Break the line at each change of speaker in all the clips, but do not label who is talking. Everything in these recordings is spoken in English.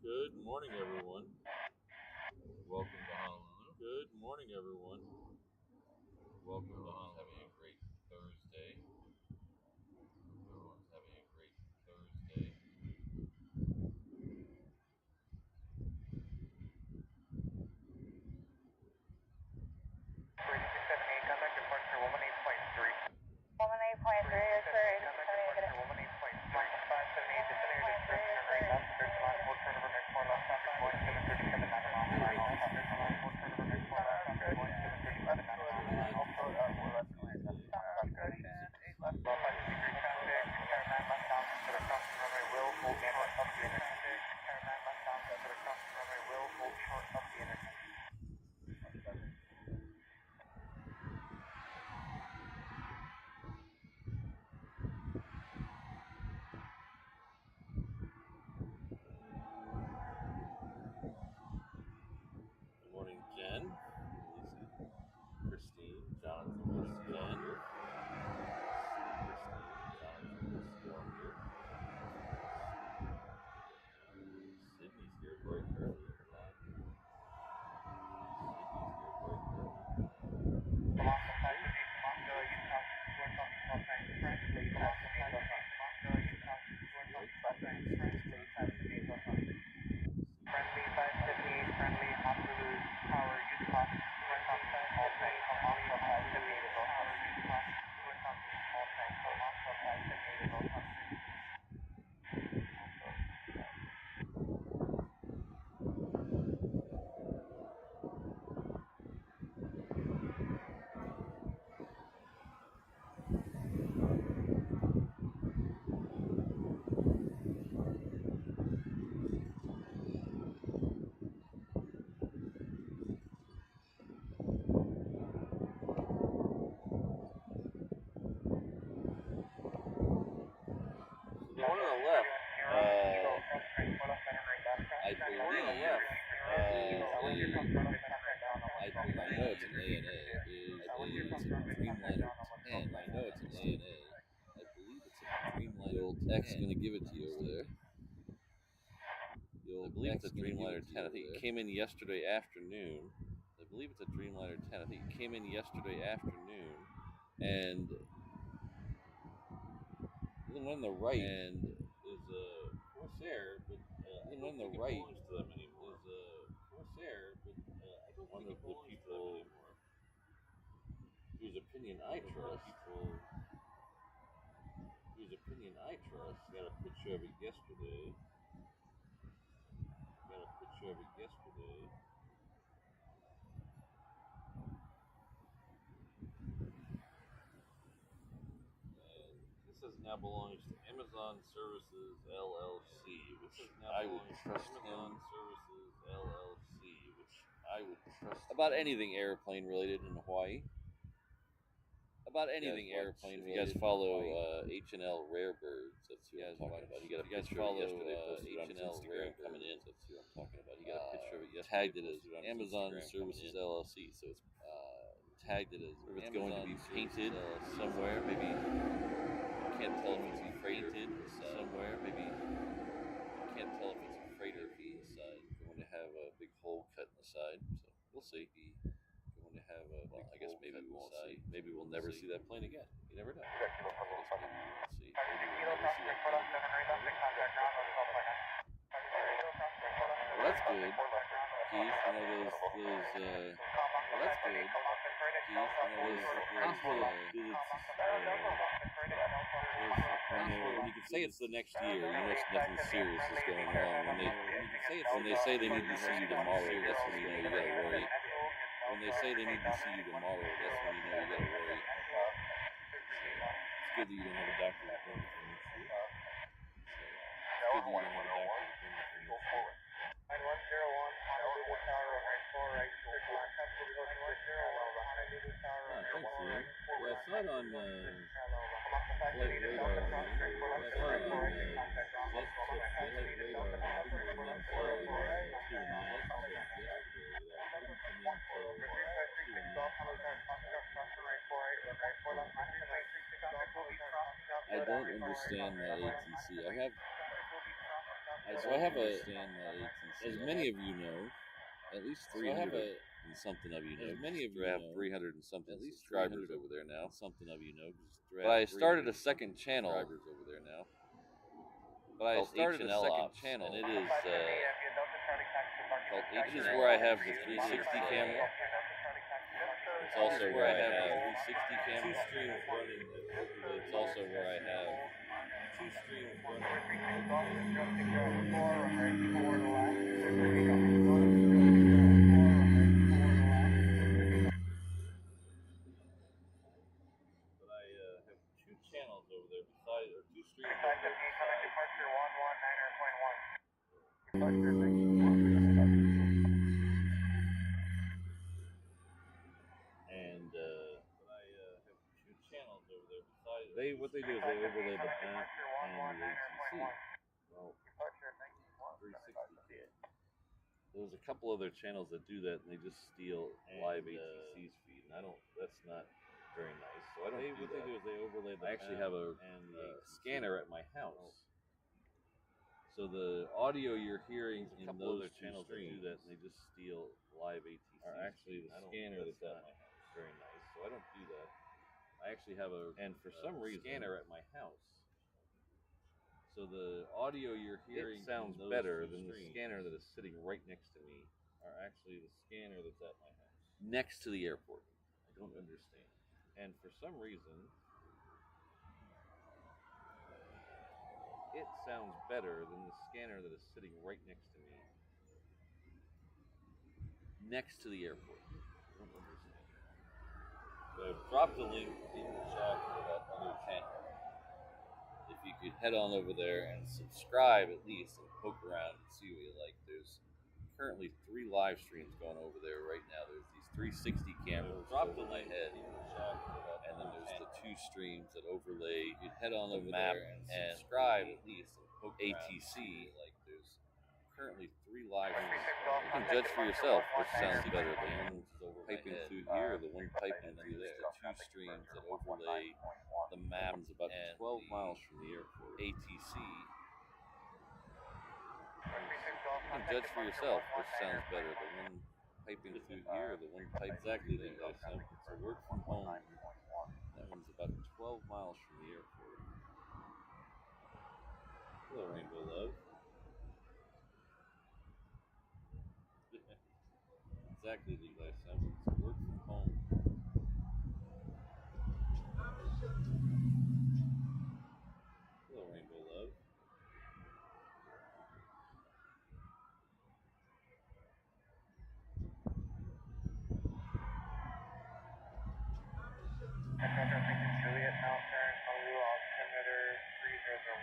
Good morning, everyone. Welcome to Honolulu. Good morning, everyone. Welcome to Honolulu. Having a great Thursday. Everyone's having a great Thursday. I think it came in yesterday afternoon. I believe it's a Dreamliner 10. I think it came in yesterday afternoon, and the one on the right is a Corsair, but the one on the right belongs to them anymore. Is a Corsair, but I don't think it belongs to them anymore. Whose opinion I trust. Whose opinion I trust. Got a picture of it yesterday. This says now belongs to Amazon Services LLC, which I would trust Amazon Services LLC, which I would trust about anything airplane related in Hawaii. About anything airplane related. If you guys follow HNL Rare Birds, that's who I'm talking about. He got a picture of it yesterday, posted on Instagram coming in. That's who I'm talking about. He got a picture of it yesterday, tagged it as Amazon Services LLC. So it's tagged it as if it's going to be painted somewhere, maybe. Can't tell if it's painted somewhere, maybe. Can't tell if it's a freighter on the side. Going to have a big hole cut in the side, so we'll see. Going to have a I guess maybe we won't see. Maybe we'll never see that plane again. You never know. I guess maybe we won't see. Maybe we'll never see that plane again. Well, that's good, Keith. You know those. Well, that's good, Keith. You know those hospital visits. When you can say it's the next year, you know nothing serious is going on. When they say they need to see you tomorrow, that's when you know you gotta worry. When they say they need to see you tomorrow, that's when you know you gotta worry. It's good that you don't have a doctor's appointment for next year. It's good that you don't have a doctor's appointment for next year. 9101, Honolulu Tower, right 4, right 6, thanks, Ian. Yeah, I saw it on flight radar. I saw it on Jet flight radar. I didn't come in until 2 in the afternoon yesterday. I didn't come in until 2 in the afternoon. I don't understand that ATC. I have as many of you know, at least 300 and something of you know. As many of you have 300 and something at least subscribers over there now. Something of you know. But I started a second channel. Subscribers over there now. But I started HNL a second Ops, channel, and it is called HNL. It is where I have the 360 camera. It's also where I have the 360 camera. 2 streams running. It's also where I have 2 streams running. But I have 2 channels over there besides, or 2 streams over there besides. Departure 119.1. And but I have 2 channels over there besides. What they do is they overlay the map and the ATC. Well, 360 there's a couple other channels that do that, and they just steal live ATC's feed, and that's not very nice. So I don't do that. What they do is they overlay the map. I actually have a scanner at my house. So the audio you're hearing in those channels that do that, and they just steal live ATC's are actually the scanner that's at my house. Very nice. So I don't do that. I actually have a scanner at my house. So the audio you're hearing sounds better than the scanner that is sitting right next to me, are actually the scanner that's at my house. Next to the airport. I don't understand. And for some reason, it sounds better than the scanner that is sitting right next to me. Next to the airport. I don't understand. So I've dropped a link in the chat for that other channel. If you could head on over there and subscribe at least and poke around and see what you like. There's currently 3 live streams going over there right now. There's these 360 cameras over my head, and then there's the 2 streams that overlay. You could head on over there and subscribe at least and poke ATC. Like there's currently 3 live streams. You can judge for yourself which sounds better, the one piping through here or the one piping through there. The 2 streams that overlay the map's about 12 miles from the airport. ATC. You can judge for yourself which sounds better, the one piping through here or the one piping exactly through the ISM. It's a work from home. That one's about 12 miles from the airport. Hello, Rainbow Love. Exactly, Levi Sam. It's a work from home. Hello, Rainbow Love.
Juliet Mountain, Honolulu altimeter 3001.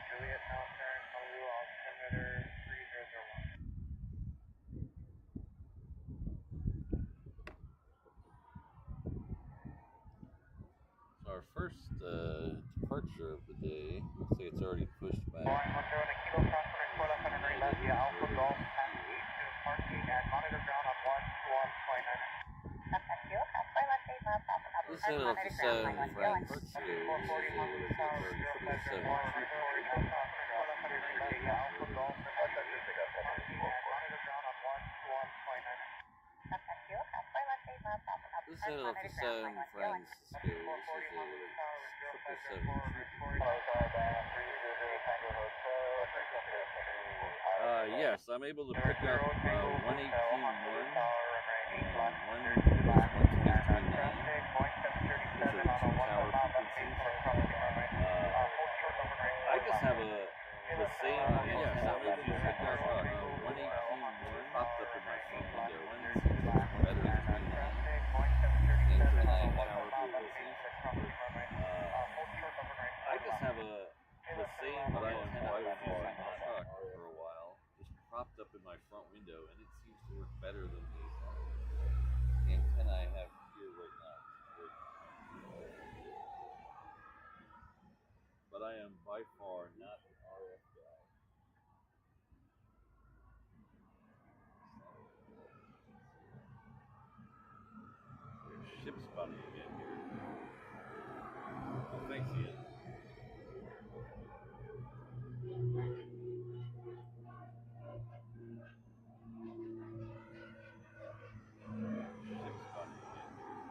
Juliet Mountain, Honolulu altimeter 3001.
So our first departure of the day, let's say it's already pushed back.
Alpha Golf taxi to parking at Monitor Ground on 121.9.
This is off the 7 Franks School. This is a 37 This is headed off the 7 Franks School. This is a 777. Yes, I'm able to pick up 118.1 and 123.9. Those are the two tower frequencies. I just have the same antenna. Yes, I'm able to pick up 118.1 popped up in my phone window. Better than 39. And 39 tower frequencies. I just have the same antenna I was using in the truck for a while, just propped up in my front window, and it seems to work better than the antenna I have here right now. But I am by far not an RF guy. There's ship spotting again here. Oh, thanks, Ian. Ship spotting again here.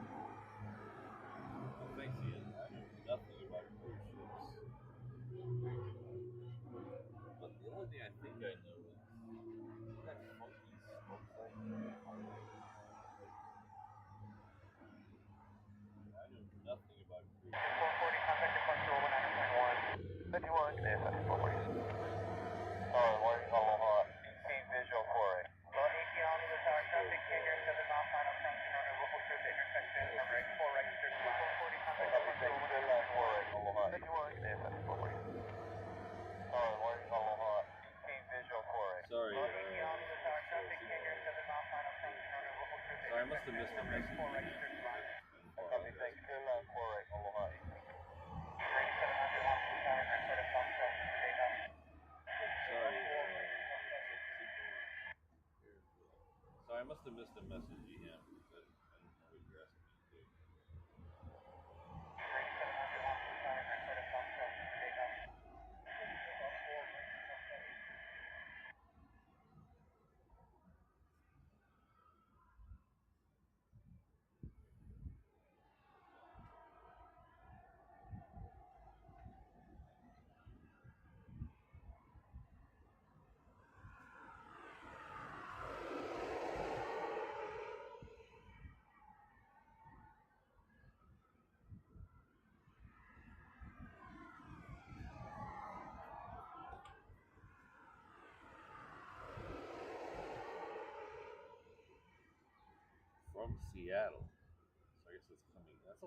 Oh, thanks, Ian. I know nothing about cruise ships. But the only thing I think I know is that funky smoke sight. I know nothing about cruise ships.
440, contact departure 100.1. 51, clear 440. Aloha, DC visual for it. 18 on the tower, traffic, Canyon 7 mile final crossing on a local trip intersection from right 4 registered 440, contact departure 100.1. 51, clear 440. Aloha, DC visual for it.
Sorry,
on the tower, traffic, Canyon 7 mile final crossing on a local trip
sorry, I must have missed a message.
4 registered 5. Copy, thanks, clear line 4 Aloha.
Sorry, I must have missed a message you have. I don't know what you're asking me to do. From Seattle. So I guess it's coming. That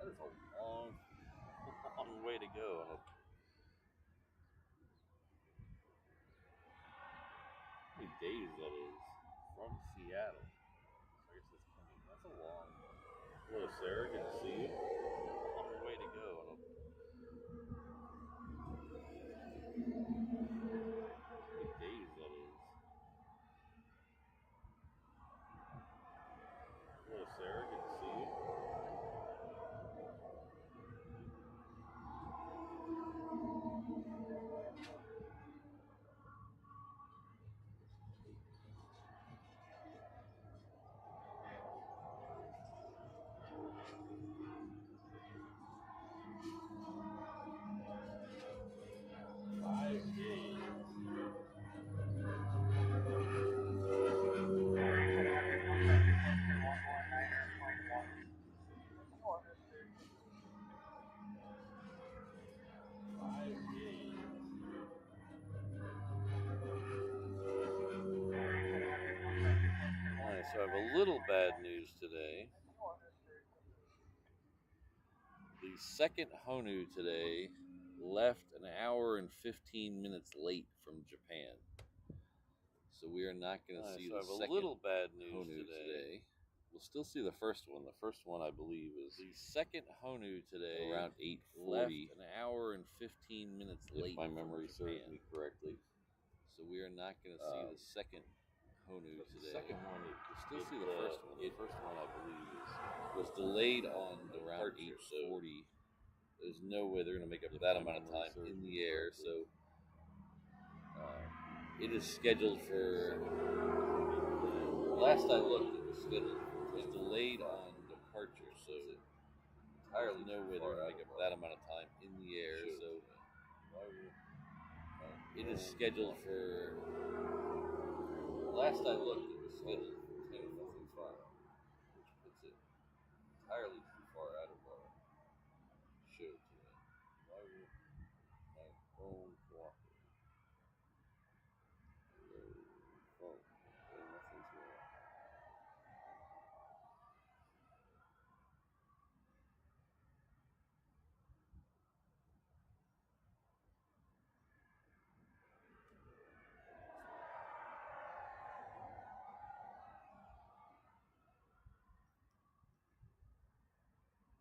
is a long way to go. How many days that is from Seattle. So I guess it's coming. That's a long. Hello, Sarah. Good to see you. Long way to go. How many days that is. a little bad news today. The second Honu today left an hour and 15 minutes late from Japan. So we are not going to see the second little bad news Honu today. We'll still see the first one. The first one, I believe, is the second Honu today around 8:40. Left an hour and 15 minutes late, if my memory serves me correctly. So we are not going to see the second Honu today. The second one, we'll still see the first one. The first one, I believe, was delayed on around 8:40. There's no way they're going to make up that amount of time in the air. So it is scheduled for. Last I looked, it was scheduled. It was delayed on departure, so entirely no way they're going to make up that amount of time in the air. So it is scheduled for. Last I looked, it was scheduled for 10 or 15 far, which puts it entirely too far out of our show today. Why would my phone cooperate? Phone. Okay, nothing's going on.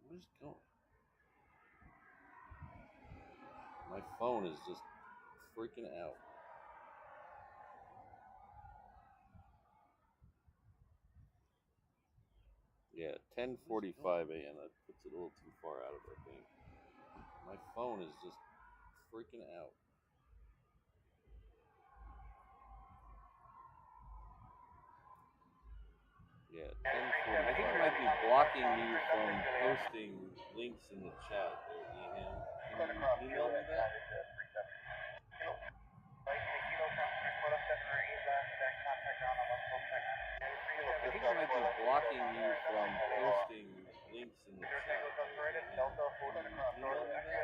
What is going? My phone is just freaking out. Yeah, 10:45 a.m. That puts it a little too far out of our thing. My phone is just freaking out. Yeah, 10:45. I think it might be blocking you from posting links in the chat there, Ian. Can you email me that? I think it might be blocking you from posting links in the chat. Can you email me that?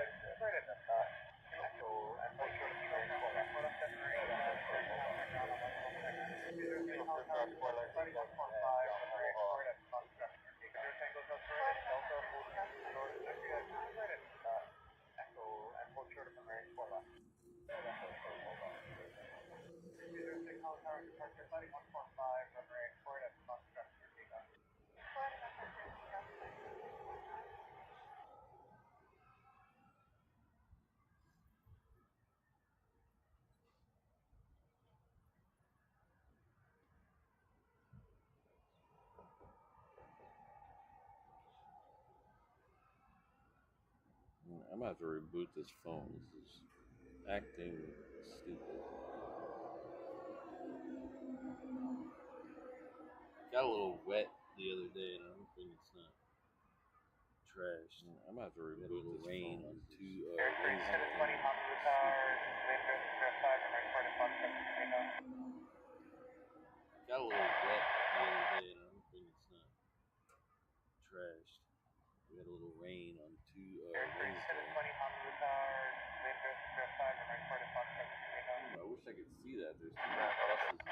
I'm gonna have to reboot this phone. This is acting stupid. Got a little wet the other day, and I'm hoping it's not trashed. I'm gonna have to reboot this rain on two Wednesday. Got a little wet the other day, and I'm hoping it's not trashed. We had a little rain on Wednesday. I wish I could see that. There's too many buses.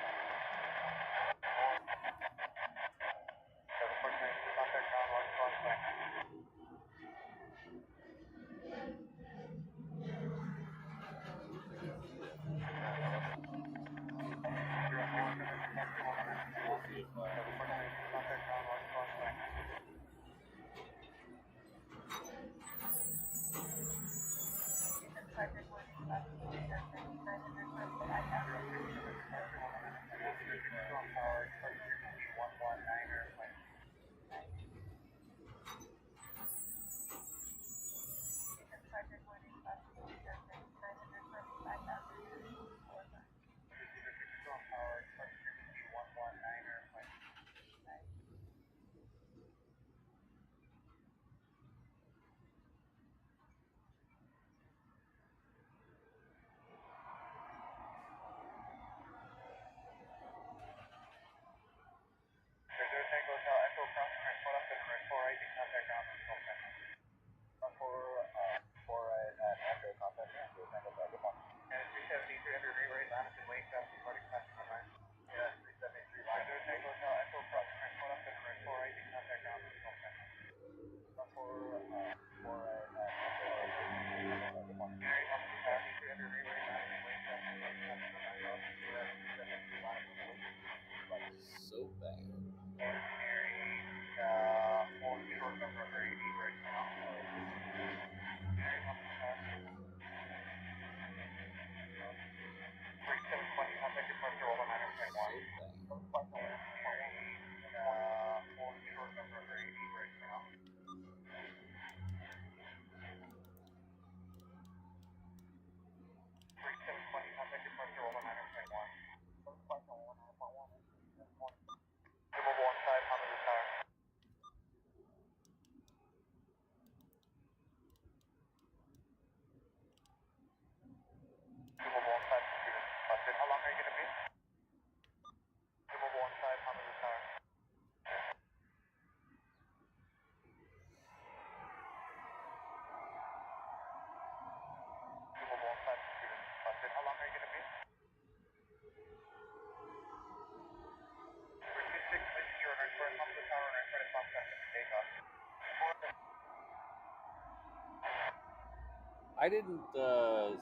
I didn't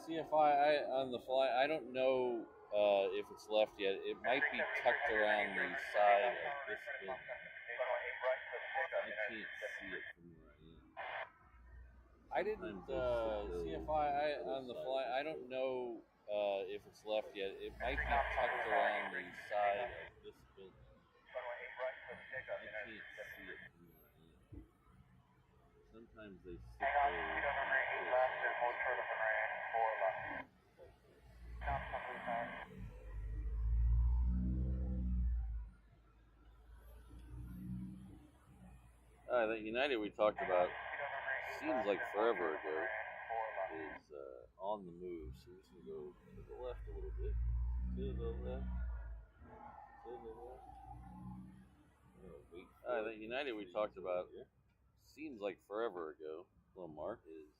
see if I on the fly. I don't know if it's left yet. It might be tucked around the side of this building. I can't see it from where I am. I didn't see if I on the fly. I don't know if it's left yet. It might be tucked around the side of this building. I can't see it from where I am. Sometimes they stick
Hang on, speed over number 8 left and hold short of number 4 left. Down complete time.
That United we talked about seems like forever ago is on the move. So we're just gonna go to the left a little bit. To the left. To the left. Wait. That United we talked about seems like forever ago. Little Mark is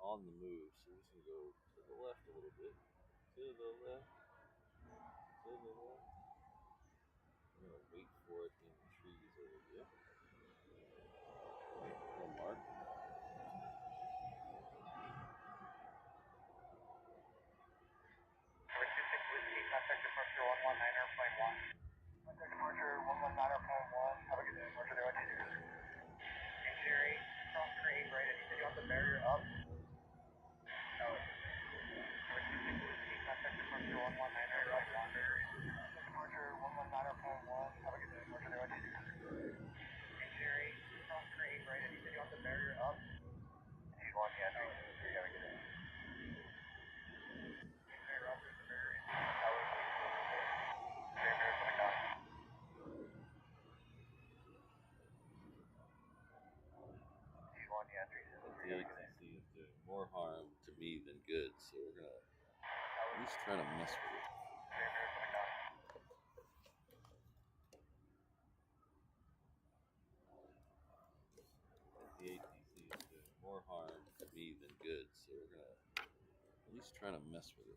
on the move. So we're just gonna go to the left a little bit. To the left. To the left. I'm gonna wait for it in the trees over here. Little Mark.
Number 26 Whiskey, contact departure 119 airplane 1. Contact departure 119 airplane 1. Have a good day. Departure 022. Hey Sherry, cross grade right. You said you want the barrier up? No. Number 26 Whiskey, contact departure 119 airplane 1. Contact departure 119 airplane 1. Have a good day. Departure 022. Hey Sherry, cross grade right. You said you want the barrier up? She's one, yeah. No. Sherry, have a good day.
The ATC is doing more harm to me than good, so we're gonna at least try to mess with it. The ATC is doing more harm to me than good, so we're gonna at least try to mess with it.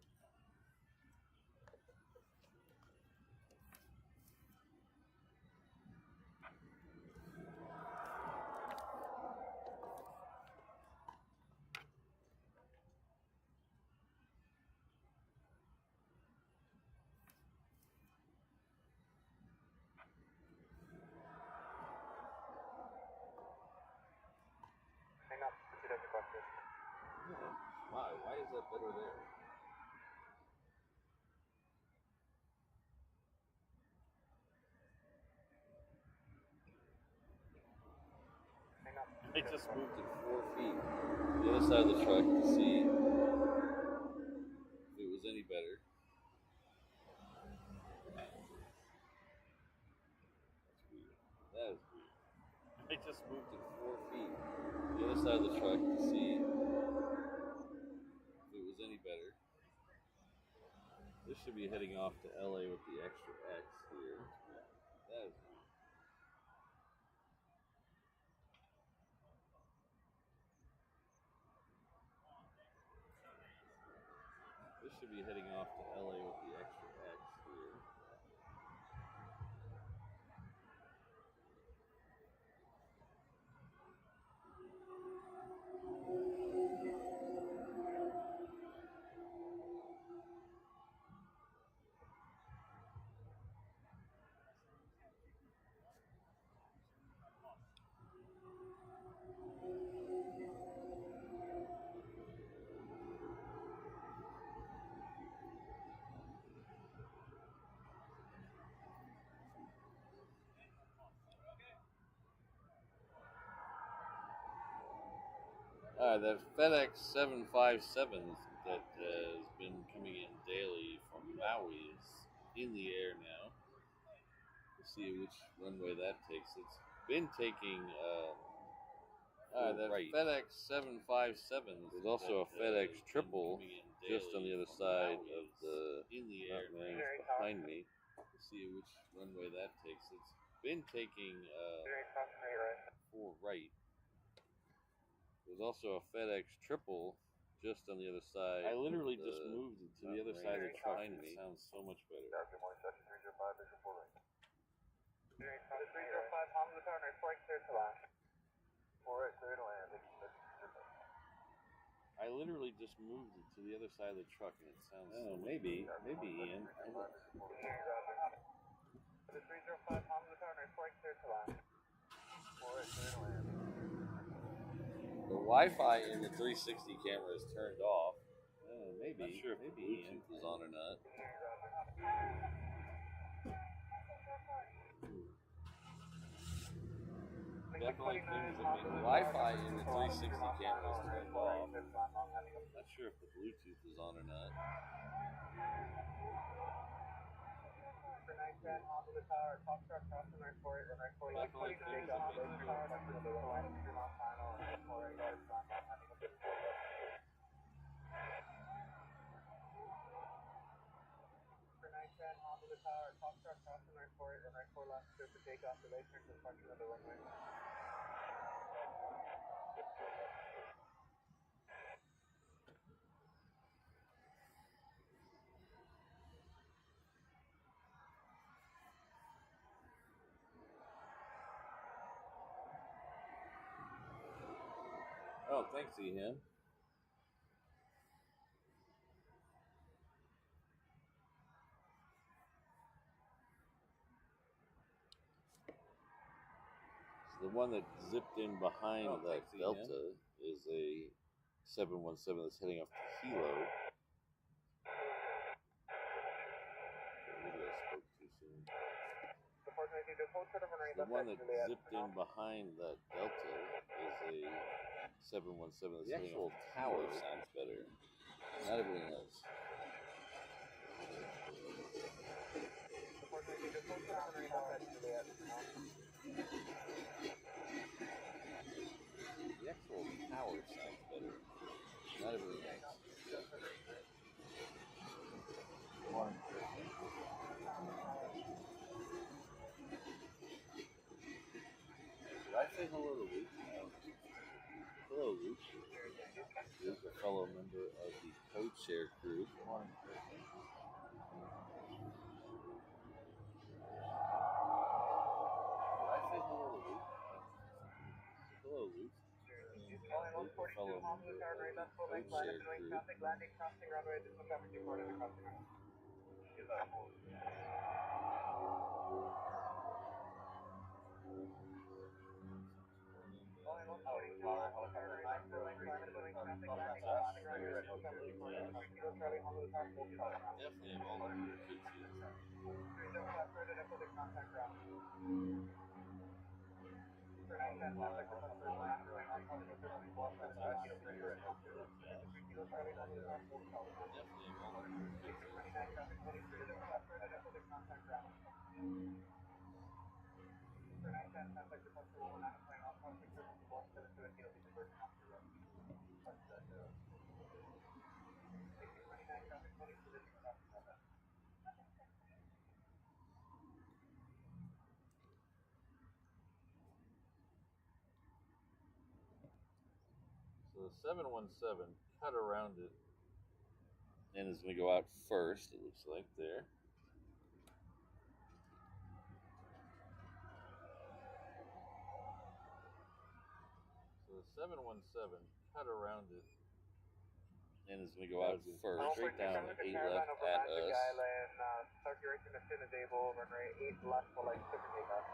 Hang on, put it across this.
Yeah. Why? Why is that better there?
Hang on.
I just moved it 4 feet to the other side of the truck to see if it was any better. That's weird. That is weird. I just moved it 4 feet to the other side of the truck to see if it was any better. This should be heading off to LA with the extra X here. That is weird. This should be heading off to LA with the extra X here. That FedEx 757 that has been coming in daily from Maui is in the air now. We'll see which runway that takes. It's been taking that right. FedEx 757. There's also a FedEx triple just on the other side of the range behind me. We'll see which runway that takes. It's been taking 4 right. There's also a FedEx triple just on the other side. I literally just moved it to the other side of the truck. It sounds so much better.
Good morning, Section 305, Bishop 4 right. 305, Hamza Tower, nice flight, clear to land. 4 right, clear to land.
I I literally just moved it to the other side of the truck, and it sounds.
Oh, maybe Ian.
The 305 Honolulu Tower, nice flight, clear to land.
The Wi-Fi in the 360 camera is turned off.
Oh, maybe.
Not sure if the
Ian.
Bluetooth is on or not. Definitely things that make the Wi-Fi in the 360 camera is turned off. Not sure if the Bluetooth is on or not. Definitely things that make the Oh, thanks, Ian. So the one that zipped in behind that Delta is a 717 that's heading off to Hilo. Maybe I spoke too soon. The one that zipped in behind that Delta is a 717 that's heading off to Hilo. The actual tower sounds better, not everything else. The actual tower sounds better, not everything else. Did I say hello to Luke? No. Hello, Luke. Luke, a fellow member of the Code Share crew. Did I say hello to Luke? Hello, Luke. Luke, a fellow member of the Code Share crew. Definitely have all the weird kids here. Definitely have all the weird kids here. So the 717 cut around it and is going to go out first, it looks like there. So the 717 cut around it and is going to go out first, straight down 8 left at us.
Circulation as soon as able, runway 8 left for like super takeoff.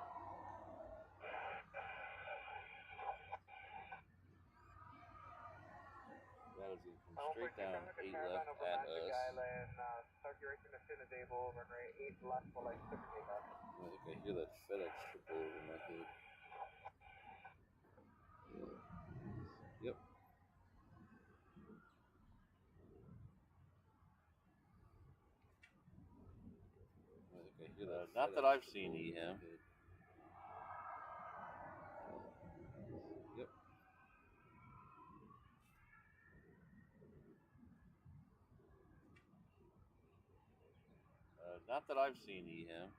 That is going to come straight down 8 left at us.
Circulation as soon as able, runway 8 left for like super takeoff.
I think I hear that FedEx triple over my head. Yep. I think I hear that. Not that I've seen EM. Yep. Not that I've seen EM.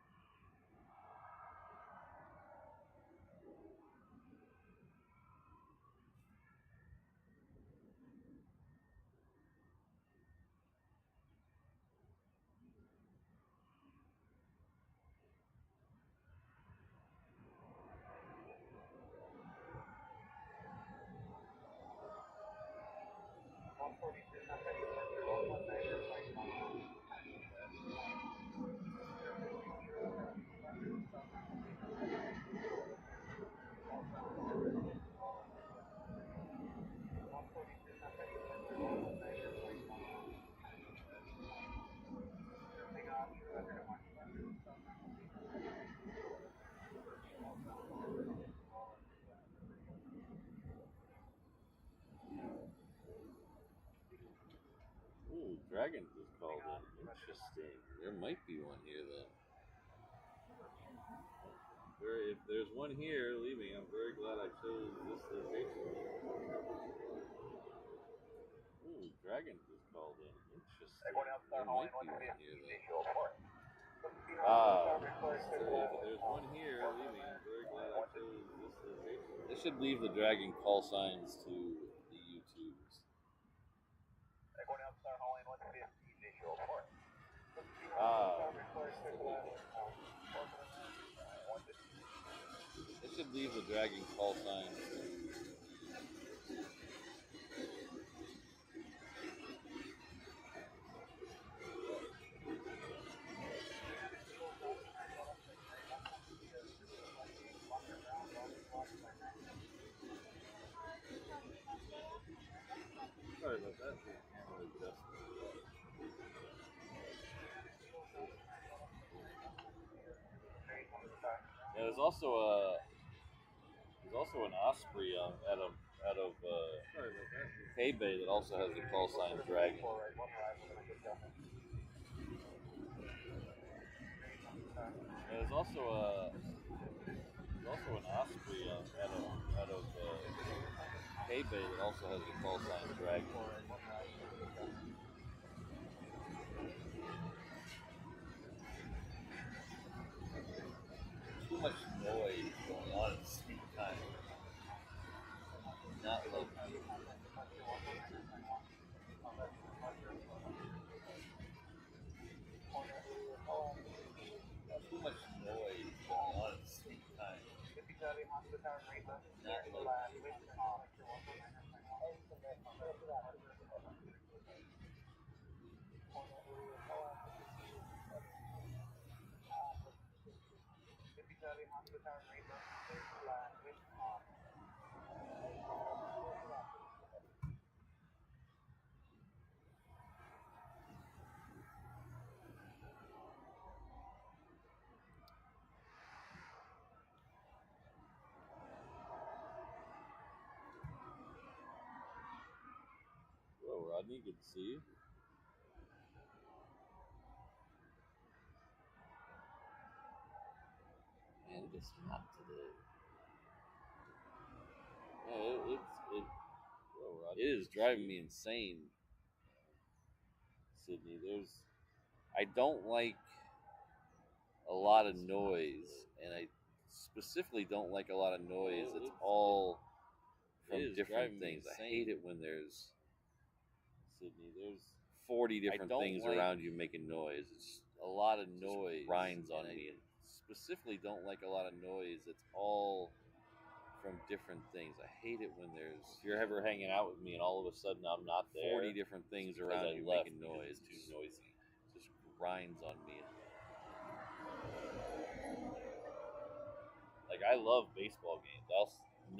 Ooh, Dragon was called in. Interesting. There might be one here then. If there's one here leaving, I'm very glad I chose this location. Ooh, Dragon was called in. Interesting. There might be one here then. If there's one here leaving, I'm very glad I chose this location. They should leave the Dragon call signs to the YouTubes. They should leave the Dragon call signs to Sorry about that. Yeah, there's also an Osprey out of Hay Bay that also has the call sign Dragon. Yeah, there's also an Osprey out of Hay Bay that also has the call sign Dragon. Too much noise going on at the same time. Not like too much noise going on at the same time. Not like Whoa, Rodney, good to see you. Man, it is hot today. Yeah, it is driving me insane, Sydney. I don't like a lot of noise, and I specifically don't like a lot of noise. It's all from different things. I hate it when there's 40 different things around you making noise. It's a lot of noise. Grinds on me. And specifically don't like a lot of noise. It's all from different things. I hate it when if you're ever hanging out with me and all of a sudden I'm not there. 40 different things around you making noise. It's too noisy. It just grinds on me. Like, I love baseball games.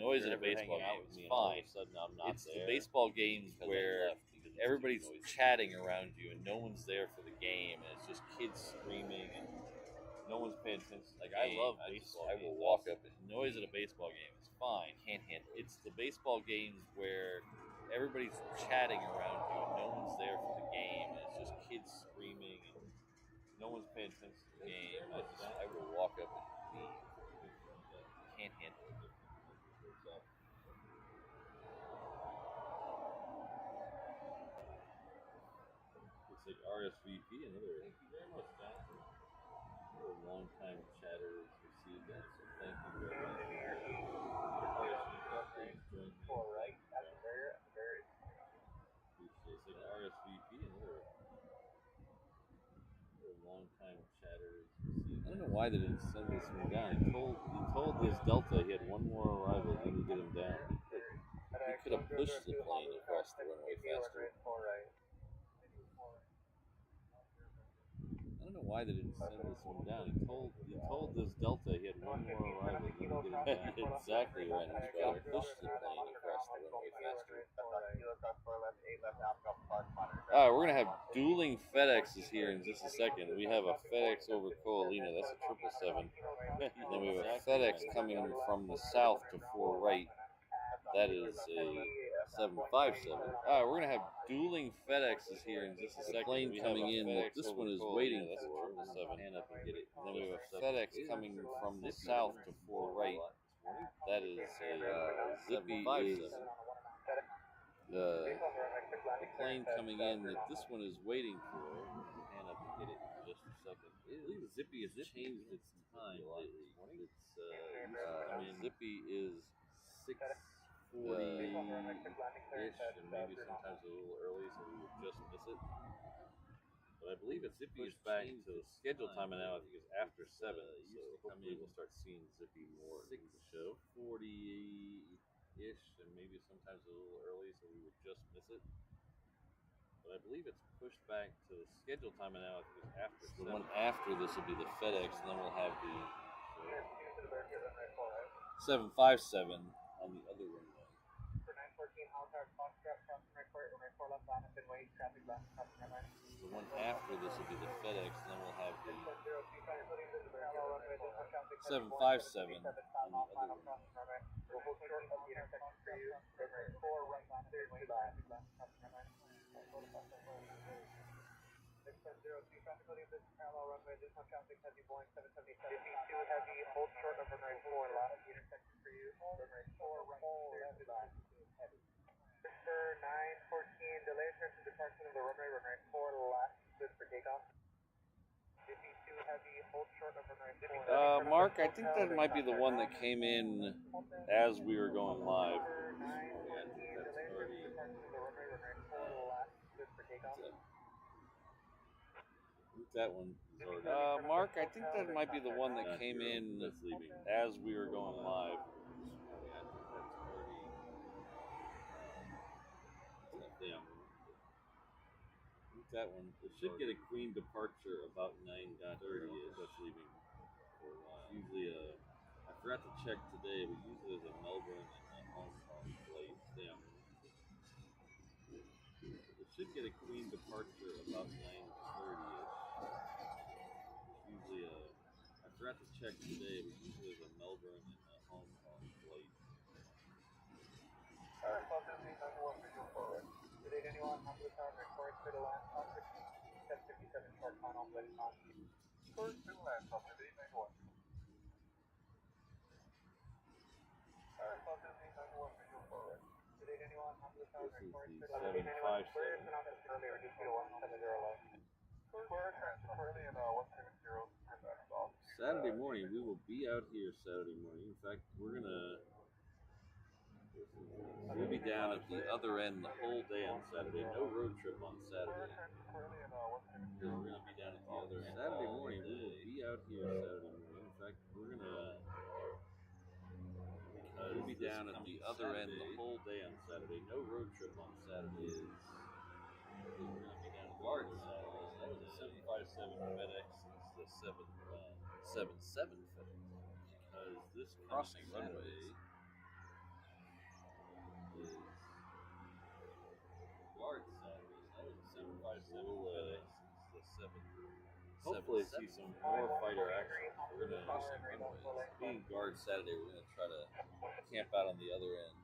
Noise in a baseball game is fine. It's the baseball games where everybody's chatting around you and no one's there for the game, and it's just kids screaming and no one's paying attention. Like, I love baseball. I will walk up and noise at a baseball game is fine. Can't handle it. It's the baseball games where everybody's chatting around you and no one's there for the game, and it's just kids screaming and no one's paying attention to the game. I will walk up and leave. Can't handle it. Looks like RSVP, another. Thank you very much, Jonathan. Another long-time chatter received that, so thank you very much. RSVP, join me. Right? Appreciate it. RSVP, another long-time chatter received. I don't know why they didn't send this one down. He told this Delta he had one more arrival. He didn't get him down. He could have pushed the plane across across the runway faster. I don't know why they didn't send this one down. He told this Delta he had one more arrival. He didn't get it done. Exactly right. He's trying to push the plane across the runway faster. Alright, we're gonna have dueling FedExes here in just a second. We have a FedEx over Coalina, that's a 777. Then we have a FedEx coming from the south to 4 right. That is a 757. Alright, we're gonna have dueling FedExes here in just a second. The plane coming in that this one is waiting for. That's a 777. Hand up and get it. And then we have a FedEx coming from the south to 4 right. That is a Zippy is the plane coming in that this one is waiting for. Hand up and get it in just a second. I believe Zippy has changed its time lately. It's Zippy is 6:40-ish, and maybe sometimes a little early, so we would just miss it. But I believe it's Zippy is back to the scheduled time, and now I think it's after 7, so hopefully we'll start seeing Zippy more in the show. 6:40-ish, and maybe sometimes a little early, so we would just miss it. But I believe it's pushed back to the scheduled time, and now I think it's after 7. The one after this will be the FedEx, and then we'll have the 757 on the other runway. The one after this will be the FedEx, and then we'll have the 757 on the other runway. Mark, I think that might be the one that came in as we were going live. That one is already. Mark, I think that might be the one that came in as we were going live. Yeah. That one. It should get a clean departure about 9:30ish. That's leaving for a while. Usually I forgot to check today, but usually there's a Melbourne and a Hong Kong flight. Damn. It should get a clean departure about 9:30ish. Usually I forgot to check today, but usually there's a Melbourne and a Hong Kong flight. This is the 757. Saturday morning, we will be out here Saturday morning. In fact, we'll be down at the other end the whole day on Saturday. No road trip on Saturday. We're going to be down at the other end Saturday morning. We will be out here Saturday morning. In fact, we'll be down at the other end the whole day on Saturday. No road trip on Saturday. We're going to be down at Large Saturday. The 757 FedEx is the 777 FedEx. Because this crossing runway is Large Saturday. The 757 FedEx is the 777. Hopefully see some more fighter action. We're going to crossing runways. Being Guard Saturday, we're going to try to camp out on the other end.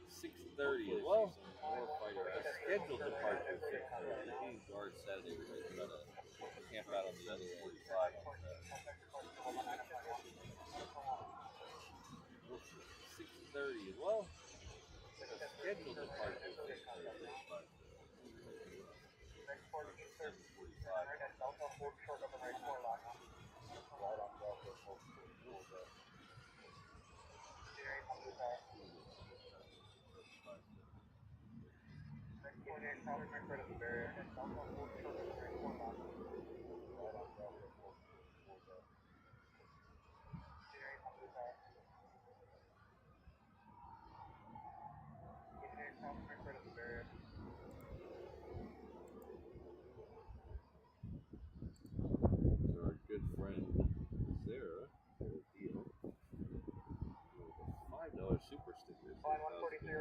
So 6:30. Well, more fighter scheduled departure 6:30. Being Guard Saturday, we're going to try to camp out on the other end. 6:30. Well, scheduled departure 6:30. 7:45.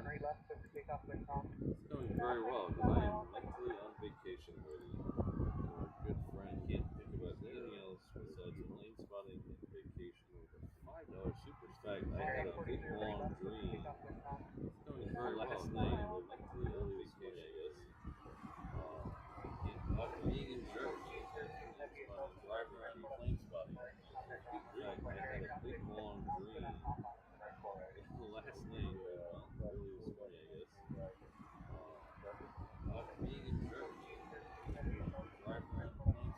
left with the takeoff wind calm.
It's going very well because I am mentally on vacation already. Our good friend can't think about anything else besides plane spotting and vacation with a $5 super stack. I had a big long dream. It's going very well. Last night, mentally on vacation, I guess. Being in Germany, driving around plane spotting. I had a big long dream last night. Early this morning, I guess. Being in Germany, driving around plane spotting.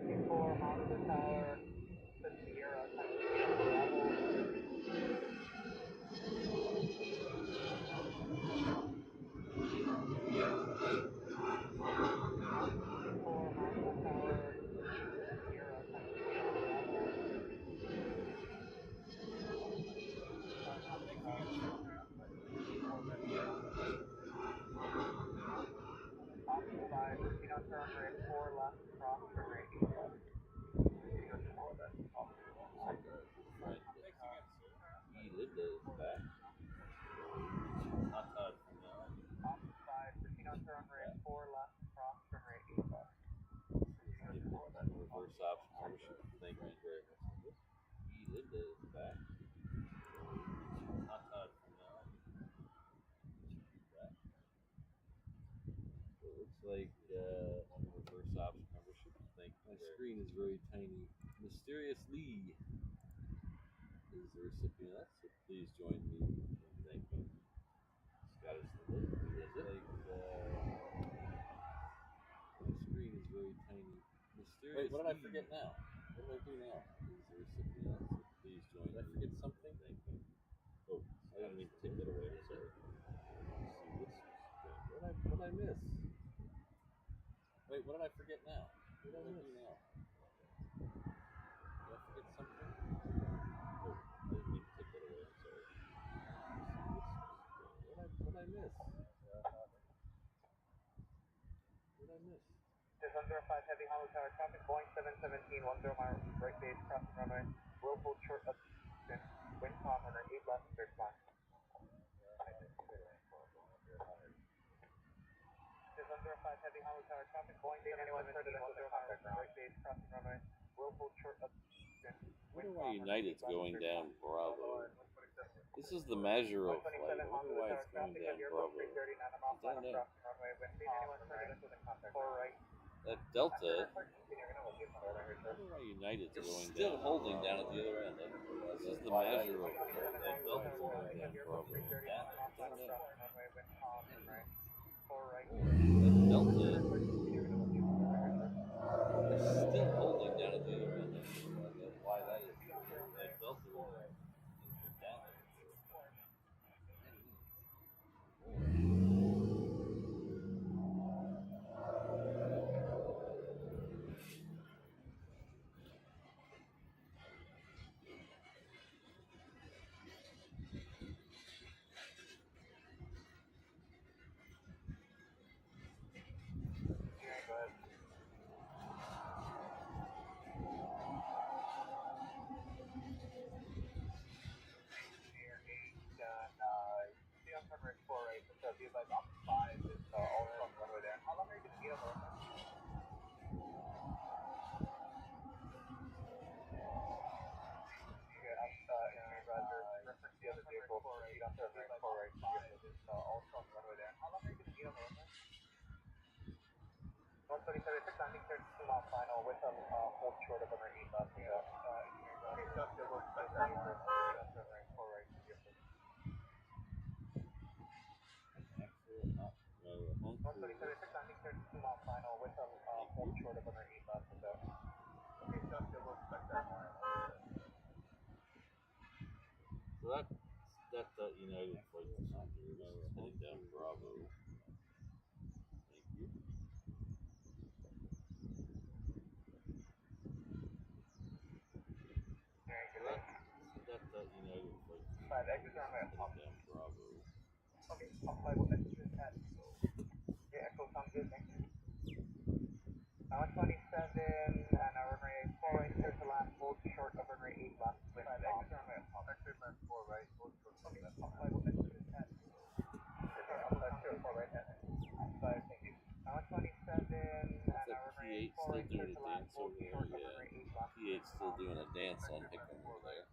Before onto the tower, the Sierra level. Occupied, proceed on turn right 4 left, cross turn right 8 left.
He lived it back. Not tired from now.
Occupied, proceed on turn right 4 left, cross turn right 8 left.
Reverse ops ownership. Thank you very much. He lived it back. Not tired from now. Back. So it looks like reverse ops membership. Thank you. My screen is very tiny. Mysterious Lee is the recipient. So please join me in thanking Scottish Lee. Like my screen is very tiny. Mysterious. Wait, what did I forget now? What do I do now? Is the recipient. So please join me. Did I forget something? Thank you. Oh, I didn't mean to take that away. I'm sorry. Let's see this. What did I miss? Wait, what did I forget now? What did I do now? Did I forget something? Oh, I didn't mean to take that away. I'm sorry. What did I miss? What did I miss?
This 105 heavy hollow tower traffic, Boeing 717, 10 mile right base, crossing runway, will hold short of wind calm on an 8 left, clear climb. This 105 heavy hollow tower traffic, Boeing 717, 10 mile right base, crossing runway, will hold short of
I wonder why United's going down Bravo. This is the Mazuro flight. I wonder why it's going down Bravo. I don't know. That Delta, I wonder why United's going down. Still holding down at the other end. This is the Mazuro flight. That Delta's going down Bravo. I don't know. That Delta is still holding down at the other end. I don't know why that is. That Delta is down there. So that's United flight procedure. It's heading down Bravo.
Yeah, Echo sounds good, thank you. 127, and runway 4 right, clear to land, hold short of runway 8 left, wind off. Exit runway 4 right, hold short of that. 4 right, outside, thank you. 127, and runway 4 right, clear to land, hold short of runway 8 left,
P8 still doing a dance on Hickman over there.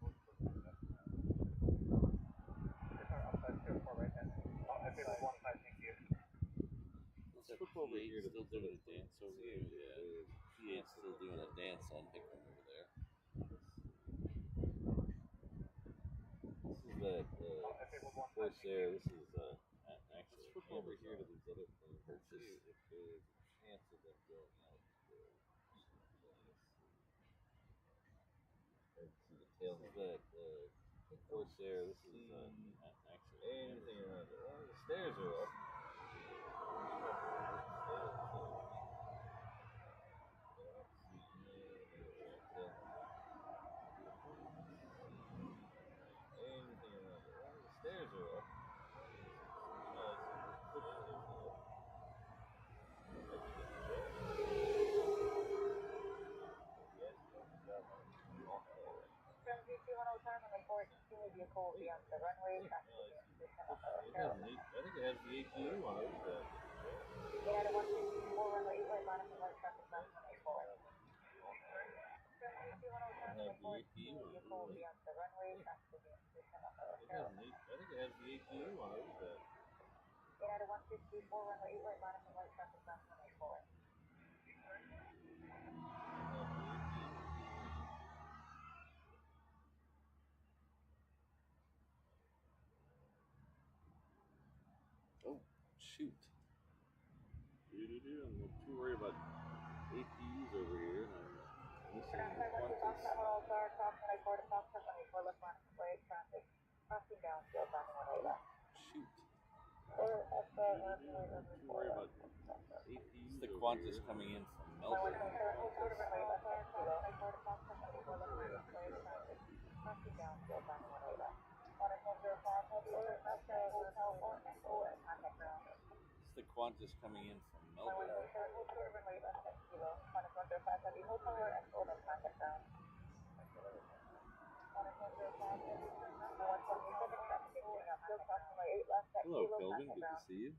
Let's flip over here to still doing a dance over there. Yeah, P8 still doing a dance on Hickman over there. This is that Corsair. This is actually. Let's flip over here to these other planes. Purchase if there's a chance of them going out. See the tail. This is that Corsair. This is actually anything around it. Well, the stairs are up. Anything around it. Well, the stairs are up.
Vehicle beyond the runway.
I think it has the APU on it.
Yeah, the 164 runway 8 right, line of light traffic, 914.
It has the APU on it.
Vehicle beyond the runway.
I think it has the APU on it.
Yeah, the 164 runway 8 right, line of light traffic, 914.
Oh, shoot. I'm not too worried about APUs over here. I'm missing the Qantas. Shoot. Too worried about APUs. It's the Qantas coming in from Melbourne. It's the Qantas coming in from Melbourne. Hello, Kelvin. Good to see you.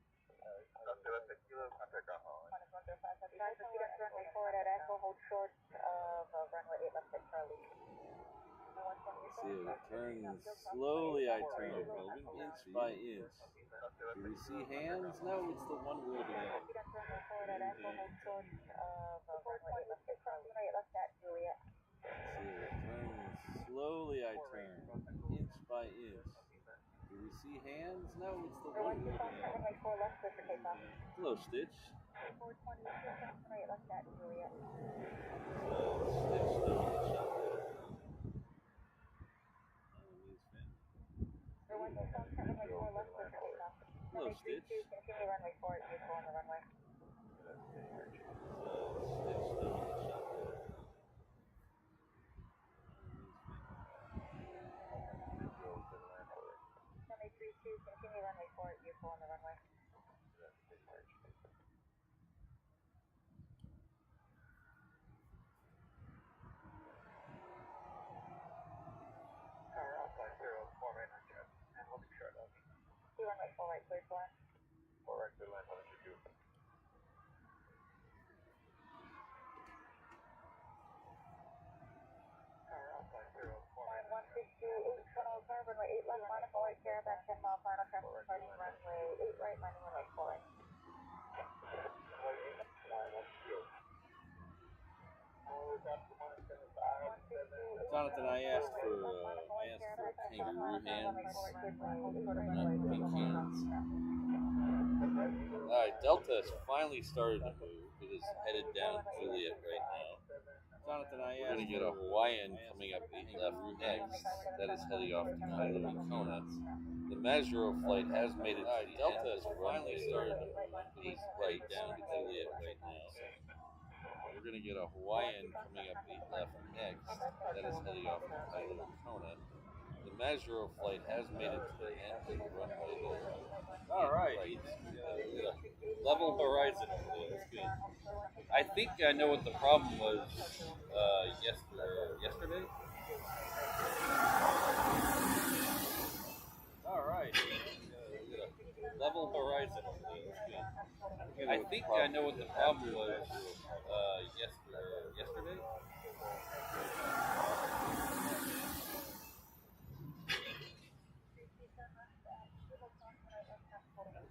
See, it turns slowly. I turn, Kelvin, inch by inch. Do we see hands? No, it's the one wheel delay. See, it turns slowly. I turn, inch by inch. Do we see hands? No, it's the one wheel delay. Hello, Stitch. Hello, Stitch. Jonathan, I asked for kangaroo hands, not pink hands. Alright, Delta has finally started to move. It is headed down Juliet right now. Jonathan, we're going to get a Hawaiian coming up 8 left next. That is heading off to Kailua Kona. The Mazuro flight has made it to the Delta has finally started to move 8 right down to Juliet right now. We're going to get a Hawaiian coming up 8 left next. That is heading off to Kailua Kona. The Mazuro flight has made it to the end of the runway there.
All right,
level horizon over there. That's good. I think I know what the problem was yesterday. All right. Level horizon over there. That's good. I think I know what the problem was yesterday.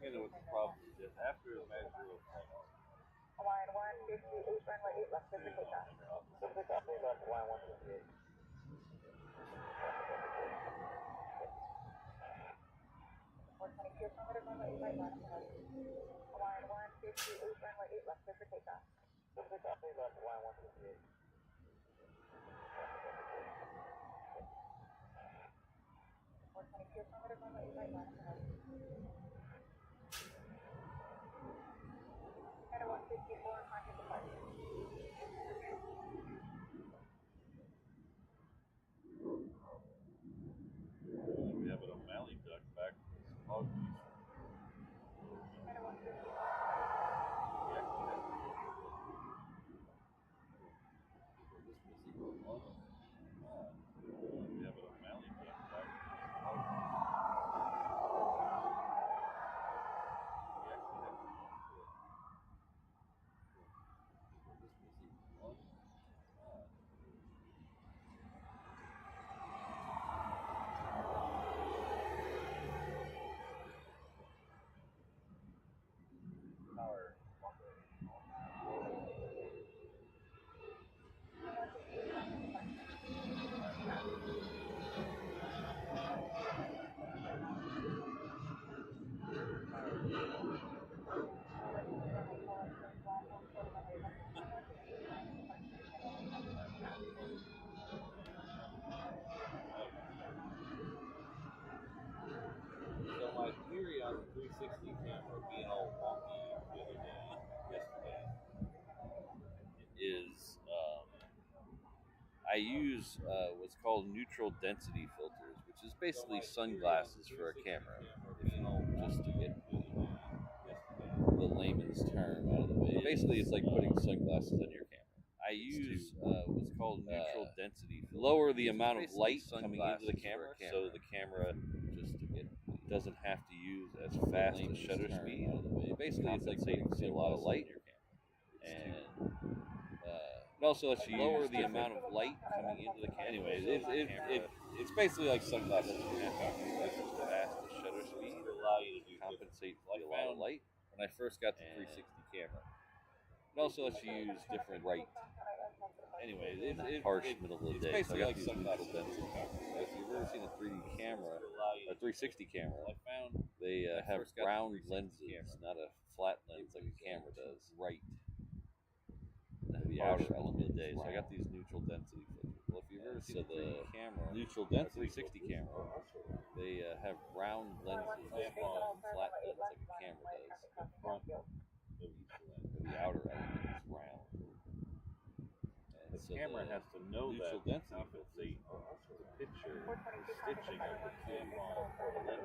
I know what the problem is. Just after Magzero
Hawaiian 158, runway 8 left, clear for takeoff. Clear for takeoff, left, Hawaiian 158. 422, affirmative, runway 8 right, line of Hawaiian 158, runway 8 left, clear for takeoff. Clear for takeoff, left, Hawaiian 158. 422, affirmative, runway 8 right, line of Header 154, contact departure.
We have an O'Malley duck back from his hog piece.
Header 154.
We have an O'Malley duck back from his hog
Power.
So my theory on the 360 camera being all wonky yesterday, is I use what's called neutral density filters, which is basically sunglasses for a camera. Just to get the layman's term out of the way. Basically, it's like putting sunglasses on your camera. I use what's called neutral density filters. Lower the amount of light coming into the camera, so the camera just to get doesn't have to use as fast a shutter speed. Basically, it's like putting a lot of light in your camera. And it also lets you lower the amount of light coming into the camera. Anyways, it's basically like sunglasses. You have to use as fast a shutter speed to allow you to compensate for a lot of light. When I first got the 360 camera, it also lets you use different light. Anyways, it's harsh middle of the day. Basically, so I got these neutral density. If you've ever seen a 3D camera, a 360 camera, they have round lenses, not a flat lens like a camera does. Right. The outer element of the day. So I got these neutral density filters. Well, if you've ever seen the camera, neutral density 360 camera, they have round lenses, not flat lens like a camera does. The front of the outer element is round. And the camera has to know that to compensate the picture, the stitching of the two lenses front and back.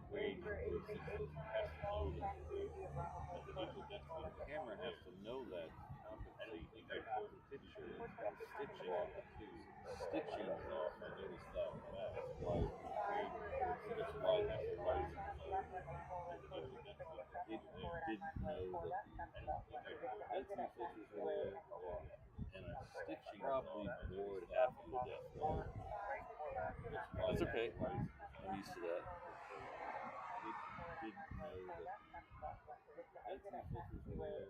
Where you has to know that the neutral density of the camera has to know that to compensate the picture, the stitching of the two stitchings off. I noticed that on the back. That's why it has to rise and low. It didn't know that the density filters were there, and a stitching probably bored half of you to death. That's okay. I'm used to that. It didn't know that the density filters were there,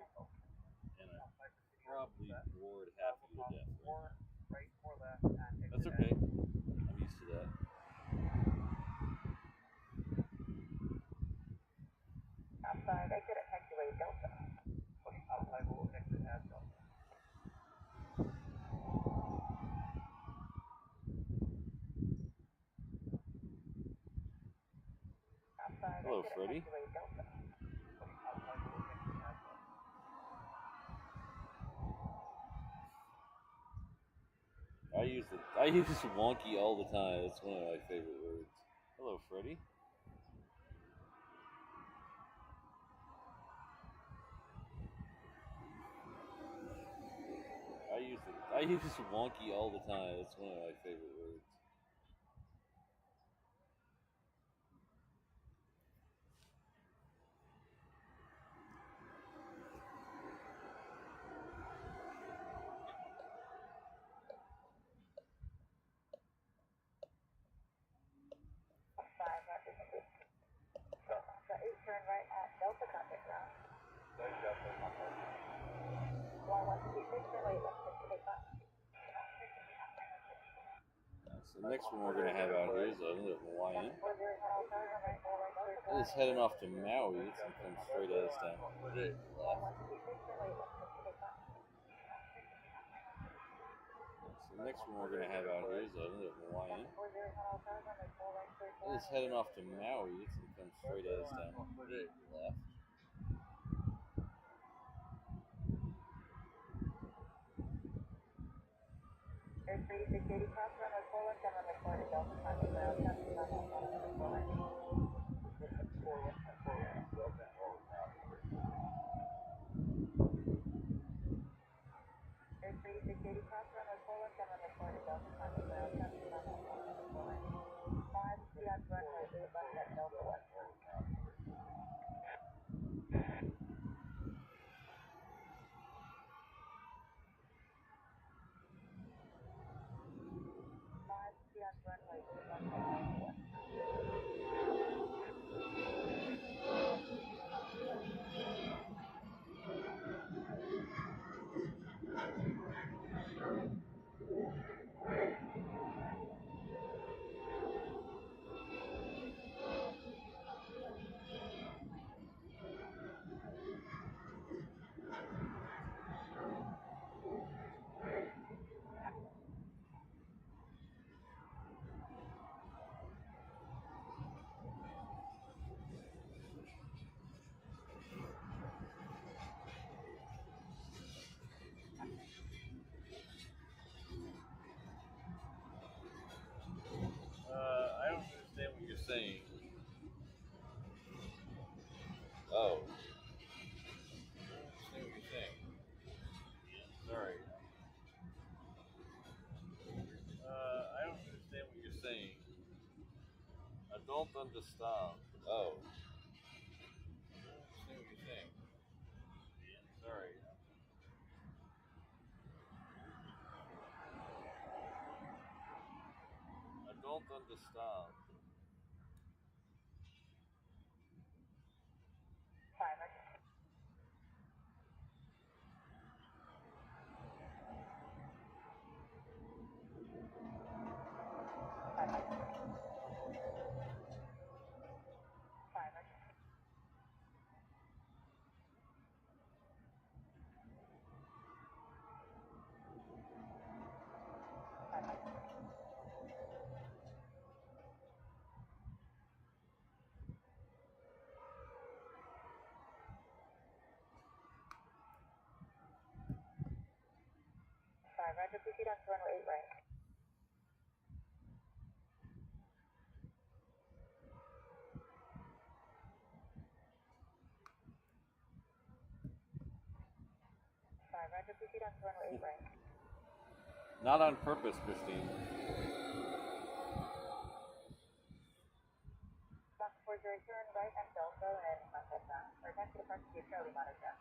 and I probably bored half of you to death right now. That's okay. I'm used to that.
Outside, exit at taxiway Delta. Outside will exit at Delta. Outside,
Hello,
exit
Freddie.
at taxiway Delta. Outside will exit at Delta.
I use wonky all the time. That's one of my favorite words. Hello, Freddie.
I use wonky all the time. It's one of my favorite words.
Turn right at Delta contact ground. Delta contact. 1126, turn right left 685.
So the next one we're going to have out here is another Hawaiian. It's heading off to Maui. It's going to come straight at us down left. So the next one we're going to have out here is another Hawaiian. It's heading off to Maui. It's going to come straight at us down left.
Air 3680 cross runway 41, runway 40, Delta contact ground, touching runway 41. Air 3680 cross runway 41, runway 40, Delta contact ground, touching runway 41. 5 Seahawks runway 8 left at Delta West. Runway 8 left at Delta West.
I don't understand what you're saying.
Oh.
I don't understand what you're saying. Sorry. I don't understand what you're saying. I don't understand.
Oh.
I don't understand what you're saying. Sorry. I don't understand.
500. Roger, proceed on to runway 8 right. Roger, proceed on to runway 8 right.
Not on purpose, Christine.
Box 40, turn right at Delta and contact ground. Or attach to the park to your Charlie monitor ground.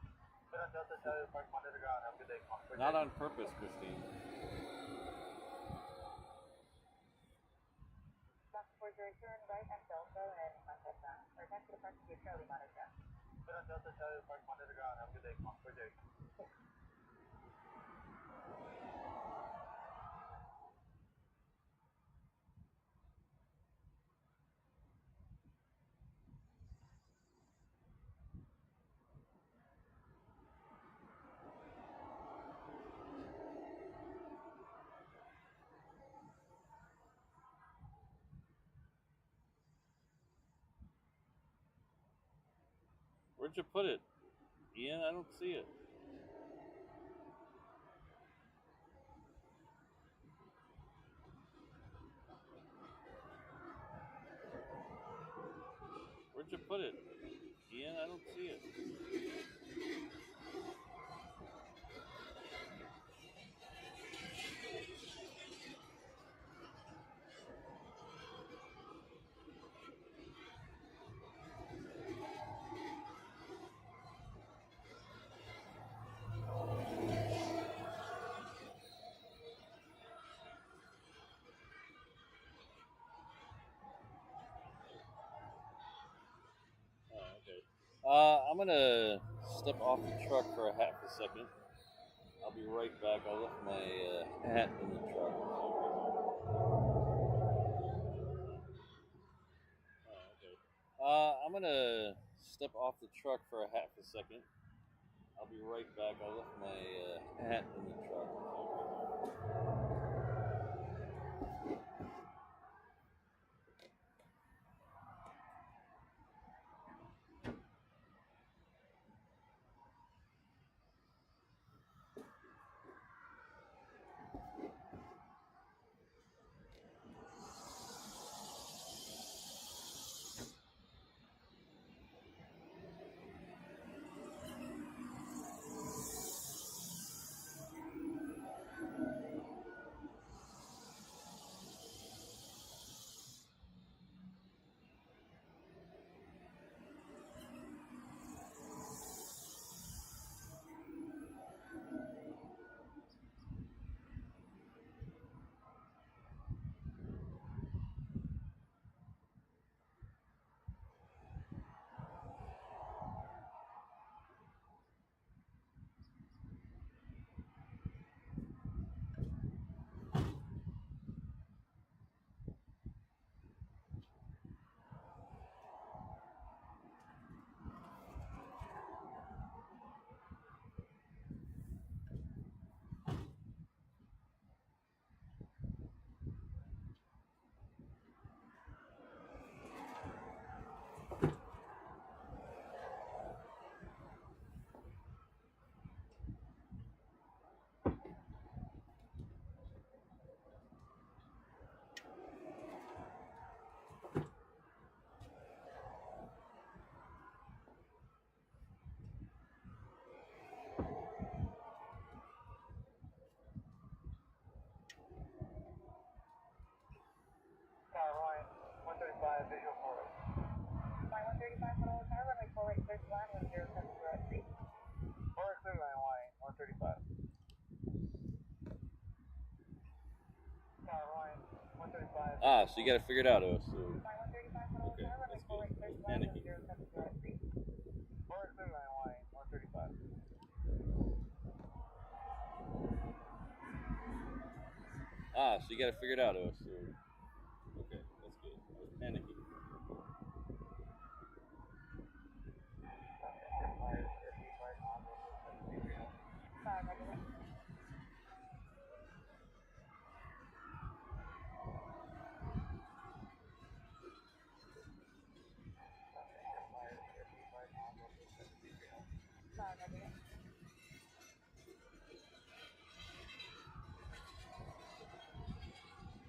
Put on Delta, Charlie, park monitor ground. Have a good day.
Not on purpose, Christine.
Box 40, turn right at Delta and contact ground. Or attach to the park to your Charlie monitor ground. Put on Delta, Charlie, park monitor ground. Have a good day. Box 40.
Where'd you put it? Ian, I don't see it. Where'd you put it? Ian, I don't see it. I'm gonna step off the truck for a half a second. I'll be right back. I left my hat in the truck. I'm gonna step off the truck for a half a second. I'll be right back. I left my hat in the truck.
Tower line, 135, visual forward. Line 135, hello, tower runway forward, clear to land, 10703. Forward clear line 135. Tower line, 135.
So you got to figure it out, OS.
Line 135, hello,
Okay,
tower runway
that's
forward,
good.
clear to land,
Panicking.
10703. Forward clear line 135.
So you got to figure it out, OS. Okay, that's good. I was panicking.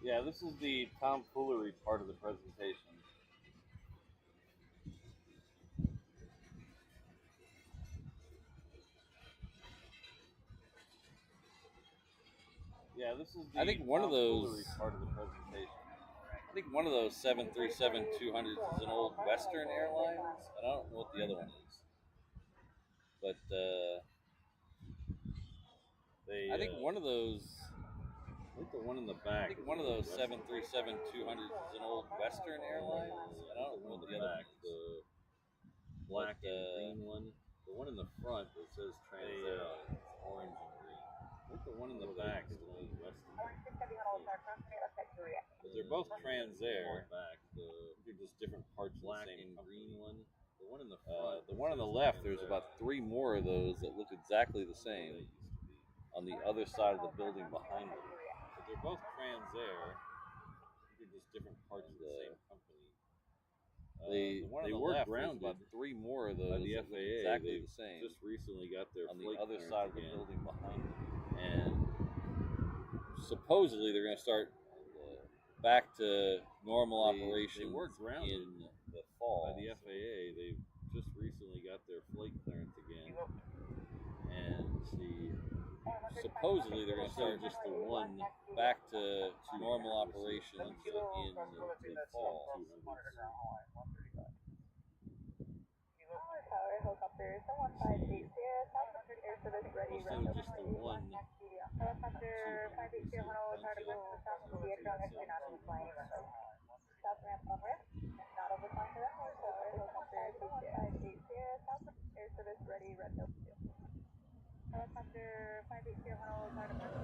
Yeah, this is the tomfoolery part of the presentation. Yeah, this is the I think one of those part of the presentation. I think one of those 737-200s is an old Western Airlines. I don't know what the other one is, but I think one of those. I think the one in the back. I think one of those 737-200s is an old Western Airlines. I don't know what the other one is. The black and green one. The one in the front that says Transair, orange and green. I think the one in the back is an old Western. But they're both Transair. They're just different parts of the same green one. The one in the front. The one on the left, there's about 3 more of those that look exactly the same on the other side of the building behind them. But they're both Transair. They're just different parts of the same company. They were grounded. About 3 more of those by the FAA. Exactly the same. Just recently got their on the other side of the building behind them, and supposedly they're going to start back to normal operation. They were grounded in the fall by the FAA. They just recently got their flight clearance again, and supposedly they're going to start just the one back to normal operations in the fall.
Helicopter 158 South Air Service ready.
Just the one.
Helicopter 580 Hello, Tower to go south of the aircraft, actually not overflying. South ramp on ramp, not overflying the runway. Helicopter 158 South Passenger 580 Honolulu Fire Department.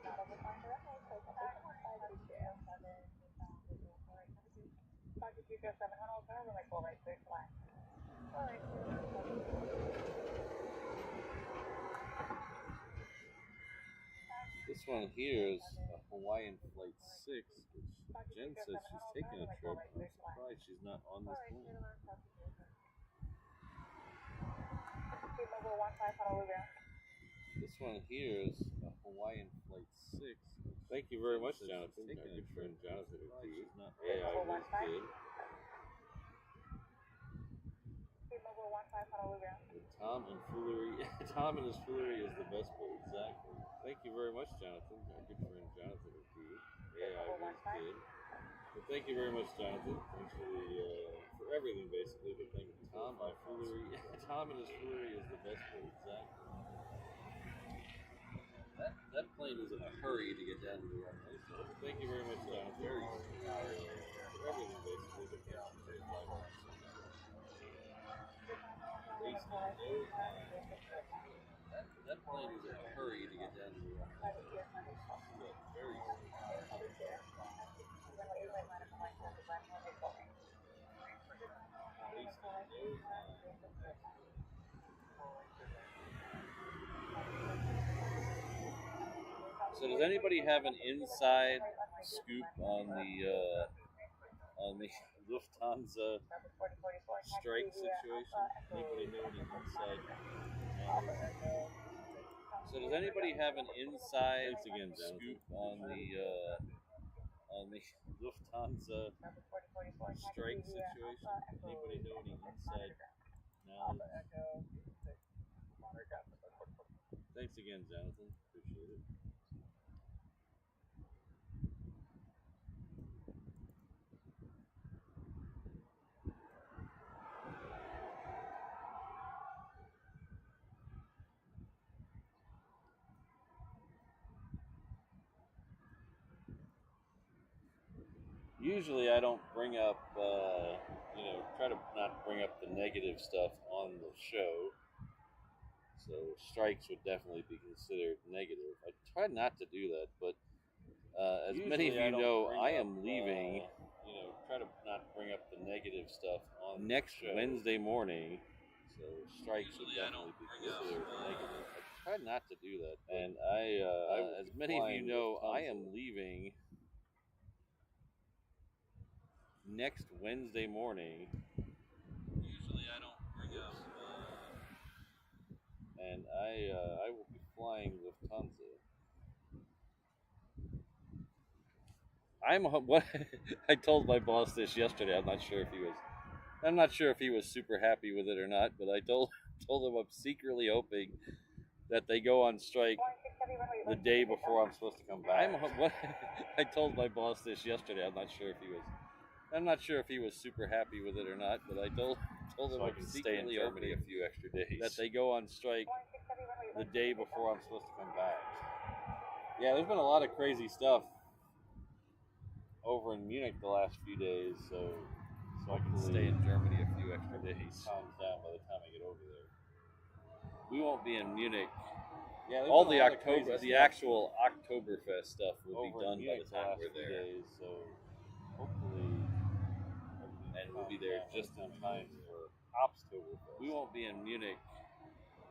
Not over fine directly, so contact 580. 7 Honolulu Fire, runway 486 flat. 486.
This one here is a Hawaiian Flight 6, which Jen says she's taking a trip. I'm surprised she's not on this plane. This one here is a Hawaiian Flight 6. Thank you very much, Jonathan. Our good friend Jonathan. She's not AI was good. Tom and foolery. Tom and his foolery is the best part. Exactly. Thank you very much, Jonathan. Our good friend Jonathan. AI was good. But thank you very much, Jonathan. Thanks for everything, basically. But thank you, Tom. My foolery. Tom and his foolery is the best part. Exactly. That plane is in a hurry to get down to the runway. So thank you very much, Jonathan. For everything, basically. But thank you for that plane is in a hurry to get down to the runway. Very So does anybody have an inside scoop on the Lufthansa strike situation? Anybody know any inside knowledge? So does anybody have an inside scoop on the Lufthansa strike situation? Anybody know any inside knowledge? Thanks again, Jonathan. Appreciate it. Usually I don't bring up, try to not bring up the negative stuff on the show. So strikes would definitely be considered negative. I try not to do that, but as many of you know, I am leaving. Try to not bring up the negative stuff on next Wednesday morning. So strikes would definitely be considered negative. I try not to do that, and as many of you know, I am leaving next Wednesday morning. Usually I don't bring up, and I will be flying Lufthansa. What I told my boss this yesterday. I'm not sure if he was super happy with it or not, but I told him I'm secretly hoping that they go on strike the day before I'm supposed to come back. I told my boss this yesterday. I'm not sure if he was super happy with it or not, but I told him I can stay in Germany a few extra days. That they go on strike the day before I'm supposed to come back. Yeah, there's been a lot of crazy stuff over in Munich the last few days, so I can stay in Germany a few extra days. Calms down by the time I get over there. We won't be in Munich. Yeah, all the actual Oktoberfest stuff will be done by the time we're there. Days, so hopefully, and we'll be there just in time for Oktoberfest. We won't be in Munich.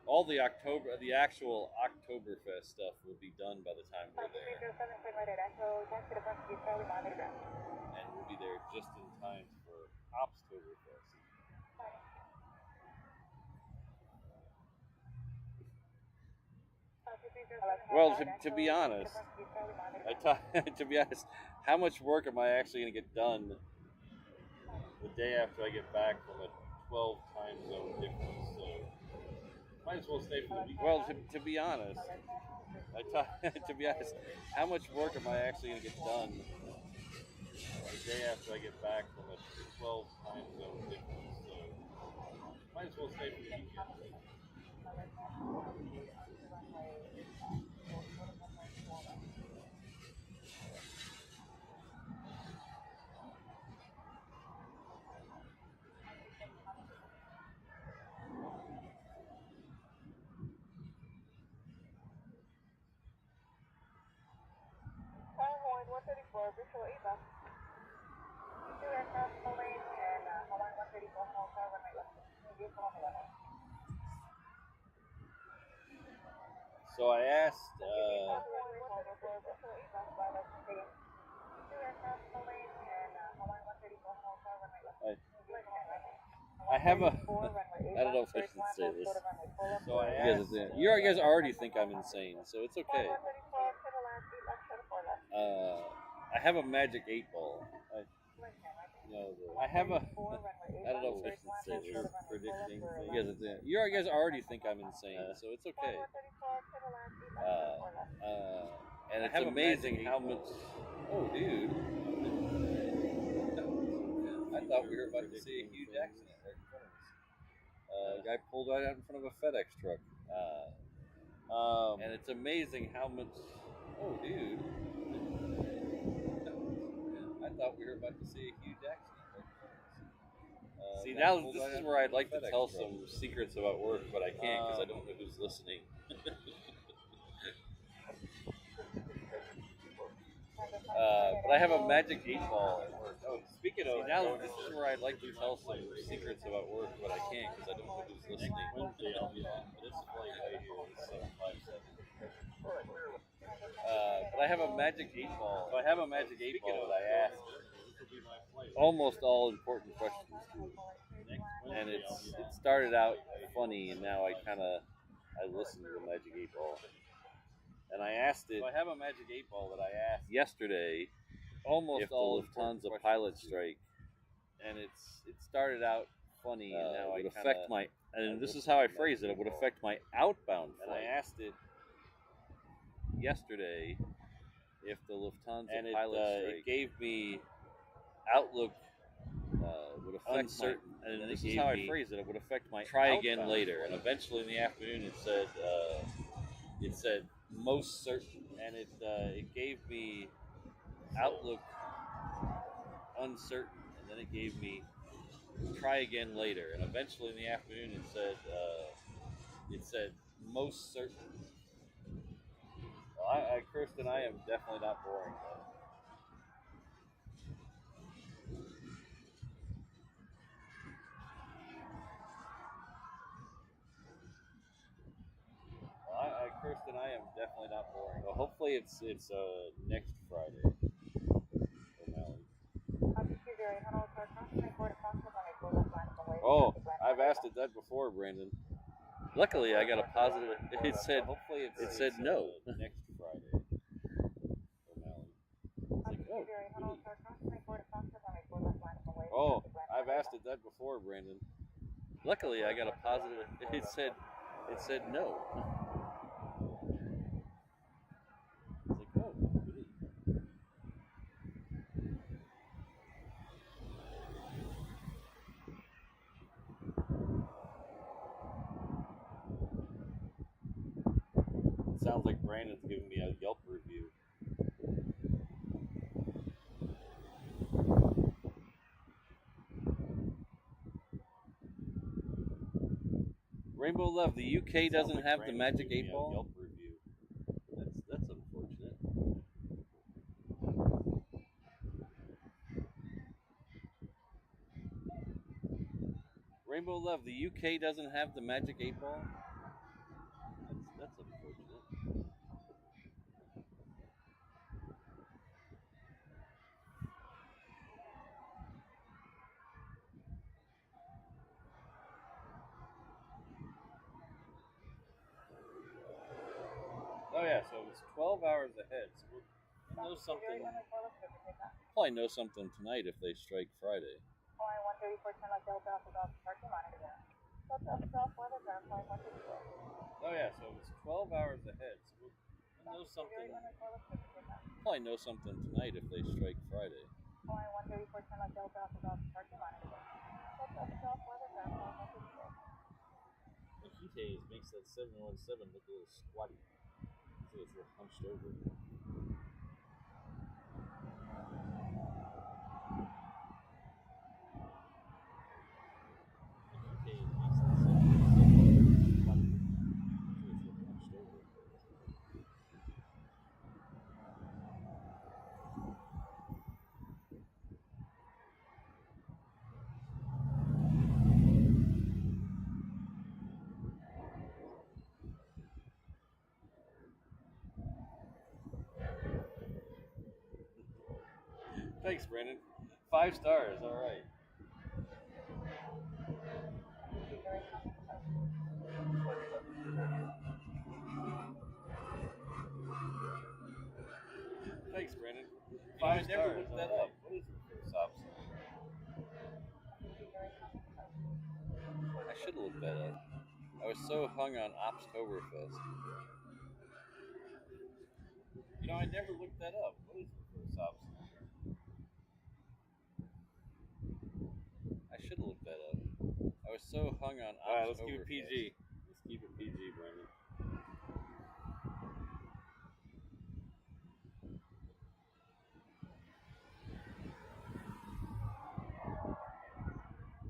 All the actual Oktoberfest stuff will be done by the time we're there. And we'll be there just in time for Oktoberfest. Well, to be honest, how much work am I actually going to get done the day after I get back from a 12 time zone difference? So might as well stay for the weekend. Well, to be honest, how much work am I actually going to get done the day after I get back from a 12 time zone difference? So might as well stay for the weekend. So I asked. I have a. I don't know if I should say this. So I asked. You guys already think I'm insane, so it's okay. I have a magic 8-ball. I have a. I don't know if I should say this. Predicting. You guys already think I'm insane, so it's okay. And it's amazing how much. Oh, dude! I thought we were about to see a huge accident right in front of us. A guy pulled right out in front of a FedEx truck. And it's amazing how much. Oh, dude! I thought we were about to see a huge accident right in front of us. See, now this is where I'd like to tell some secrets about work, but I can't because I don't know who's listening. But I have a magic 8-ball at work. Oh, speaking of, now this is where I'd like to tell some secrets about work, but I can't because I don't know who's listening. Wednesday I'll be on, but it's flight right here. It's 757. But I have a magic 8-ball. So I have a magic 8-ball that I asked almost all important questions to, and it started out funny, and now I listen to the magic 8-ball. And I asked it. So I have a magic 8-ball that I asked yesterday. Almost all the Lufthansa pilot strike, and it started out funny, and now it would affect my. And this is how I phrase it. It would affect my outbound flight. And I asked it yesterday if the Lufthansa pilot strike. It gave me outlook. Would affect uncertain. And this is how I phrase it. It would affect my. Try again later, and eventually in the afternoon it said. It said most certain, and it gave me outlook uncertain, and then it gave me try again later, and eventually in the afternoon it said most certain. Well, Kirsten, I am definitely not boring though. Well, Kirsten, I am definitely not boring. Well, hopefully it's next Friday. Oh, I've asked it that before, Brandon. Luckily, I got a positive. It said no next Friday. Oh, I've asked it that before, Brandon. Luckily, I got a positive. It said no. It's like, oh, goody. It sounds like Brandon's giving me a Yelp review. Rainbow Love, the UK doesn't have the magic 8-ball. Yelp review. That's unfortunate. Rainbow Love, the UK doesn't have the magic 8-ball. That's unfortunate. Oh yeah, so it's 12 hours ahead. So we'll know something. Probably know something tonight if they strike Friday. Oh yeah, so it's 12 hours ahead. So we'll know something. Probably know something tonight if they strike Friday. The heat haze makes that 717 look a little squatty. So it's a little hunched over. Thanks, Brandon. 5 stars. All right. Thanks, Brandon. 5 stars. Never looked that up. What is reverse ops? I should have looked that up. I was so hung on Opstoberfest. You know, I never looked that up. What is reverse ops? I should have looked that up. I was so hung on Opstoberfest. All right, let's keep it PG. Let's keep it PG, Brandon.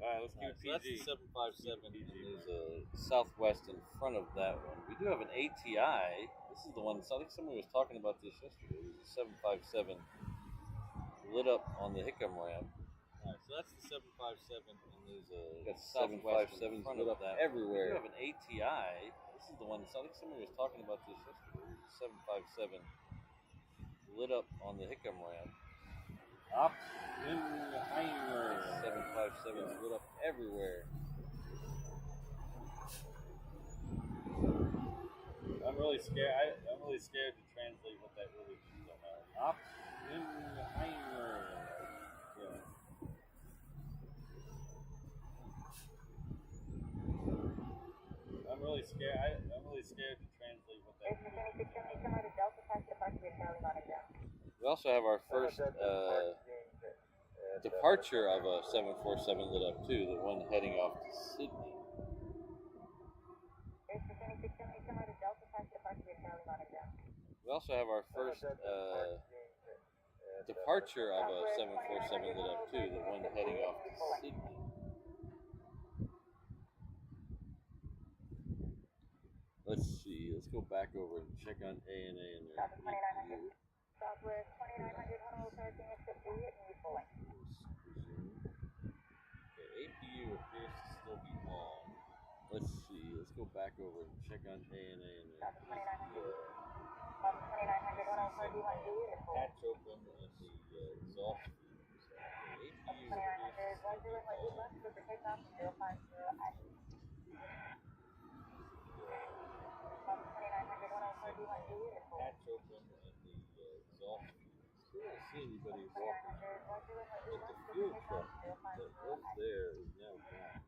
All right, let's keep it PG. So that's the 757. There's a Southwest in front of that one. We do have an ATI. This is the one. I think somebody was talking about this yesterday. There's a 757 lit up on the Hickam ramp. All right, so that's the 757, and there's a 757 lit up that everywhere. We do have an ATI. This is the one. I think somebody was talking about this yesterday. There's a 757 lit up on the Hickam ramp. Oppenheimer. 757 lit up everywhere. I'm really scared. I'm really scared to translate what that really means. Oppenheimer. Yeah. I'm really scared. I'm really scared to translate what that really means. We also have our first departure of a 747 lit up too, the one heading off to Sydney. We also have our first departure of a 747 lit up too, the one heading off to Sydney. Let's see. Let's go back over and check on ANA and their APU.
Southwest 2900 Honolulu parking except for it and pulling.
Okay, APU appears to still be on. Let's see. Let's go back over and check on ANA and their APU.
2900 Honolulu parking except for it and pulling.
Hatch open and the exhaust fumes. APU appears to still be on.
left for the takeoff 050 at 2900 Honolulu parking except for it and pulling.
Hatch open and the exhaust fumes. Still don't see anybody walking. But the fuel truck that was there is now gone.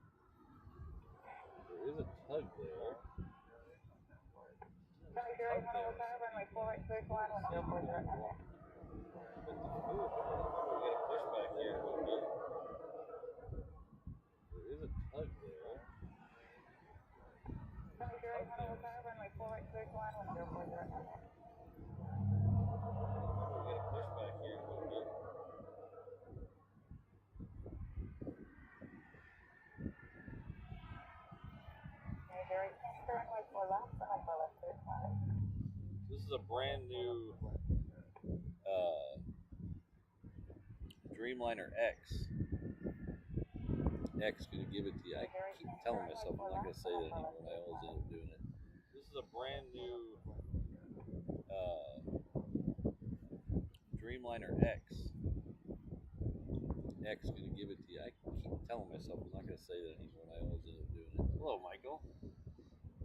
There is a tug there.
Runway 4 right, clear to line 1040 right now.
But the fuel truck, we got a pushback here. There is a tug there.
Runway 4 right, clear to line 1040 right now.
We got a pushback here. This is a brand new Dreamliner X. X gonna give it to you. I keep telling myself I'm not gonna say that anymore, and I always end up doing it. This is a brand new Dreamliner X. X gonna give it to you. I keep telling myself I'm not gonna say that anymore, and I always end up doing it. Hello, Michael.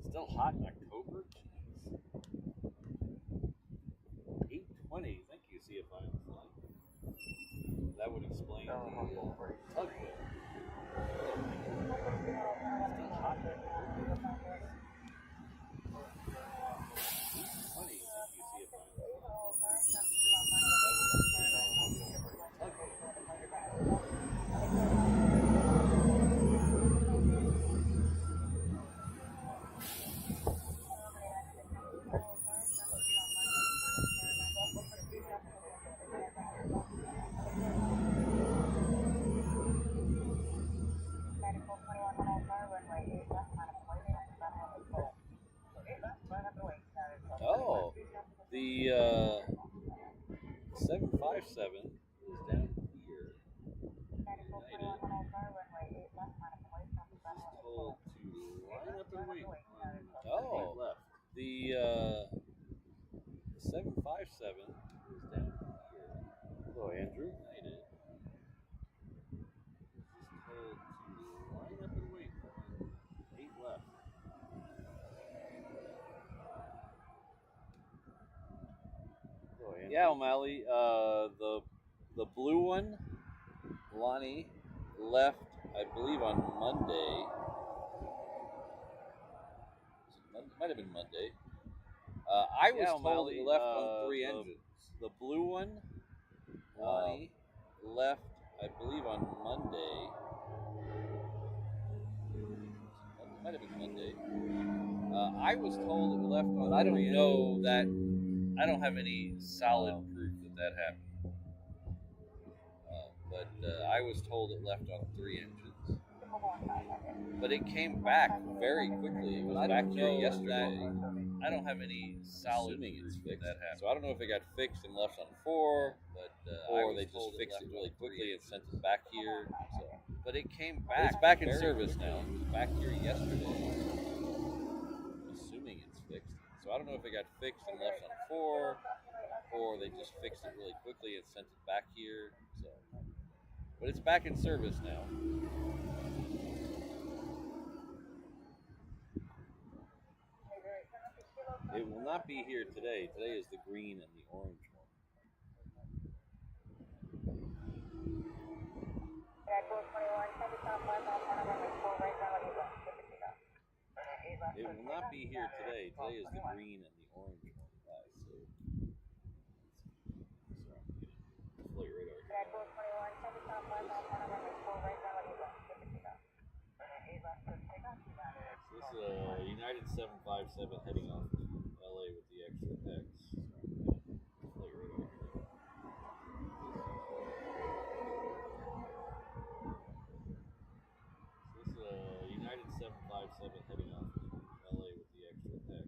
Still hot in October? Jeez. 8:20. Thank you, CFI on the flight. That would explain the tug there. Still hot in October? 8:20. Thank you, CFI on the flight. That would explain the tug there. Oh, the 757 is down here. United. Just told to line up and wait. Oh, left. The 757 is down here. Hello, Andrew. United. Yeah, O'Malley. The blue one, Lonnie, left, I believe, on Monday. Might have been Monday. I was told it left on 3 engines. The blue one, Lonnie, left, I believe, on Monday. Might have been Monday. I was told it left on. I don't know that. I don't have any solid proof that happened. But I was told it left on 3 engines. But it came back very quickly. It was back here yesterday. I don't have any solid proof it's fixed. That happened. So I don't know if it got fixed and left on 4, but or they just fixed it really quickly and sent it back here. So, but it came back. It's back in service now. It was back here yesterday. Assuming it's fixed. So I don't know if it got fixed and left on 4, or they just fixed it really quickly and sent it back here. So, but it's back in service now. It will not be here today. Today is the green and the orange one. It will not be here today. Today is the green and the orange one, guys. So, flight radar. So this is a United 757 heading off to LA with the extra X. Flight radar. So this is a United 757 heading off to LA with the extra X.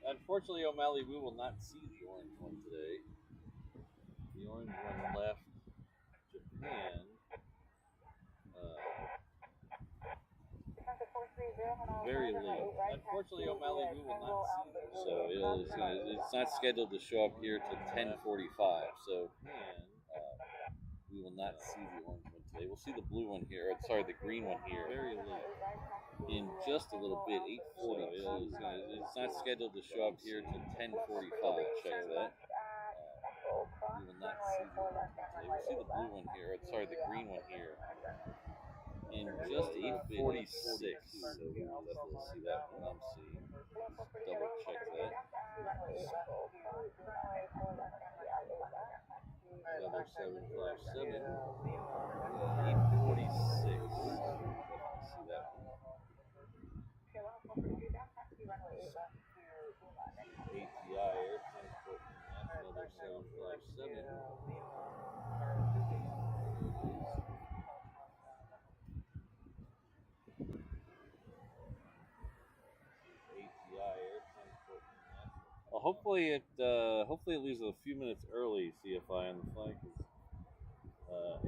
Unfortunately, O'Malley, we will not see the orange one today. The orange one left Japan very late. Unfortunately, O'Malley, we will not see that. So it's not scheduled to show up here till 10:45. So we will not see the orange one today. We'll see the blue one here. Or, sorry, the green one here. Very late. In just a little bit, 8:40. So it's not scheduled to show up here till 10:45. Check that. We will not see the orange one today. We'll see the blue one here. Or, sorry, the green one here. In just 8:46. So we will definitely see that one. I'm seeing. Just double check that. Another 757. 8:46. Definitely see that one. ATI Air Transport International, another 757. ATI Air Transport International. Well, hopefully it leaves a few minutes early, CFI on the flight, because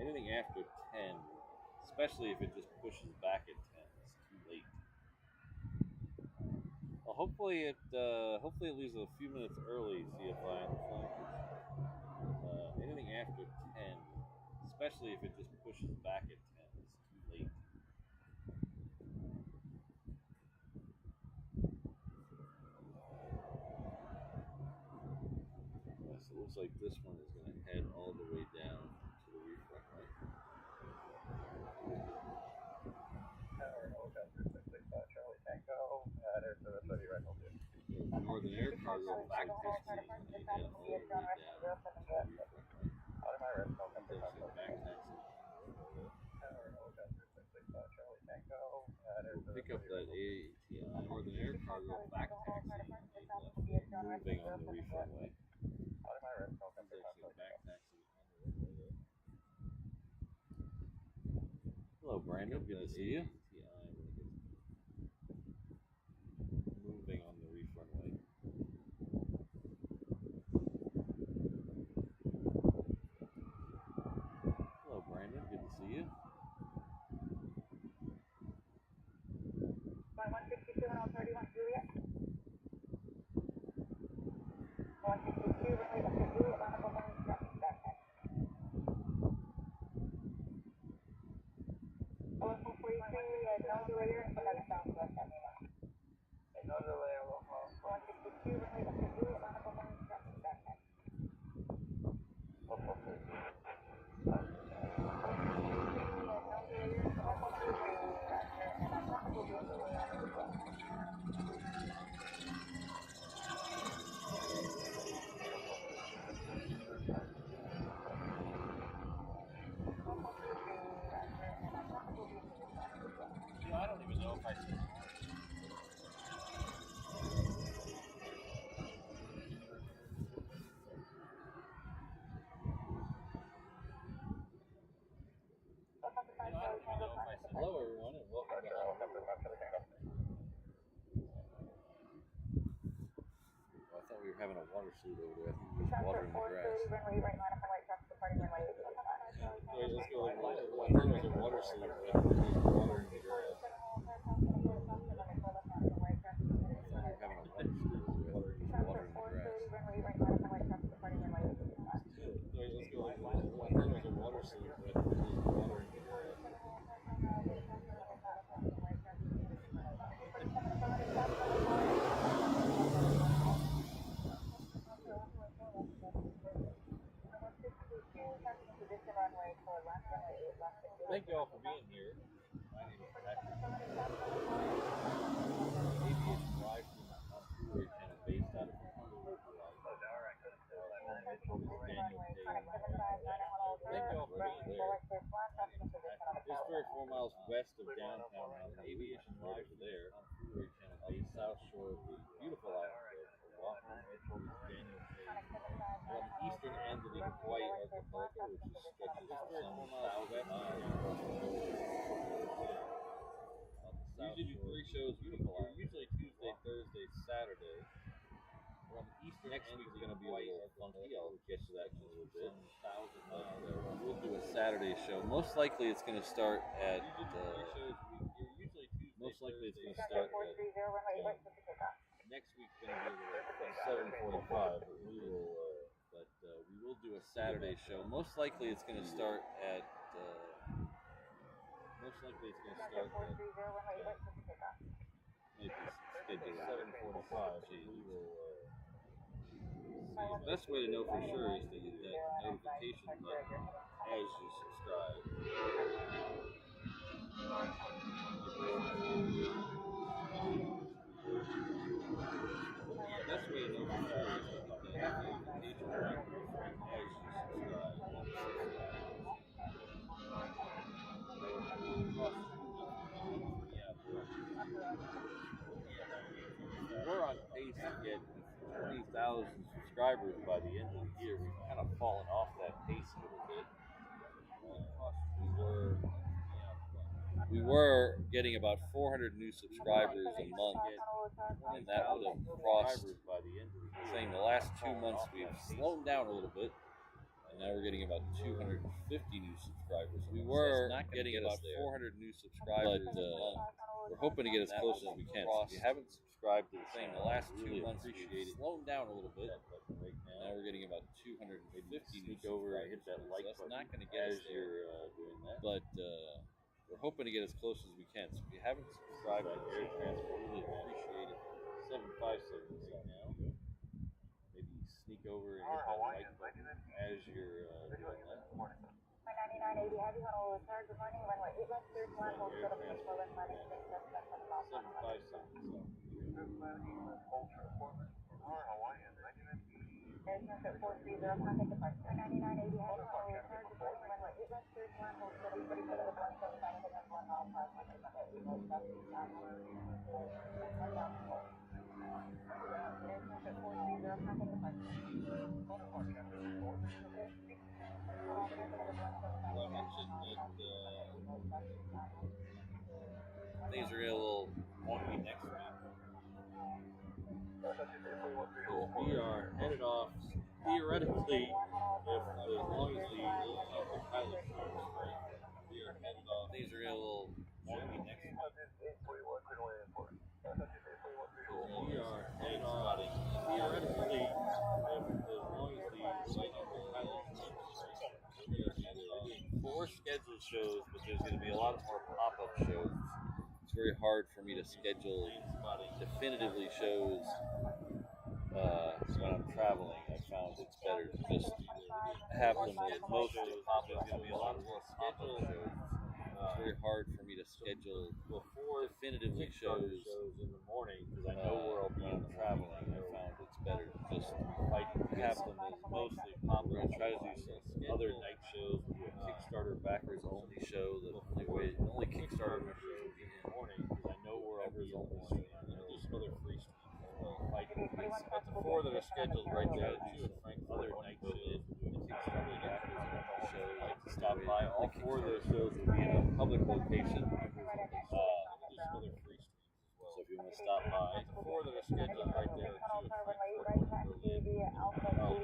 anything after 10, especially if it just pushes back at 10, it's too late. Well, hopefully it leaves a few minutes early, CFI on the flight, because anything after 10, especially if it just pushes back at 10, it's too late. looks like this one is going to head all the way down to the reef runway.
Charlie Tango, there's the 30 right hold.
Northern Air Cargo looks like this one is going to head all the way down to the reef runway. There's actually a back taxi. We'll pick up that ATI Northern Air Cargo back taxi moving on the reef runway. There's actually a back taxi on the runway there. Hello, Brandon. Good to see you. Moving on the reef runway. Hello, Brandon. Good to see you.
162 and all 31 Juliet. 162, runway left to Juliet, round up 1 instructions, back taxi. Aloha 43, no delay here, but that's southwest at me now. No delay, Aloha. 162, runway left to Juliet, round up 1 instructions, back taxi. Aloha 43.
I don't even know if I said
Hello, everyone, and welcome to Holland. I thought we were having a water salute over there. I think we were watering the grass. Wait, let's go. I thought it was a water salute, but I think we were watering the grass. I thought we were having a water salute over there. I think we were watering the grass. Wait, let's go. I thought it was a water salute, but I think we were watering the grass. Thank you all for being here. My name is Patrick. Aviation Live from Vancouver channel based out of Vancouver. Daniel K. Thank you all for being there. Just 3 or 4 miles west of downtown on Aviation Live there, Vancouver channel on the south shore of the beautiful island of Oahu. Daniel K. On the eastern end of the Hawaii archipelago, which stretches some 1,000 miles. Usually do 3 shows beautiful island. Usually Tuesday, Thursday, Saturday. On the eastern next week's going to be a little funky. I'll get to that in a little bit. We'll do a Saturday show. Most likely it's going to start at. Most likely it's going to start at. Next week's going to be a little 7:45. We will do a Saturday show. Most likely it's going to start at. Most likely it's going to start at. Schedule 7:45. The best way to know for sure is to hit that notification button as you subscribe. The best way to know for sure is to hit that notification button as you subscribe. We're on pace to get 20,000 subscribers by the end of the year. We've kind of fallen off that pace a little bit. We were getting about 400 new subscribers a month, and that would have crossed by the end of the year. Saying the last 2 months we've slowed down a little bit, and now we're getting about 250 new subscribers. We were getting about 400 new subscribers, but we're hoping to get as close as we can. So if you haven't subscribed to the same, the last 2 months we've slowed down a little bit, and now we're getting about 250 new subscribers. Hit that like button. Not going to get as you're doing that, but we're hoping to get as close as we can. So if you haven't subscribed to Air Transport, really appreciate it. 757 right now. Maybe sneak over and hit that like button as you're doing that.
9980 Heavy Honolulu, sir. Good morning. Runway 8 left, clear to land, hold short of French Island, landing 677 knots.
757.
Hawaiian, 9980. Aircraft at 430, contact departure. 9980 Heavy Honolulu, sir. Good morning. Runway 8 left, clear to land, hold short of 47 knots, 1 mile, 5 miles, 8 miles, south, 1 mile, 4. Aircraft at 430, contact departure.
Well, I mentioned that things are going to get a little wonky next week. We are headed off, theoretically, if as long as the pilot shows right, we are headed off. Things are going to get a little wonky next week. We are headed off, theoretically, if as long as the pilot shows, we are headed off. 4 scheduled shows, but there's going to be a lot more pop-up shows. It's very hard for me to schedule definitively shows when I'm traveling. I found it's better to just have them as mostly pop-up. There's going to be a lot more scheduled shows. It's very hard for me to schedule definitively shows in the morning because I know where I'll be when I'm traveling. I found it's better to just have them as mostly pop-up. We're going to try to do some other night shows. We'll do a Kickstarter backers only show. The only Kickstarter members will be in the morning because I know where I'll be in the morning. And then do some other free streams. But the 4 that are scheduled right there, do other night shows. We'll do a Kickstarter backers only show. Like to stop by. All 4 of those shows will be in a public location. So if you want to stop by, the 4 that are scheduled right there, I'll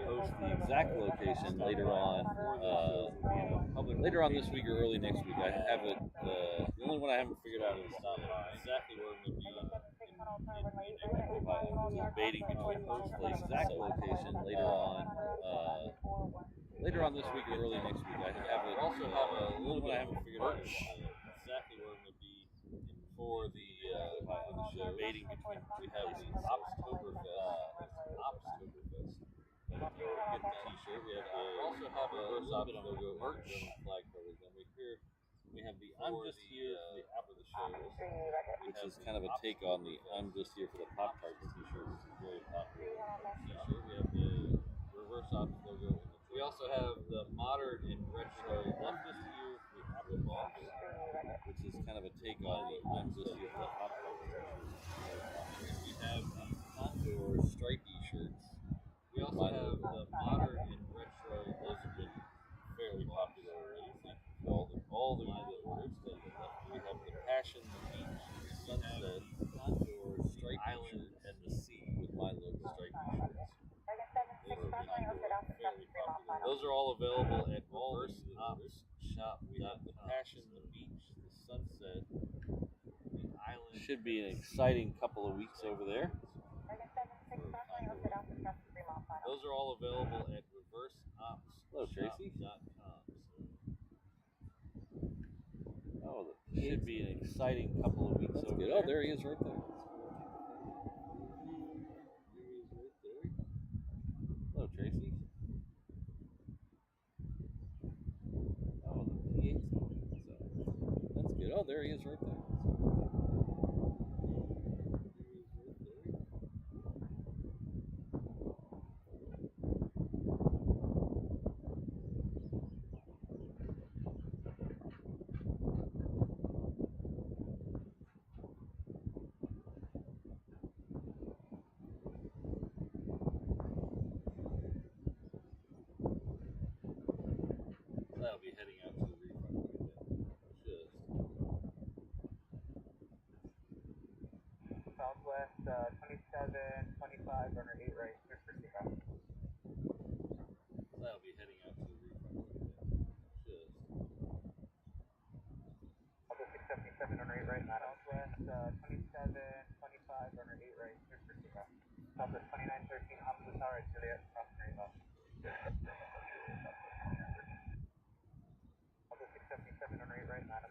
post the exact location later on. Later on this week or early next week. I have it. The only one I haven't figured out is stop by exactly where I'm going to be. I'm debating between both the exact location later on. Later on this week or early next week. I have it. Also have a little one I haven't figured out exactly where I'm going to be for the show. Debating between we have the Opstoberfest. Get the T-shirt. We have also have a reverse Ops logo merch flag covers. And we have the I'm just here for the after the show, which is kind of a take on the I'm just here for the Pop Tarts T-shirt, which is very popular T-shirt. We have the reverse Ops logo. We also have the modern and retro I'm just here for the Apple Box, which is kind of a take on the I'm just here for the Pop Tarts T-shirt. We have the Condor stripy shirts. We also have the modern and retro. Those have been fairly popular already. Thank you for all the that orders. We have the Passion, the Beach, the Sunset, Condor, Stripe Island, and the Sea with my logo stripy shirts. Those are all available at Reverse Ops Shop. We have the Passion, the Beach, the Sunset, the Island. Should be an exciting couple of weeks over there. Those are all available at reverseopsshop.com. Oh, that should be an exciting couple of weeks over there. Oh, there he is right there. Hello, Tracy. Oh, the T8's moving. So that's good. Oh, there he is right there. That'll be heading out to the refund. Just.
Southwest 2725 runner 8 right, clear for takeoff.
That'll be heading out to the refund. Just.
I'll go 677 runner 8 right, Southwest 2725 runner 8 right, clear for takeoff. Southwest 2913 Hamza Tower, Juliet, crossing right off. I'll go 677 runner 8 right, Madam.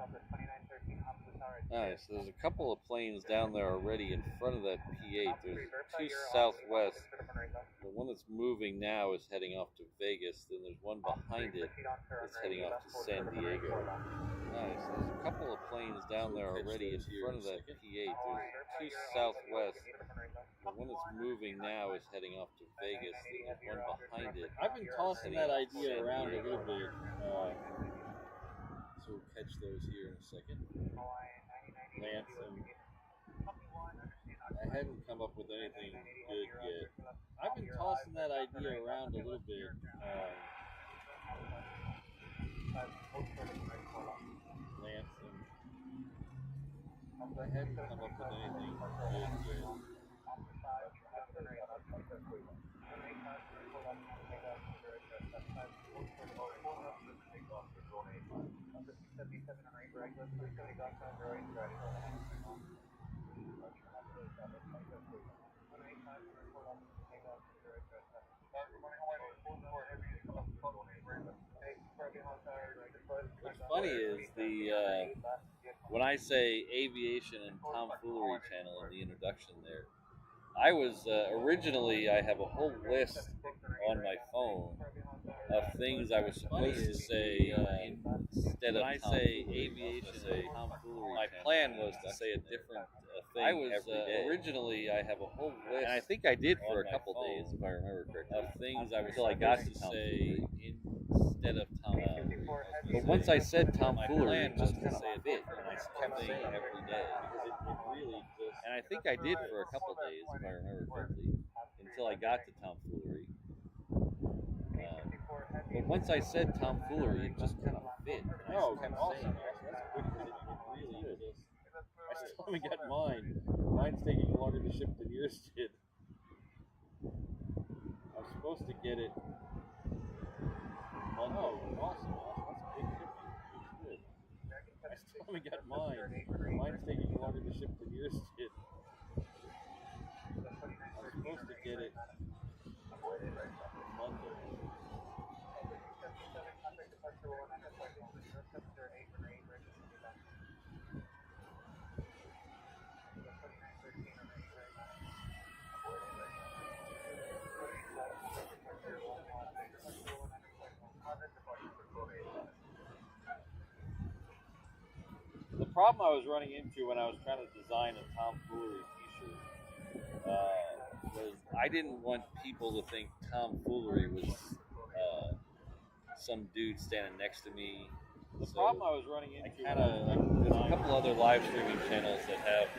Southwest 2913 Hamza Tower,
Alright, so there's a couple of planes down there already in front of that P8. There's two southwest. The one that's moving now is heading off to Vegas. Then there's one behind it that's heading off to San Diego. Alright, so there's a couple of planes down there already in front of that P8. There's two southwest. The one that's moving now is heading off to Vegas. Then there's one behind it.
I've been tossing that idea around a little bit.
So we'll catch those here in a second.
Lance,
I haven't come up with anything good yet.
I've been tossing that idea around a little bit. Lance,
I haven't come up with anything good yet.
what's funny is when I say aviation and tomfoolery channel in the introduction there, I was originally I have a whole list on my phone of things I was supposed to say instead of aviation and tomfoolery. My plan was to say a different thing. I was every day. Originally I have a whole list, and I think I did for a couple days if I remember correctly, of things I was until I got to say instead of tomfoolery. But once I said tomfoolery, it just kind of fit, and I kept saying it every day because it really just. And I think I did for a couple days if I remember correctly, until I got to tomfoolery. But once I said tomfoolery, it just kind of fit. And I kept saying it. That's good because it really just. I still haven't got mine. Mine's taking longer to ship than yours did. I'm supposed to get it Monday. Oh, awesome. That's a big shipping. It's good. I still haven't got mine. Mine's taking longer to ship than yours did. I'm supposed to get it Monday. The problem I was running into when I was trying to design a tomfoolery t-shirt was I didn't want people to think tomfoolery was some dude standing next to me. The problem I was running into, there's a couple other live streaming channels that have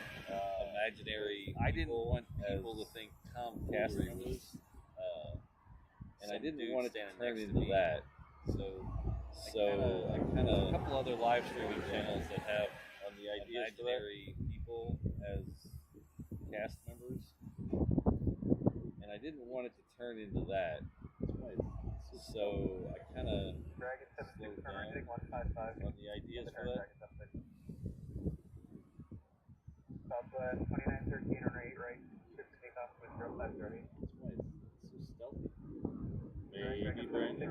imaginary. I didn't want people to think tomfoolery was, and I didn't want it to turn into that. So I kind of a couple other live streaming channels that have on the imaginary people as cast members, and I didn't want it to turn into that. So I kind of slowed down on the ideas for that.
Southwest 2913 on 8 right, 6 take off with 0530.
That's why it's so stealthy. Maybe Brandon.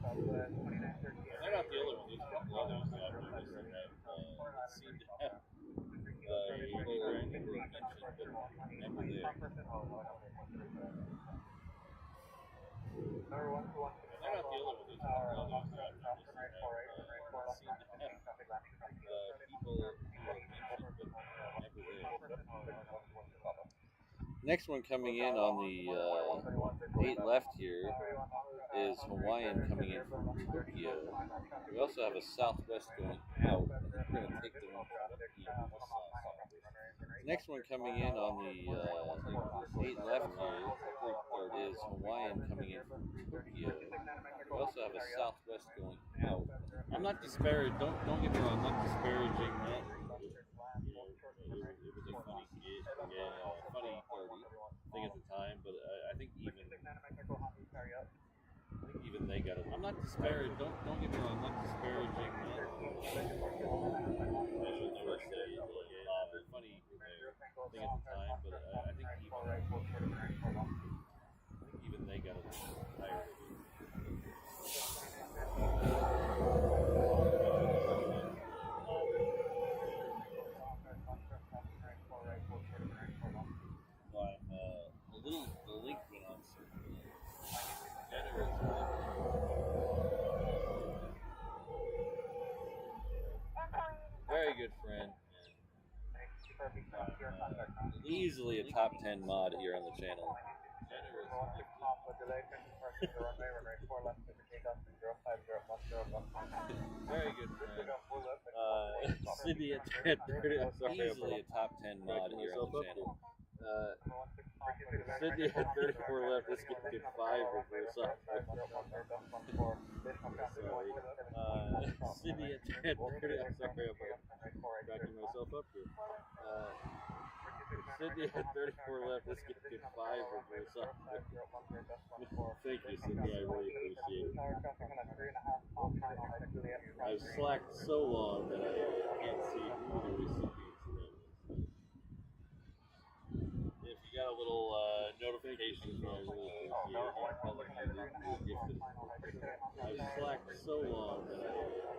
Southwest 2913.
They're not the only one. There's a couple others that I've noticed that have seem to have people who are mentioned, but never there.
Number 121.
They're not the only one. There's a couple others that I've noticed that have seem to have people who are mentioned, but never there. Next one coming in on the 8 left here is Hawaiian coming in from Tokyo. We also have a Southwest going out. I think we're going to take the one from Tokyo. Next one coming in on the 8 left here is Hawaiian coming in from Tokyo. We also have a Southwest going out. I'm not disparaging. Don't get me wrong. I'm not disparaging that. It was a funny skit. Yeah, funny 30 thing at the time, but I think even they got it. I'm not disparaging. Don't get me wrong. I'm not disparaging that. Funny thing at the time, but I think even they got it tired of it.
Easily a top 10 mod here on the channel.
Very good friend.
Sydney at 10. Easily a top 10 mod here on the channel.
Sydney at 34 left. Let's get to 5 reverse off. Sorry. Sydney at 10. I'm sorry, I'm backing myself up here. Sydney at 34 left. Let's get to 5 reverse off. Thank you, Sydney. I really appreciate it. I've slacked so long that I can't see who the recipients of that is. If you got a little notification from I've slacked so long that I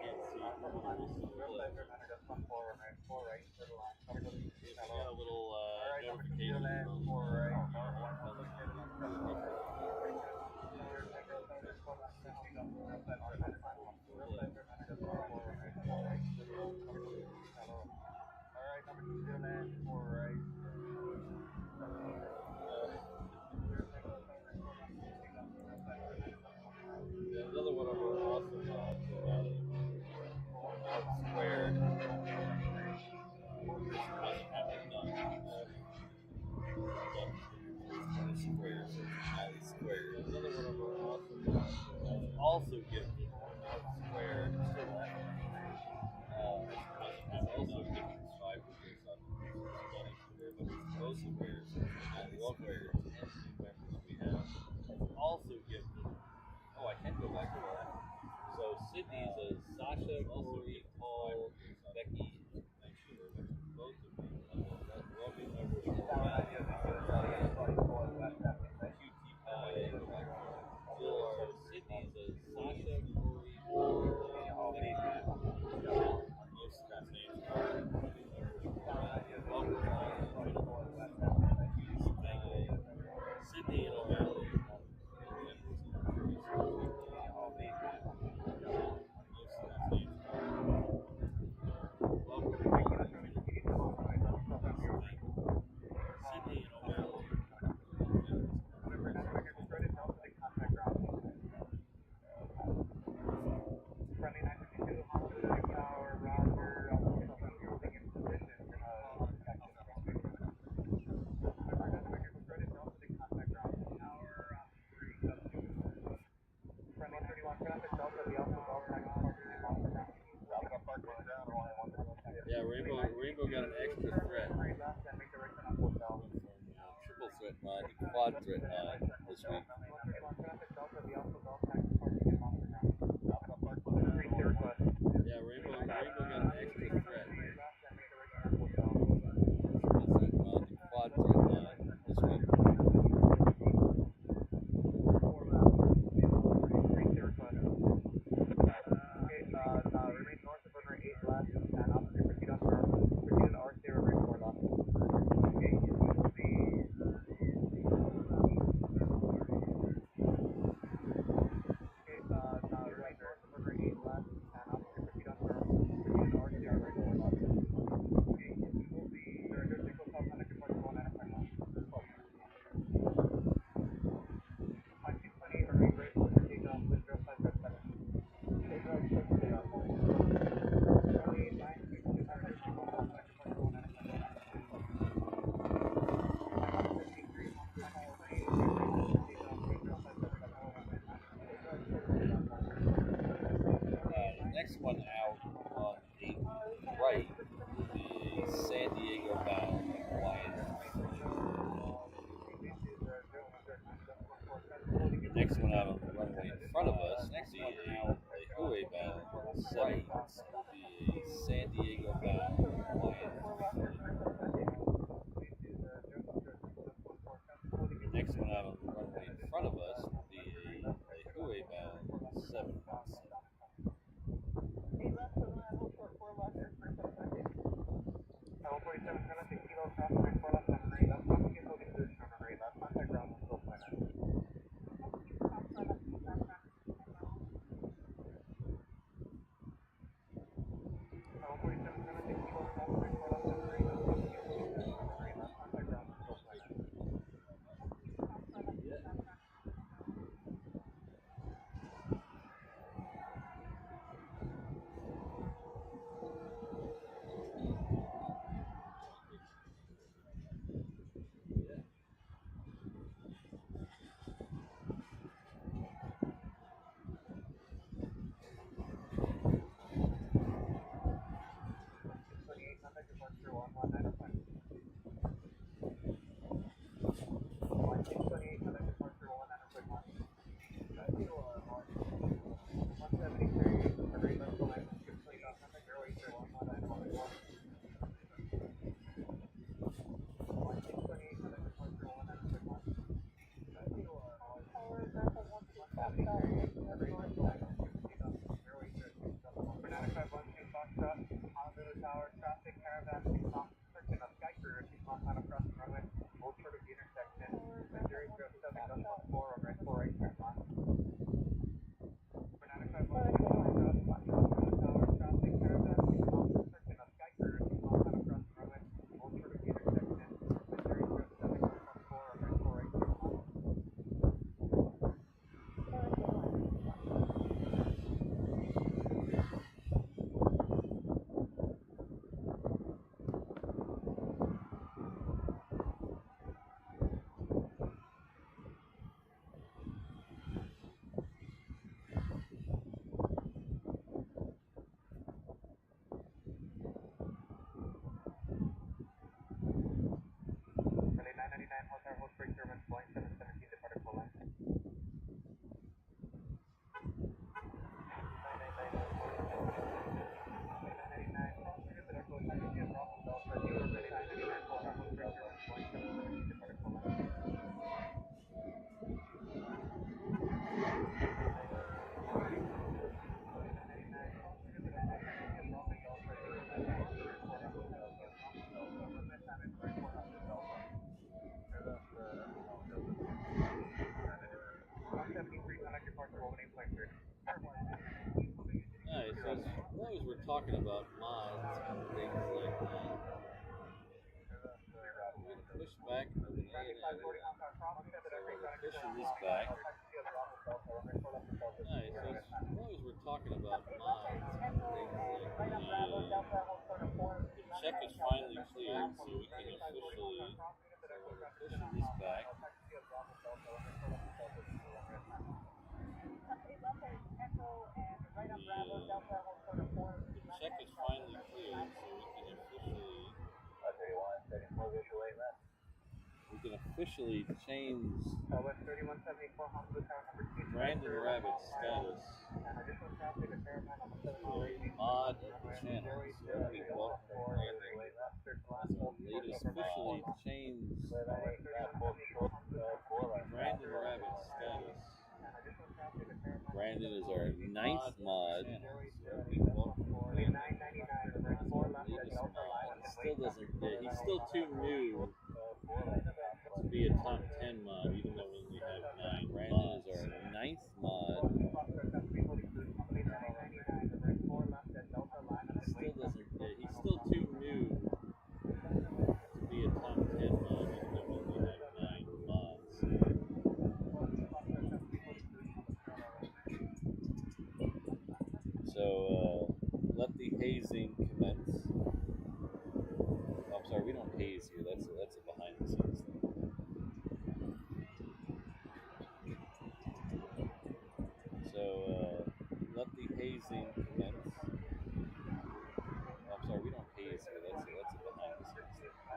can't see who the recipients of that is. If you got a little notification another one of our awesome squared. Doesn't have it done. Square, so it's highly squared. Another one of our awesome also gifted squared. Still left. Also gifted 5 years on stunning square, but it's both squares. Highly squared. 10 new members we have. Also gifted. Oh, I can go back to that. So Sydney's a Sasha, Corey, Paul, Becky, and Schumer. Both of you. Welcome members from Sydney's a Sasha, Corey, Paul, Becky. Most of those names are Sydney and O'Malley. Sydney and O'Malley. Yeah, Rainbow got an extra threat. Triple threat mod to quad threat mod this week. Yeah, Rainbow got an extra threat. Triple threat mod to quad threat mod this week. Next one out on the right will be a San Diego bound Lions. The next one out on the runway in front of us will be a Huey bound 7. Will be a San Diego bound Lions. The next one out on the runway in front of us will be a Huey bound 7.
talking about mods and things like that. We're going to push back with an A&M. So we're pushing this back. Nice. So as long as we're talking about mods and things like that, the check is finally cleared, so we can officially. So we're pushing this back. The check is finally cleared, so we can officially change Brandon Rabbit's status to a mod of the channel. So we welcome Brandon as our latest officially changed Brandon Rabbit's status. Brandon is our 9th mod. So we welcome Brandon as our latest mod. He still doesn't. He's still too new to be a top 10 mod, even though we only have 9 Brandon is our 9th mod. Still doesn't. He's still too new to be a top 10 mod, even though we only have 9 mods. So let the hazing commence. Oh, I'm sorry, we don't haze here. That's a behind the scenes thing. So let the hazing commence. Oh, I'm sorry, we don't haze here. That's a behind the scenes thing.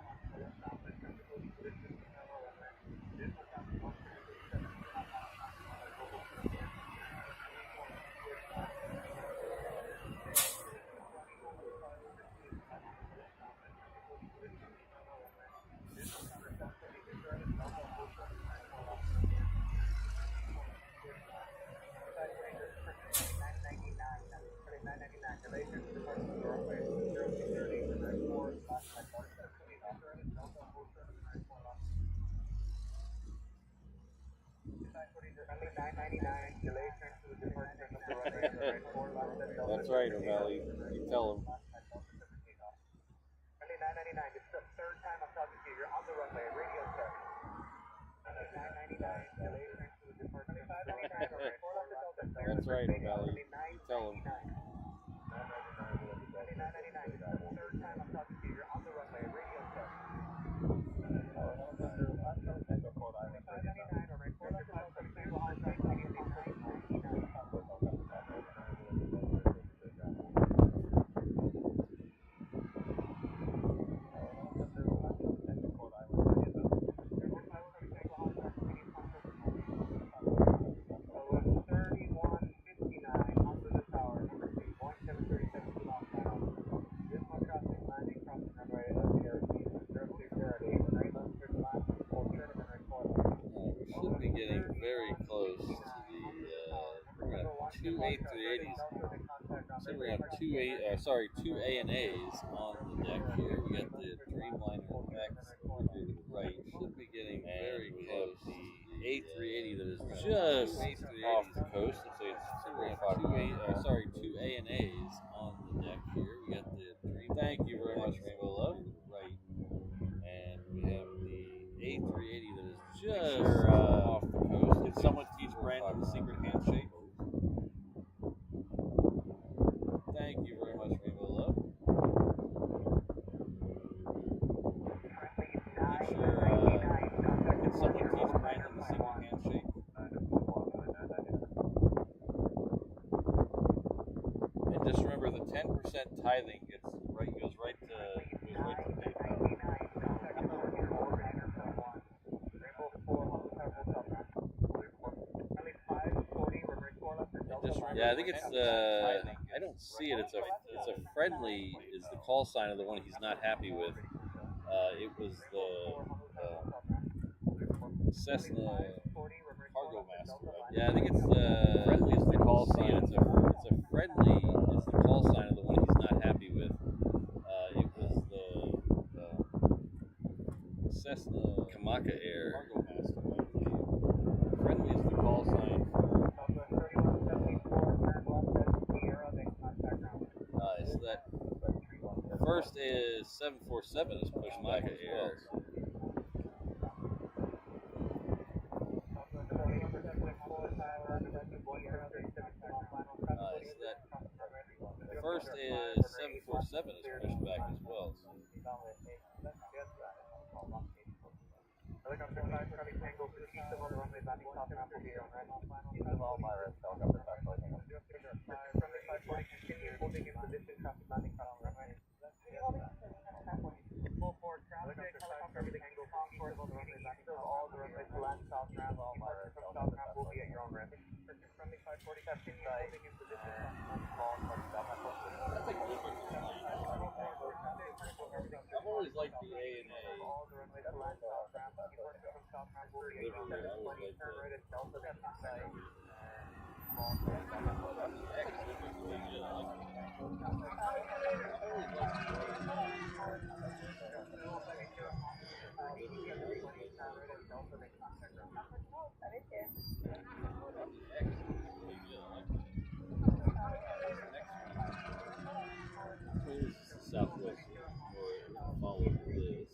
That's right, O'Malley. You tell him.
This is the third time I'm talking to you. You're on the runway. Radio check. 999.
That's right, O'Malley. You tell him.
999. This is the third time I'm talking to you. You're on the runway. Radio check.
Very close to the we're gonna have two A380s. So we have two ANAs on the deck here. We got the Dreamliner X over here to the right. Should be getting very close. The A380 that is just off the coast. Let's say it's two ANAs on the deck here. We got the Dream. Thank you very much, Rainbow Love. To the right, and we have the A380 that is just off the coast. Did someone teach Brandon the secret handshake? Thank you very much, Rainbow Love. Not sure. Did someone teach Brandon the secret handshake? And just remember, the 10% tithing goes right to PayPal. Yeah, I think it's I don't see it. It's a friendly is the call sign of the one he's not happy with. It was the Cessna Cargo Master. Yeah, I think it's friendly is the call sign. It's a friendly is the call sign of the one he's not happy with. It was the Cessna Kamaka Air Cargo Master. Friendly is the call sign. So that first is 747 is pushed back as well. The first is 747 is pushed back as well.
Helicopter 5, Charlie Tango, east of all the runway, landing south ramp will be on right. East of all Myra, helicopter 5, Charlie Tango. Runway 540, continue holding in position, traffic landing south runway. Full forward traffic, helicopter 5, Charlie Tango, east of all the runway, landing all the runways to land south ramp. Departure from south ramp will be at your own risk. Runway 540, continue holding in position, traffic landing south ramp.
I've always liked the A&A.
All the runways to land south ramp. Departure from south ramp will be at your own risk. Turn right at Delta,
Southwest or follow this.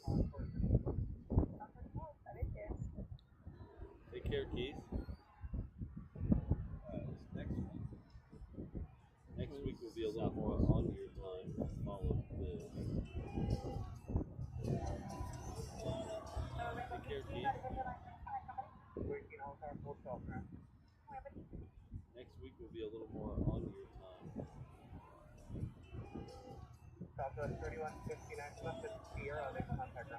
Take care, Keith. Next week will be a lot more on your time. Follow this. Take care, Keith. Next week will be a little more on your time.
Southwest 3159 left at Sierra, next contact.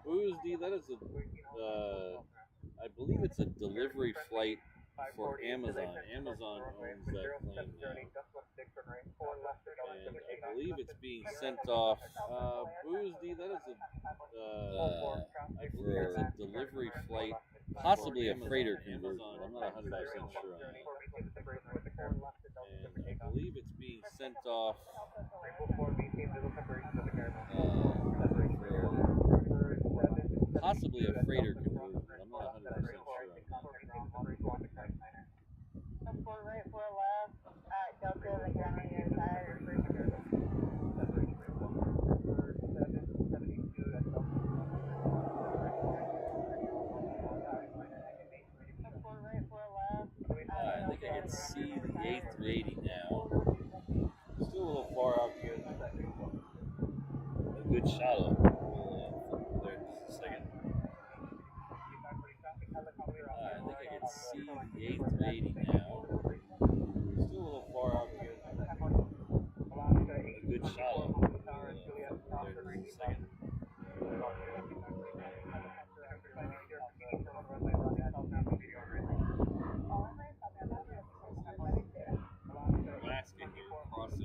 Booze D, that is I believe it's a delivery flight for Amazon. Amazon owns that plane now. And I believe it's being sent off. Booze D, that is I believe it's a delivery flight, possibly a freighter conversion. I'm not 100% sure on that. And I believe it's being sent off possibly a freighter conversion. I'm not 100% sure on that.
Right, 4 left at Delta, like on your side.
I think I can see the A380 now. Still a little far out here. A good shot of it. We'll there in just a second. I think I can see the A380 now. Still a little far out here. A good shot of it. There in just a second. Alaska here, crossing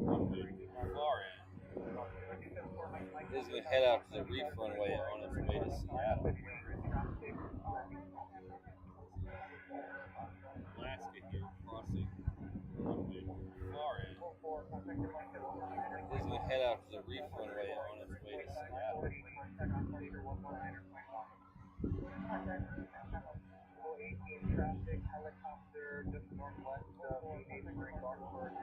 runway far end. This is going to head out to the reef runway on its way to Seattle. Alaska here, crossing runway far end. This is going to head out to the reef runway on its way to Seattle.
18 traffic, helicopter just northwest of Green Garford,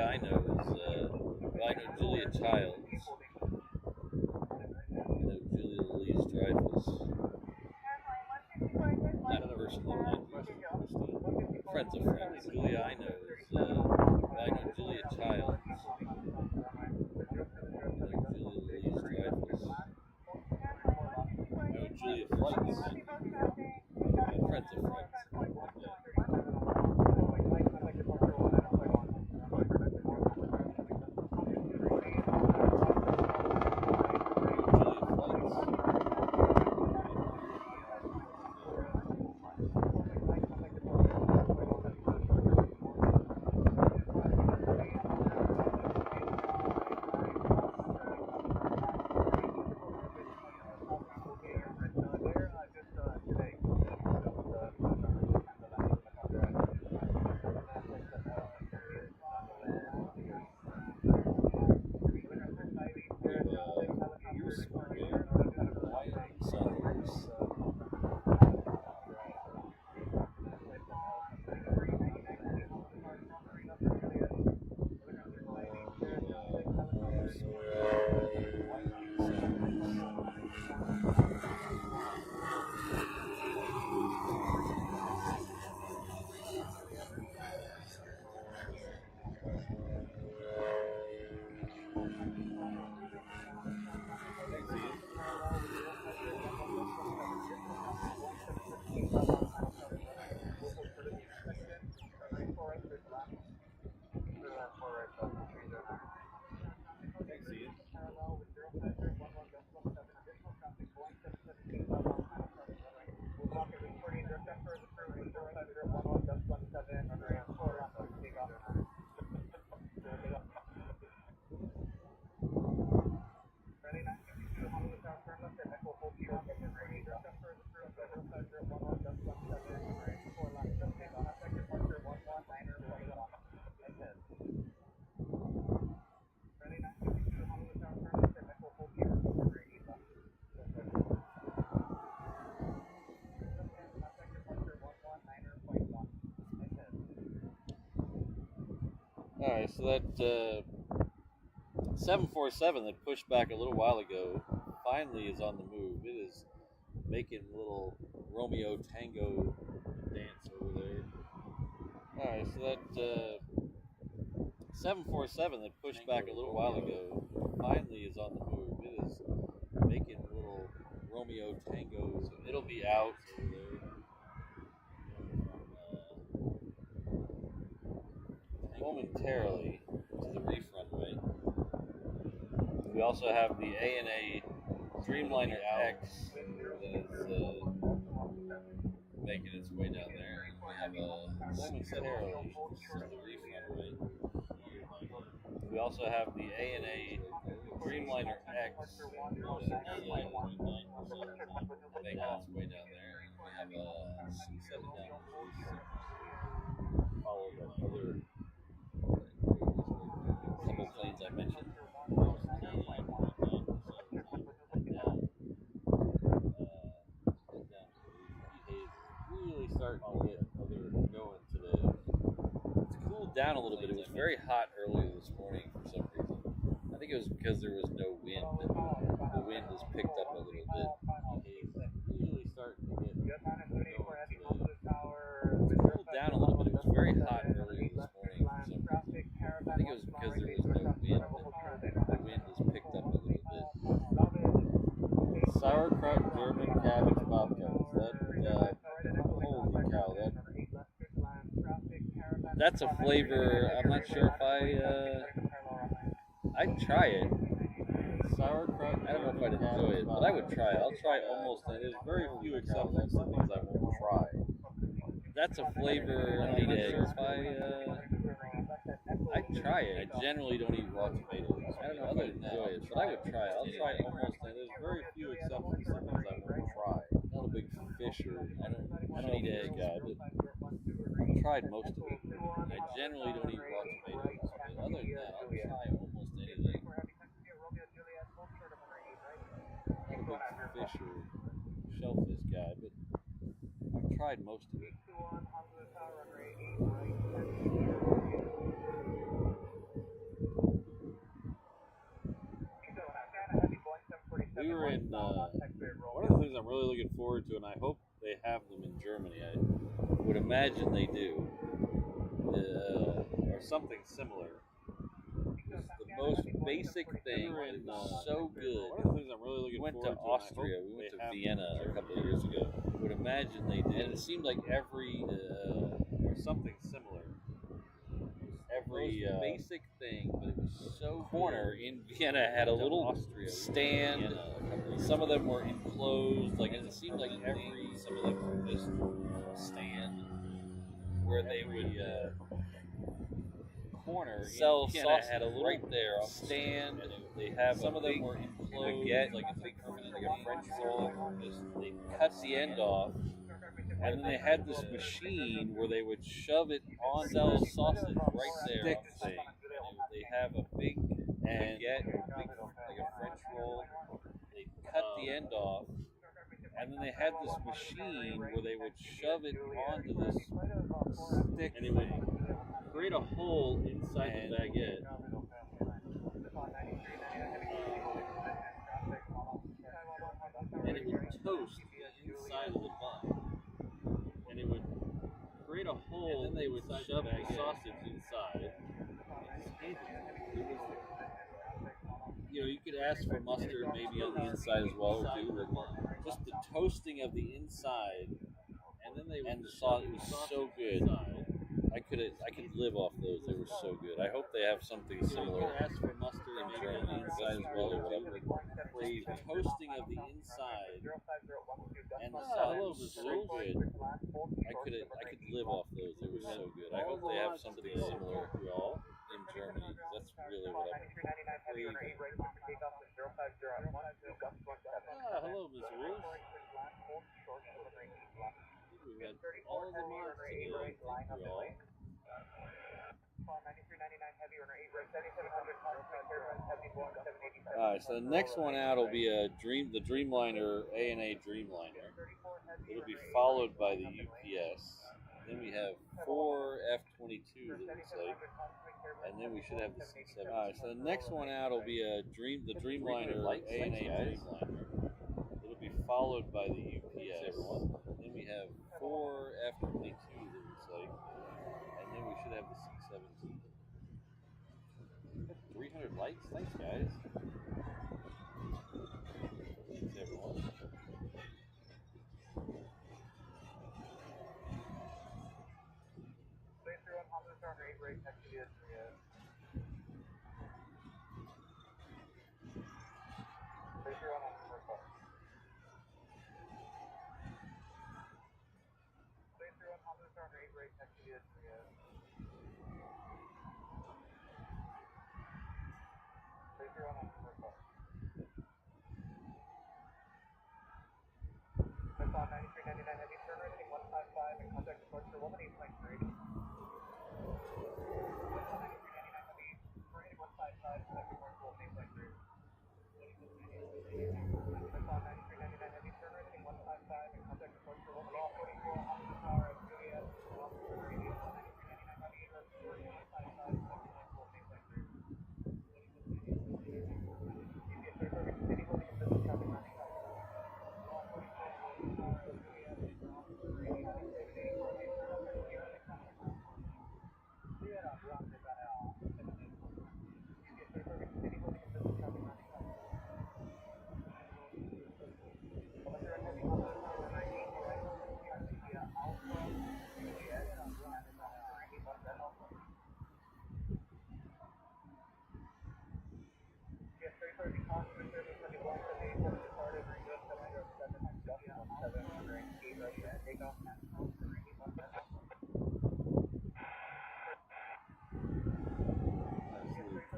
I know is, well, I know Julia Childs. I know Julia Louise-Dreyfus. Not personally, not Christine. Friends of friends. Julia I know is, well, I know Julia Childs. I know Julia Louise-Dreyfus. I know Julia Friends. Friends of friends. Alright, so that 747 that pushed back a little while ago finally is on the move. It is making a little Romeo Tango dance over there. Alright, so that 747 that pushed back a little while ago finally is on the move. It is making a little Romeo Tango. So it'll be out over there. Momentarily to the reef runway. We also have the ANA Dreamliner X that is making its way down there. We have a momentarily to the reef runway. We also have the ANA Dreamliner X that is making its way down there. We have a C7 down, followed by other couple planes I mentioned. Really starting to get other going today. It's cooled down a little bit. It was very hot earlier this morning for some reason. I think it was because there was no wind. The wind has picked up a little bit. Really starting to get going today. It's cooled down a little bit. It was very hot earlier this morning for some reason. I think it was because there was no wind. The wind has picked up a little bit. Sauerkraut German cabbage babkas. Holy cow, that's a flavor. I'm not sure if I'd try it. Sauerkraut. I don't know if I'd enjoy it, but I would try it. I'll try almost. There's very few exceptions to things I won't try. That's a flavor. I don't eat eggs. I'd try it. I generally don't eat raw tomatoes. I don't know if I'd enjoy it, but I would try it. I'll try almost. There's very few exceptions to things I won't try. I'm not a big fisher. I don't eat eggs, but I've tried most of it. I generally don't eat raw tomatoes, but other than that, I'll try almost anything. I'm not a big fish or shellfish guy, but I've tried most of it. We were in one of the things I'm really looking forward to, and I hope they have them in Germany. I would imagine they do, or something similar. It's the most basic thing. It was so good. One of the things I'm really looking forward to. We went to Austria. We went to Vienna a couple of years ago. I would imagine they did. And it seemed like every or something similar. Every basic thing, but it was so corner in Vienna had a little stand. Some of them were enclosed, like it seemed like some of them were just a stand where they would corner sell sausage had a little right there on stand. They have some of them were enclosed, like it's like a French roll. They cut the end off. And then they had this machine where they would shove it on the sausage right there. Thing. They have a big baguette, like a French roll. They cut the end off, and then they had this machine where they would shove it onto this stick, and it would create a hole inside the baguette. And it would toast the inside of the bun. And it would create a hole, and then they would shove the sausage inside. You could ask for mustard maybe on the inside as well, too. Just the toasting of the inside, and the sauce was so good. I could live off those. They were so good. I hope they have something similar. You could ask for mustard maybe on the inside as well, too. Just the toasting of the inside, and the sauce was so good. I could live off those. They were so good. I hope they have something similar, y'all, in Germany. That's really what I'm craving. Hello, Ms. Ruth. We had all the marks today. Thank you all. Alright, so the next one out will be the Dreamliner, A&A Dreamliner. It'll be followed by the UPS. Then we have 4 F-22s, it looks like. And then we should have the C-17. Alright, so the next one out will be the Dreamliner, A&A Dreamliner. It'll be followed by the UPS. Then we have 4 F-22s, it looks like. And then we should have the C-17. 300 likes? Thanks, guys. Thanks, everyone.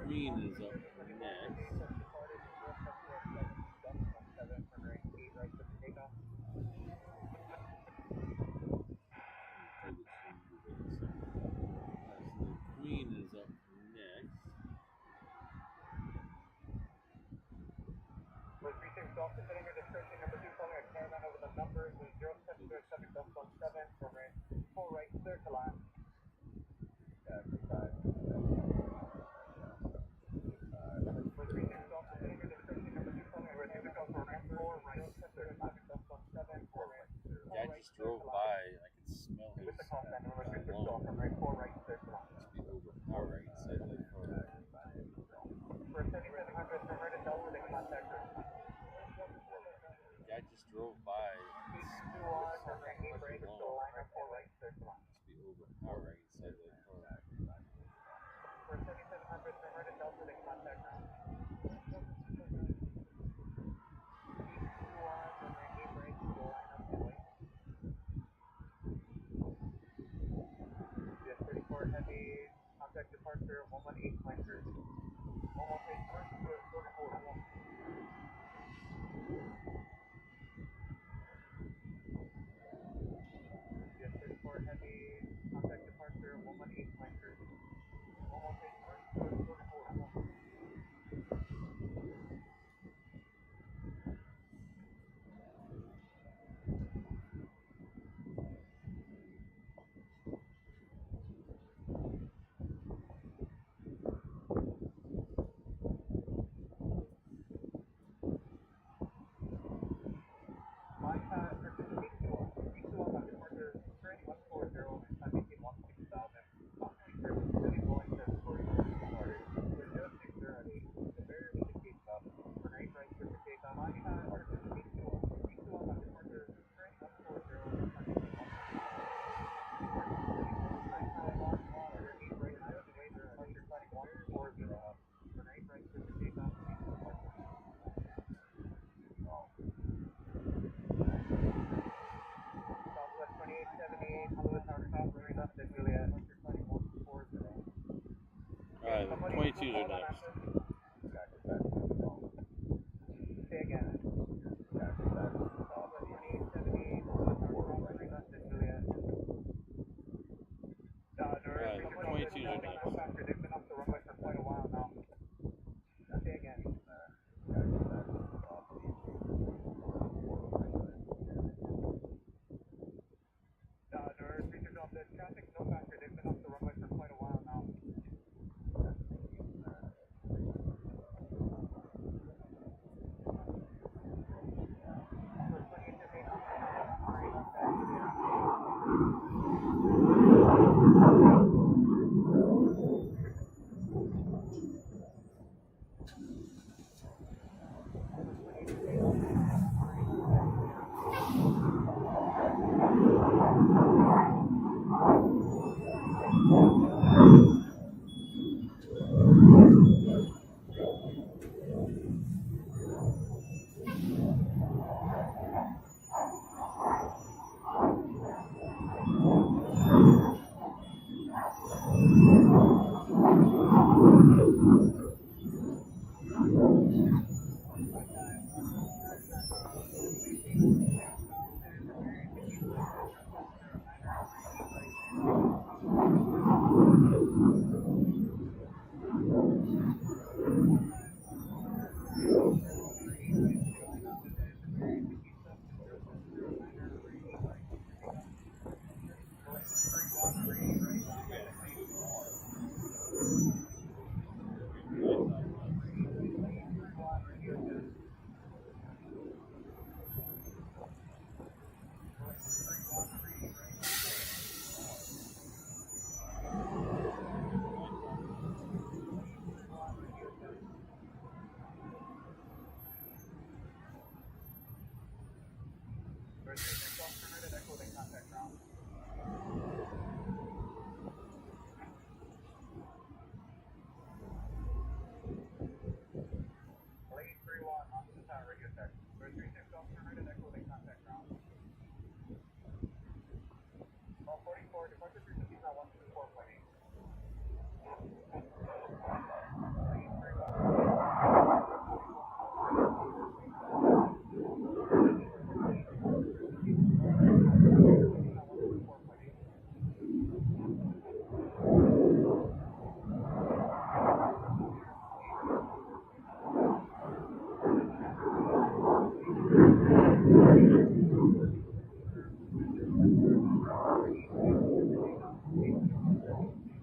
Green is up next. Queen is up next.
from right 4 right, 6 1.
Be overpowering. Side like
For 7700 from right at Delta, they contact us.
I just drove by.
Two on, from right 8 right, so line up 4 right, 6 1.
Be overpowering. Side like
For 7700 from right at Delta, they contact us. Two on, from right 8 right, so line up 4 right. Just 34 heavy, contact departure 118 flankers. 118 flankers, 44 1. Just 34 heavy, contact departure 118 flankers. 118 flankers, 44 1. My purchase is 821 on departure 3140 and time 160,000. Approximately service really going to for started. We're 060 at 8. The barrier indicates up. For night right for the takeoff. My purchase is 821 on departure 3140 and time 160,000. For night right for the takeoff. Southwest 2878, Hollywood Tower Top, very left at Juliet.
Alright, the 22s are next.
Say again. Southwest 2878, Hollywood Tower Top, very left at Juliet.
Alright, the 22s are next.
They've been off the runway for quite a while now. Say again. Features off the traffic, no factor. They've been off the runway for quite a while now.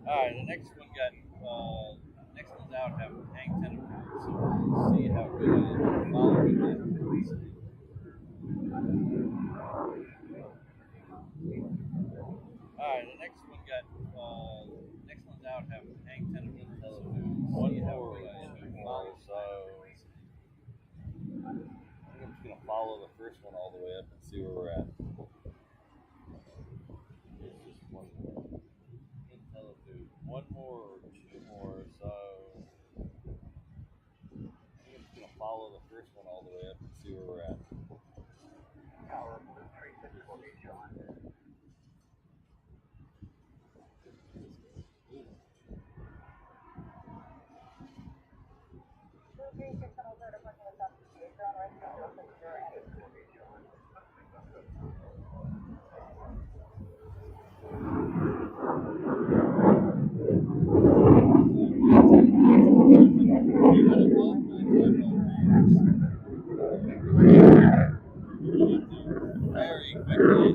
Alright, the next one got next one's out have hang 10 of them, so we'll see how good I am following that. Alright, the next one got next one's out have hang 10 of them. One more, two more, so I think I'm just gonna follow the first one all the way up and see where we're at. There's just one more. Can't tell if there's one more or two more, so I think I'm just gonna follow the first one all the way up and see where we're at.
Tower Blue 364 John.
Very quickly. Very quickly.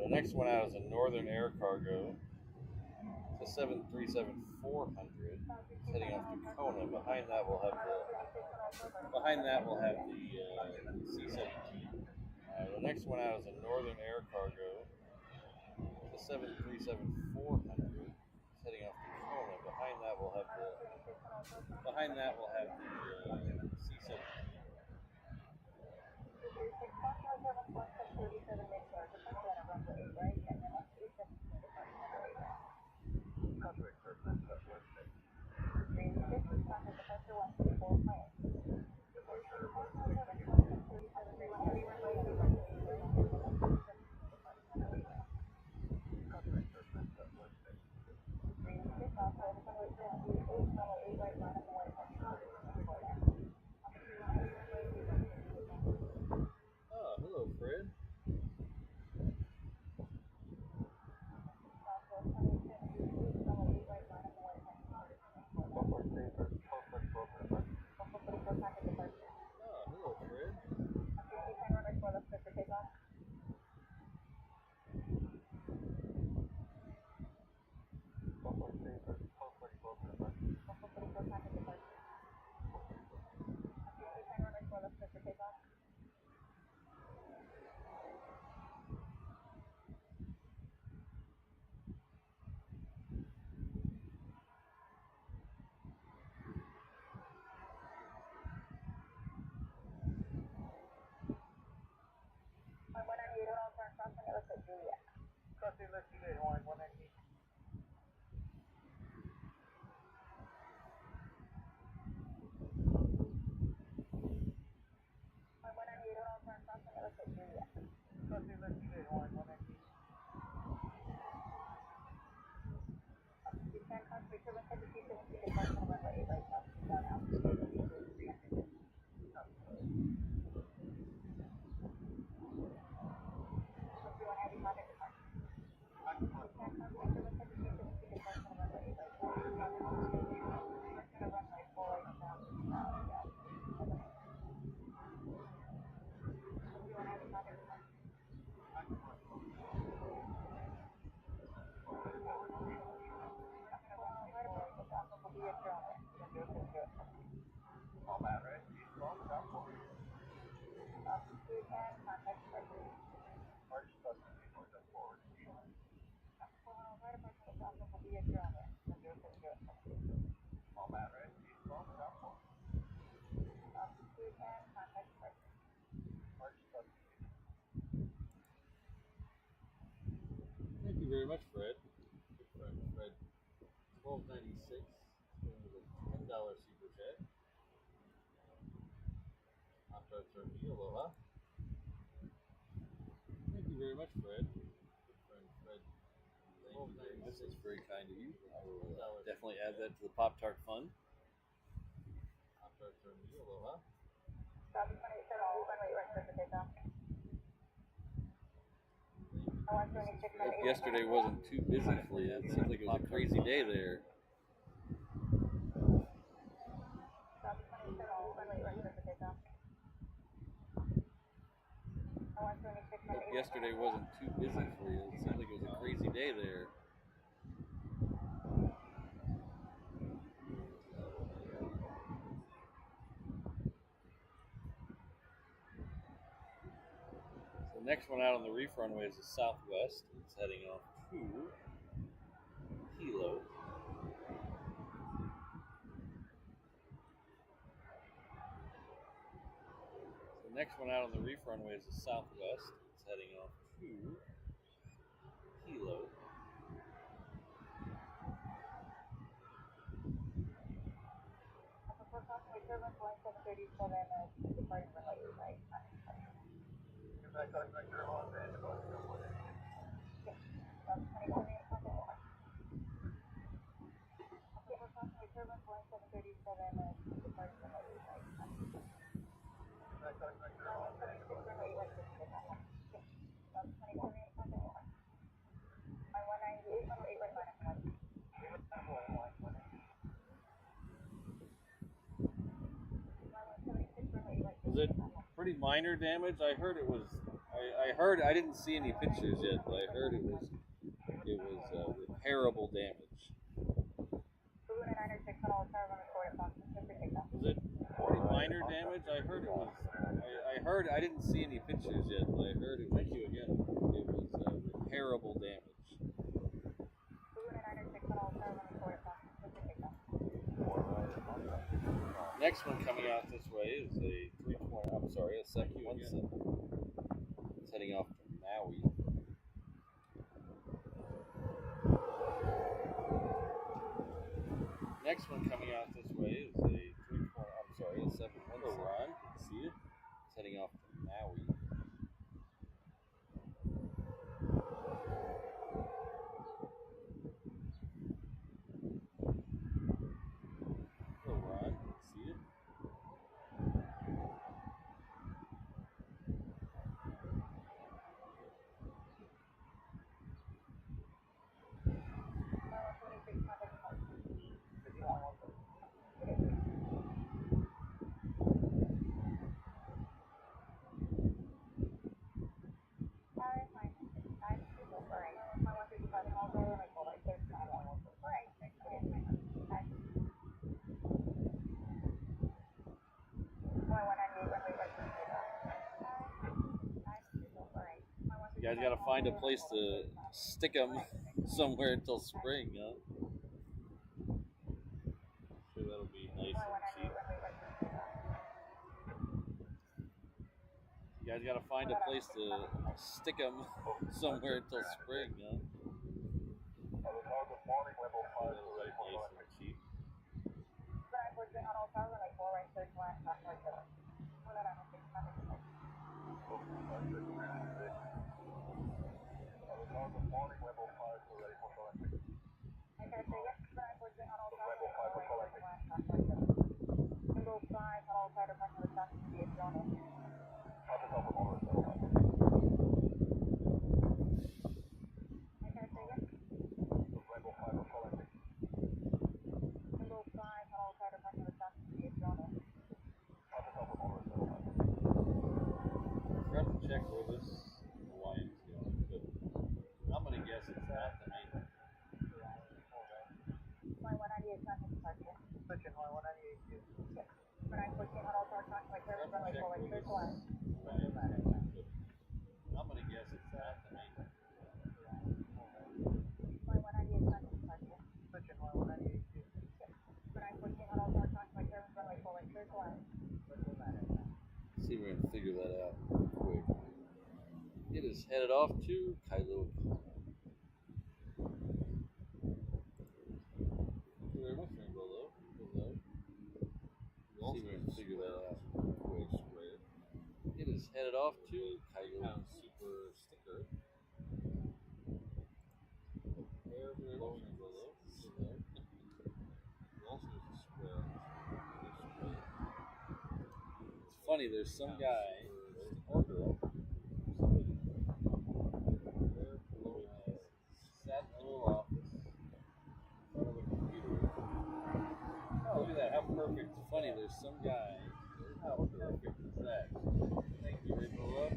The next one out is a Northern Air Cargo. It's a 737-400 heading off to Kona. Behind that we'll have the C-17. The next one out is a Northern Air Cargo. It's a 737-400 heading off to Kona. Behind that we'll have the C-17. Oh, hello, Fred. Thank you very much, Fred. Good friend, Fred. $12.96. $10 super chat. Pop-tarts are me. Aloha. Thank you very much, Fred. Good friend, Fred. $12.96. That's very kind of you. I will definitely add that to the Pop-Tart fund. Pop-tarts are me. Aloha. Hope yesterday wasn't too busy for you. It seems like it was a crazy day there. yesterday wasn't too busy for you. It seemed like it was a crazy day there. So the next one out on the reef runway is the Southwest. It's heading off to Hilo. So the next one out on the reef runway is the Southwest. It's heading off to Hilo. Was it pretty minor damage? I heard it was. I didn't see any pictures yet, but I heard it was repairable damage. Was it pretty minor damage? I heard it was. I didn't see any pictures yet, but I heard it. Thank you again. It was repairable damage. Next one coming out this way is a 320. I'm sorry, a 717. It's heading off to Maui. Next one coming out this way is a 320. I'm sorry, a 717. Ron, see it? It's heading off to Maui. Hello, Ron. See it? You guys gotta find a place to stick them somewhere until spring, huh? Sure, that'll be nice and cheap. You guys gotta find a place to stick them somewhere until spring, huh? Sure, that'll be nice and cheap. I forgot to check where this Hawaiian's going, but I'm gonna guess it's not the main one. I'm gonna guess it's not the main one. See if we can figure that out real quick. It is headed off to Kailua. Thank you very much, Rainbow Low. See if we can figure that out real quick. It is headed off to Kailua. Super sticker. Also has a square. It's funny, there's some guy or girl sat in a little office in front of a computer. Oh, look at that, how perfect. It's funny, there's some guy. How perfect is that? Thank you, Rainbow Love.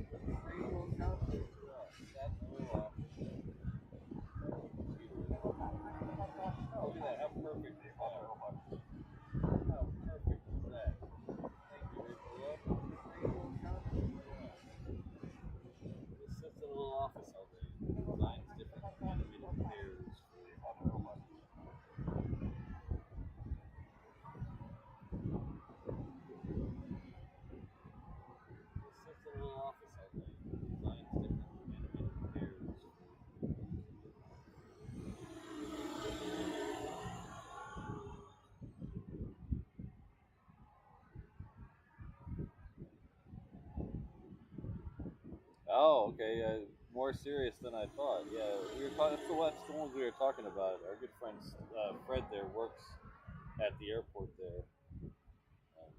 Oh, okay. More serious than I thought. Yeah, we were talking. That's the ones we were talking about. Our good friend Fred there works at the airport there. And,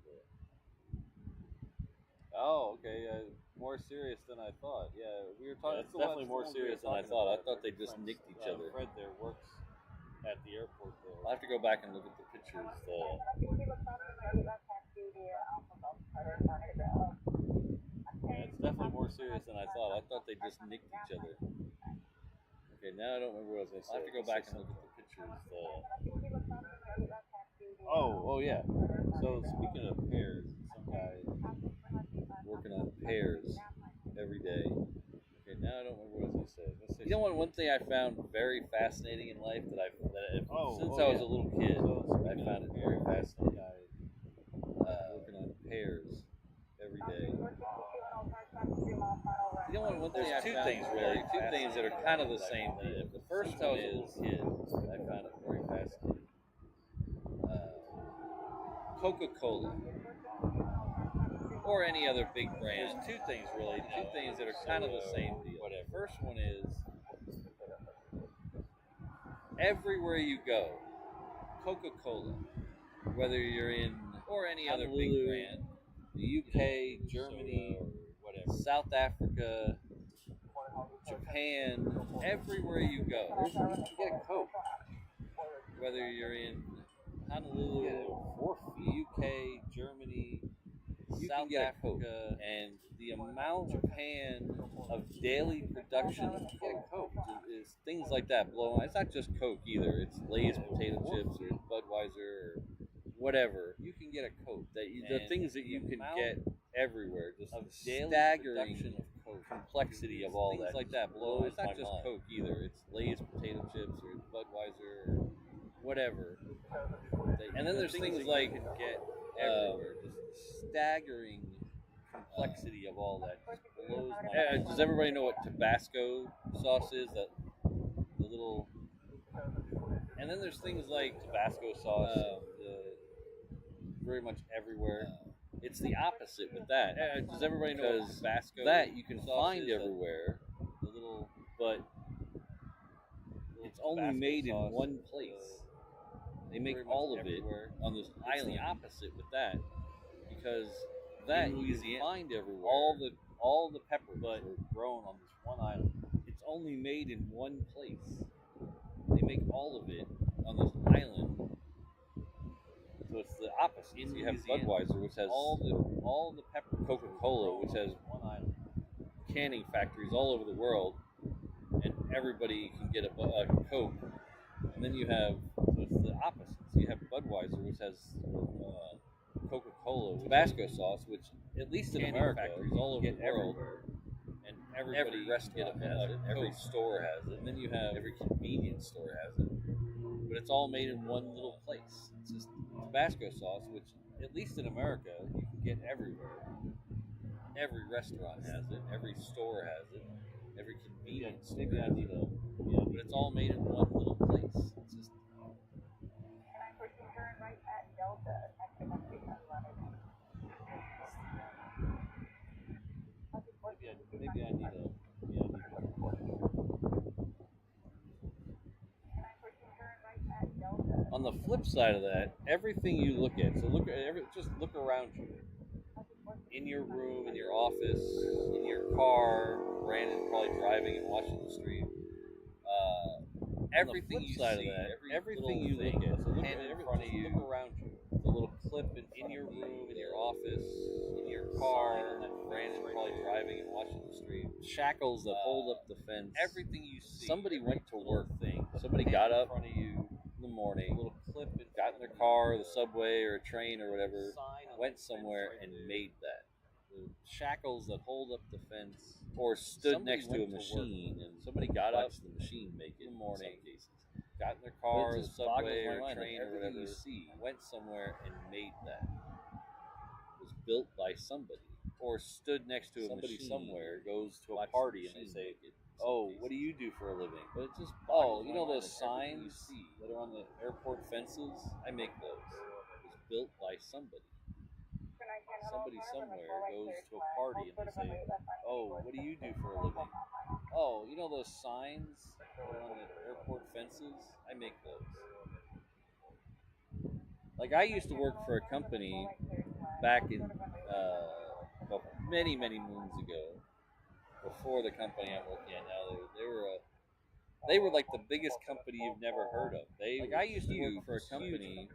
oh, okay. More serious than I thought. Yeah, we were talking.
Yeah, it's definitely more serious than I thought. I thought they just nicked each other.
Fred there works at the airport there.
I'll have to go back and look at the pictures.
Yeah, it's definitely more serious than I thought. I thought they just nicked each other. Okay, now I don't remember what I was going to say.
I'll have to go back and look at the pictures.
Oh yeah. So speaking of pears, some guy
Working on pears every day.
Okay, now I don't remember what I was going to say.
You know what? One thing I found very fascinating in life that since I was a little kid, I found it very fascinating. Working on pears every day. You know what? There's two things really. Two things that are kind of the same thing. The first, I was a little kid, I found it very fascinating. Coca-Cola or any other big brand. There's two things really. Two things that are kind of the same deal. Whatever. First one is everywhere you go, Coca-Cola, whether you're in or any other big brand, the UK, Germany, whatever, South Africa, Japan, everywhere you go, you can get a Coke. Whether you're in Honolulu, the UK, Germany, South Africa, and the amount Japan of daily production of Coke is things like that blow. It's not just Coke either. It's Lay's potato chips or Budweiser or whatever. You can get a Coke. The things that you can get everywhere, just the staggering complexity of all that. Things like that blows. It's not just Coke either. It's Lay's potato chips or Budweiser or whatever. And then there's things like you can get everywhere. Just staggering complexity of all that just blows my mind. Does everybody know what Tabasco sauce is? The little. And then there's things like Tabasco sauce, very much everywhere. It's the opposite with that. Does everybody know what Tabasco? That you can find everywhere. The little, but it's only made in one place. They make all of it on this island. It's the opposite with that, because that you can find everywhere. All the peppers are grown on this one island. It's only made in one place. They make all of it on this island. So it's the opposite. So you have Budweiser, which has all the pepper. Coca-Cola, which has one island. Canning factories all over the world, and everybody can get a Coke. And then you have, so it's the opposite. So you have Budweiser, which has Coca-Cola, Tabasco sauce, which at least in America, factories all over the world, and every restaurant has it. Every store has it. And then you have every convenience store has it. But it's all made in one little place. It's just Tabasco sauce, which at least in America you can get everywhere. Every restaurant has it. Every store has it. Every convenience store has it. But it's all made in one little place. It's just. Maybe I need a. On the flip side of that, everything you look at, so just look around you. In your room, in your office, in your car, Brandon probably driving and watching the stream. Everything you see, everything you look at, so look in front of you, look around you. The little clip in your room, in your office, in your car, Brandon probably driving and watching the stream. Shackles that hold up the fence. Everything you see. Somebody went to work. Somebody got up in front of you in the morning. A little clip. Got in their car, or the subway, or a train, or whatever. Went somewhere and made that. The shackles that hold up the fence, or stood next to a machine, and somebody got up the machine make it in the morning. In some cases, got in their car, or the subway, or a train, or whatever. Went somewhere and made that. It was built by somebody, or stood next to a machine. Somewhere goes to a party and they say, "Oh, what do you do for a living?" But it's just you know those signs that are on the airport fences? I make those. It was built by somebody.
somebody somewhere goes to a party and they say, "Oh, what do you do for a living?" "Oh, you know those signs that are on the airport fences? I make those." Like, I used to work for a company back in well, many moons ago, before the company I'm working at now. They were like the biggest company you've never heard of. I used to work for a company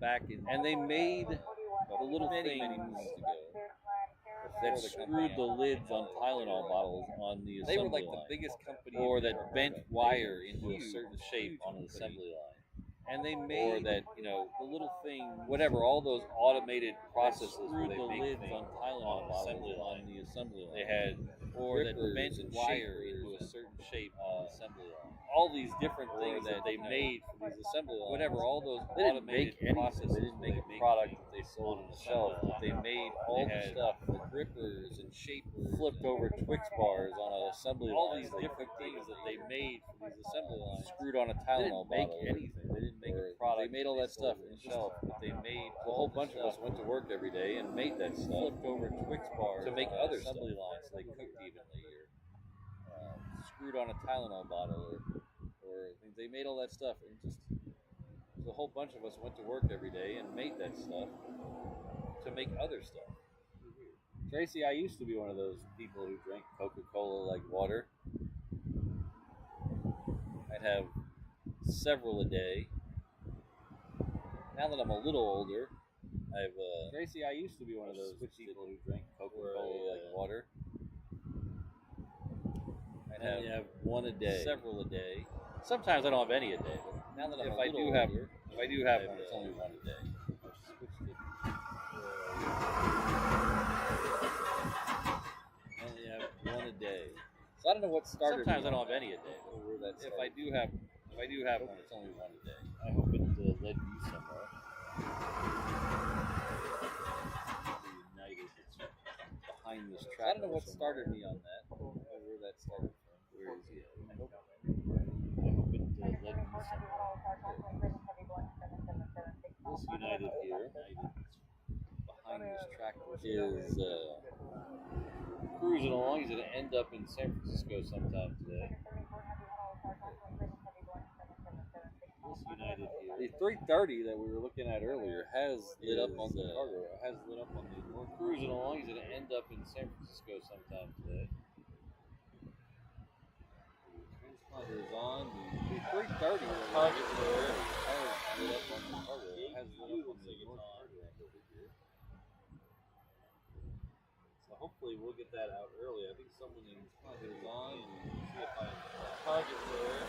back in, and they made the little thing many moons ago that screwed the lids on Tylenol bottles on the assembly line. They were like the biggest company, or that bent wire into a certain shape on an assembly line. And they made, or that, you know, the little thing, whatever, all those automated processes where they the lids on Tylenol bottles on the assembly line. They had, or that bent wire into a certain shape on the assembly line. All these different things that they made for these assembly lines. Whatever, all those automated processes. They didn't make a product that they sold on the shelf, but they made all the stuff, the grippers and shapers, flipped over Twix bars on an assembly line. All these different things that they made for these assembly lines, screwed on a Tylenol bottle. They didn't make anything. They didn't make a product. They made all that stuff on the shelf, but they made a whole bunch of us went to work every day and made that stuff. Flipped over Twix bars to make other assembly lines so they cooked evenly, or screwed on a Tylenol bottle, or they made all that stuff, and just a whole bunch of us went to work every day and made that stuff to make other stuff. Tracy, I used to be one of those people who drank Coca-Cola like water. I'd have several a day. Now that I'm a little older, Tracy, I used to be one of those people who drank Coca-Cola like water. I'd have one a day, several a day. Sometimes I don't have any a day, but now that I'm if I do have one, it's only one a day. I've switched it. I only have one a day. So I don't know what started. Sometimes I don't have any a day, but if I do have one, it's only one a day. I hope it led you somewhere. United, it's behind this track. I don't know what started me on that. I don't know where that started from. Where is he at? I hope it led you somewhere. This United here, behind this tractor, is cruising along. He's going to end up in San Francisco sometime today. This United here, the 330 that we were looking at earlier has lit up on the cargo. Has lit up on the north. Cruising along. He's going to end up in San Francisco sometime today. The transponder is on. The 330 that we were looking at earlier has lit up on the cargo. Has lit up on the north cargo over here. So hopefully we'll get that out early. I think someone in transponder is on. See if I can target there.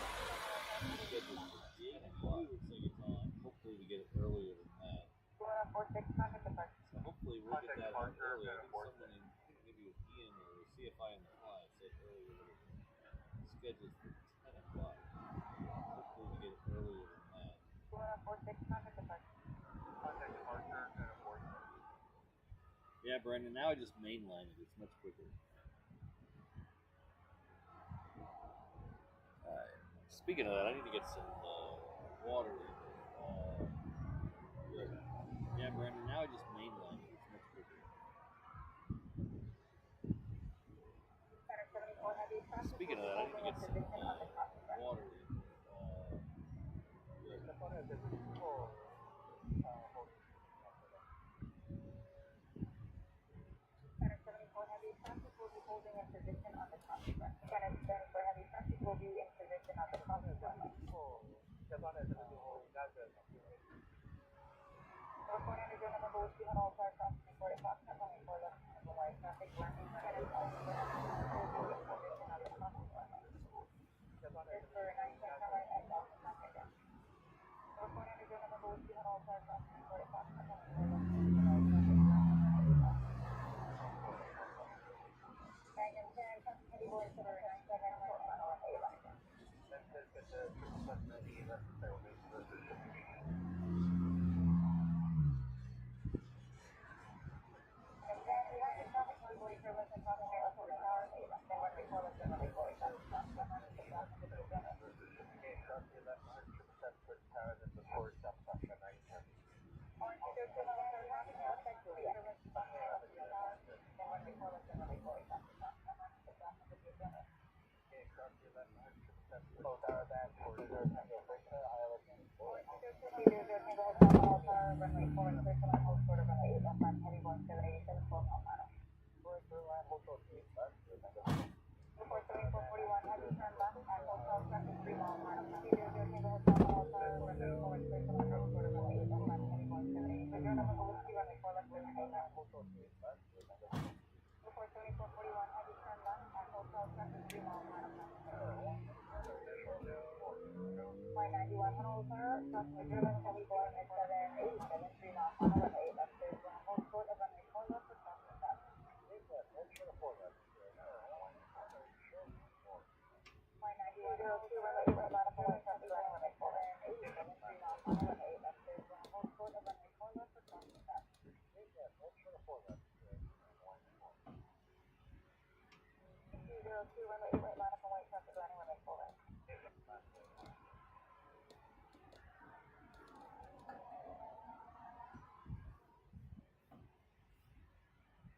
Scheduled for 8 o'clock. Hopefully we get it earlier than that. So hopefully we'll get that out earlier. I think someone in, maybe with Ian or CFI on the fly said earlier that it's scheduled for 10 o'clock. Hopefully we get it earlier than that. Yeah, Brandon, now I just mainline it. It's much quicker. Speaking of that, I need to get some water in. Yeah, Brandon, now I just mainline it. It's much quicker. Speaking of that, I need to get some water in.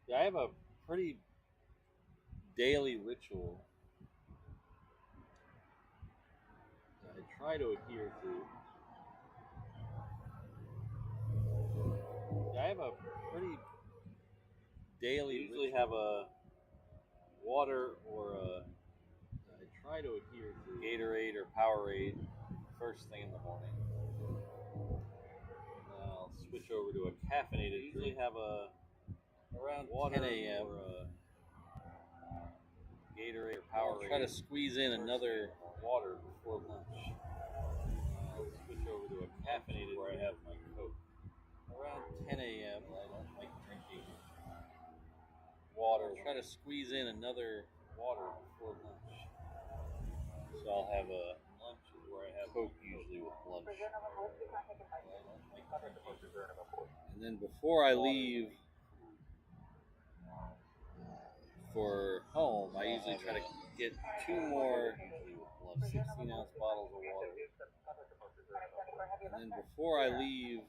Yeah, I have a pretty daily ritual that I try to adhere to. Yeah, I have a pretty daily. I usually have a water or a. I try to adhere to Gatorade or Powerade first thing in the morning. And then I'll switch over to a caffeinated. I usually have a around water 10 a.m. or a Gatorade or Powerade. I'll try to squeeze in another water before lunch. I'll switch over to a caffeinated where I have my Coke. Around 10 a.m. I don't like drinking water. I'll try to squeeze in another water before lunch. So I'll have a lunch where I have Coke usually with lunch. And then before I leave for home, I usually try to get 2 more 16-ounce bottles of water. And then before I leave,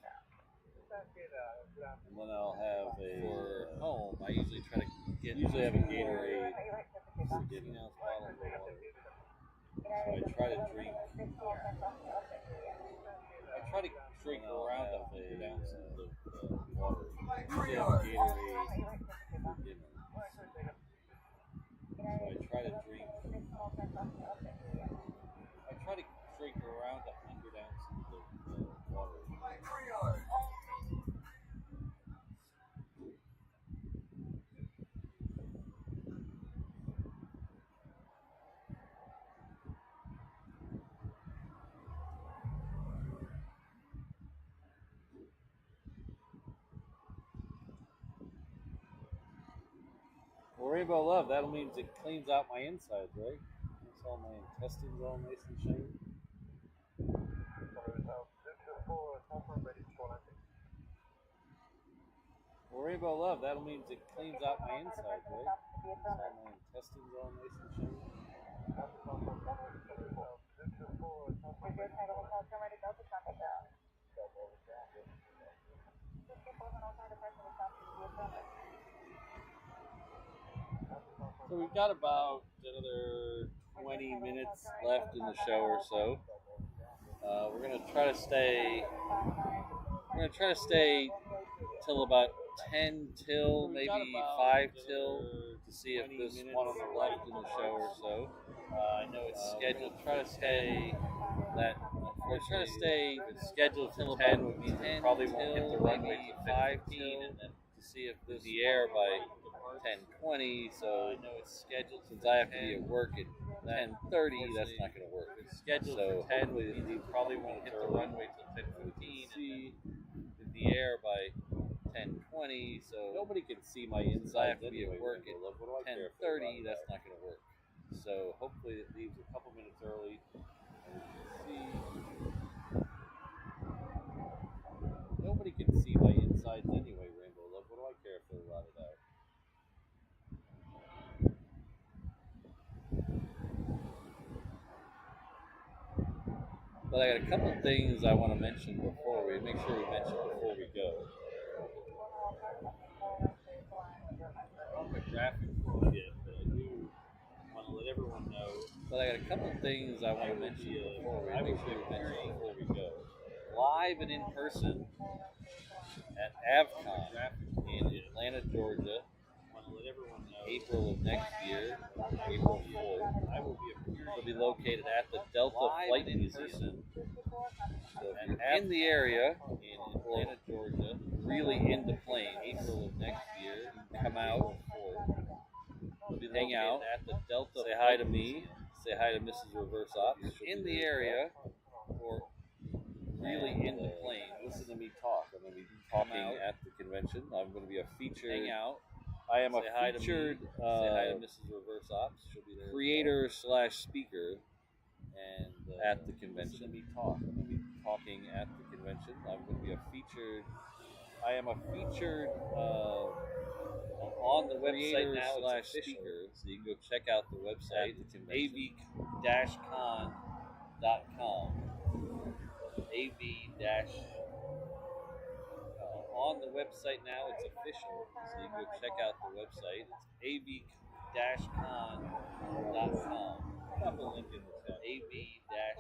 and then I'll have for home, I usually try to get usually have a Gatorade 16-ounce bottle of water. So I try to drink around 100 ounces of water. Usually have a Gatorade for dinner. So I try to drink around 100 ounces of water. Well, Rainbow Love, that means it cleans out my insides, right? Makes all my intestines all nice and shiny. Well, Rainbow Love, that means it cleans out my insides, right? Makes all my intestines all nice and shiny. So we've got about another 20 minutes left in the show or so. We're gonna try to stay till about 10 till, maybe 5 till, to see if there's one on the left in the show or so. I know it's scheduled. Try to stay that. We're trying to stay scheduled till 10, which means we probably won't hit the runway till 5:15, and then to see if there's the air by 10:20. So I know it's scheduled since I have to be at work at 10:30. That's not going to work. It's scheduled for 10, which means we probably won't hit the runway till 10:15. See the air by 10:20, so nobody can see my inside. I have to be at work at 10:30. That's not going to work. So hopefully it leaves a couple minutes early. And we can see. Nobody can see my insides anyway, Rainbow Love. What do I care if they're rotted out? But I got a couple of things I want to mention before we make sure we mention before we go. I don't have a graphic for it yet, but I do want to let everyone know But I got a couple of things I want to mention before we go. Live and in person at AvCon in Atlanta, Georgia, April of next year, April 4th. I will be located at the Delta Flight Museum. So if you're in the area in Atlanta, Georgia, really into planes, April of next year, come out, hang out at the Delta. Say hi to me. Say hi to Mrs. Reverse Ops. In the area, or really into planes, listen to me talk. I'm going to be talking at the convention. I'm going to be a featured. Hang out. I am a featured. Say hi to Mrs. Reverse Ops. She'll be there. Creator / speaker, and at the convention. Listen to me talk. I'm going to be talking at the convention. I'm going to be a featured. I am a featured. On the website now, / speaker, so you can go check out the website. It's av-con.com. On the website now, it's official, so you can go check out the website. It's av-con.com. Drop a link in the chat.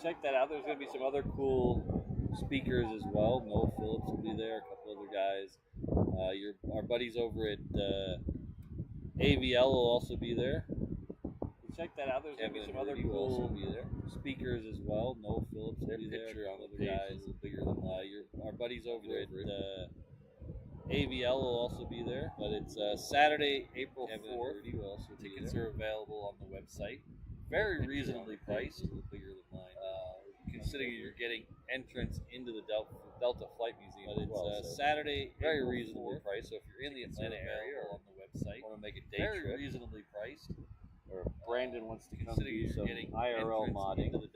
Check that out. There's going to be some other cool speakers as well. Noel Phillips will be there, a couple other guys. Our buddies over at AVL will also be there. Check that out. There's going to be some other cool speakers as well. Noel Phillips will be there. Picture on the page guys, a little bigger than our buddies over at AVL will also be there. But it's Saturday, April 4th. Tickets are available on the website. Very reasonably priced. A little bigger than mine. Considering you're getting entrance into the Delta Flight Museum. But it's Saturday, very reasonably priced. So if you're in the Atlanta area or on the website, want to make a day trip, very reasonably priced. Or Brandon wants to come do some IRL modding into the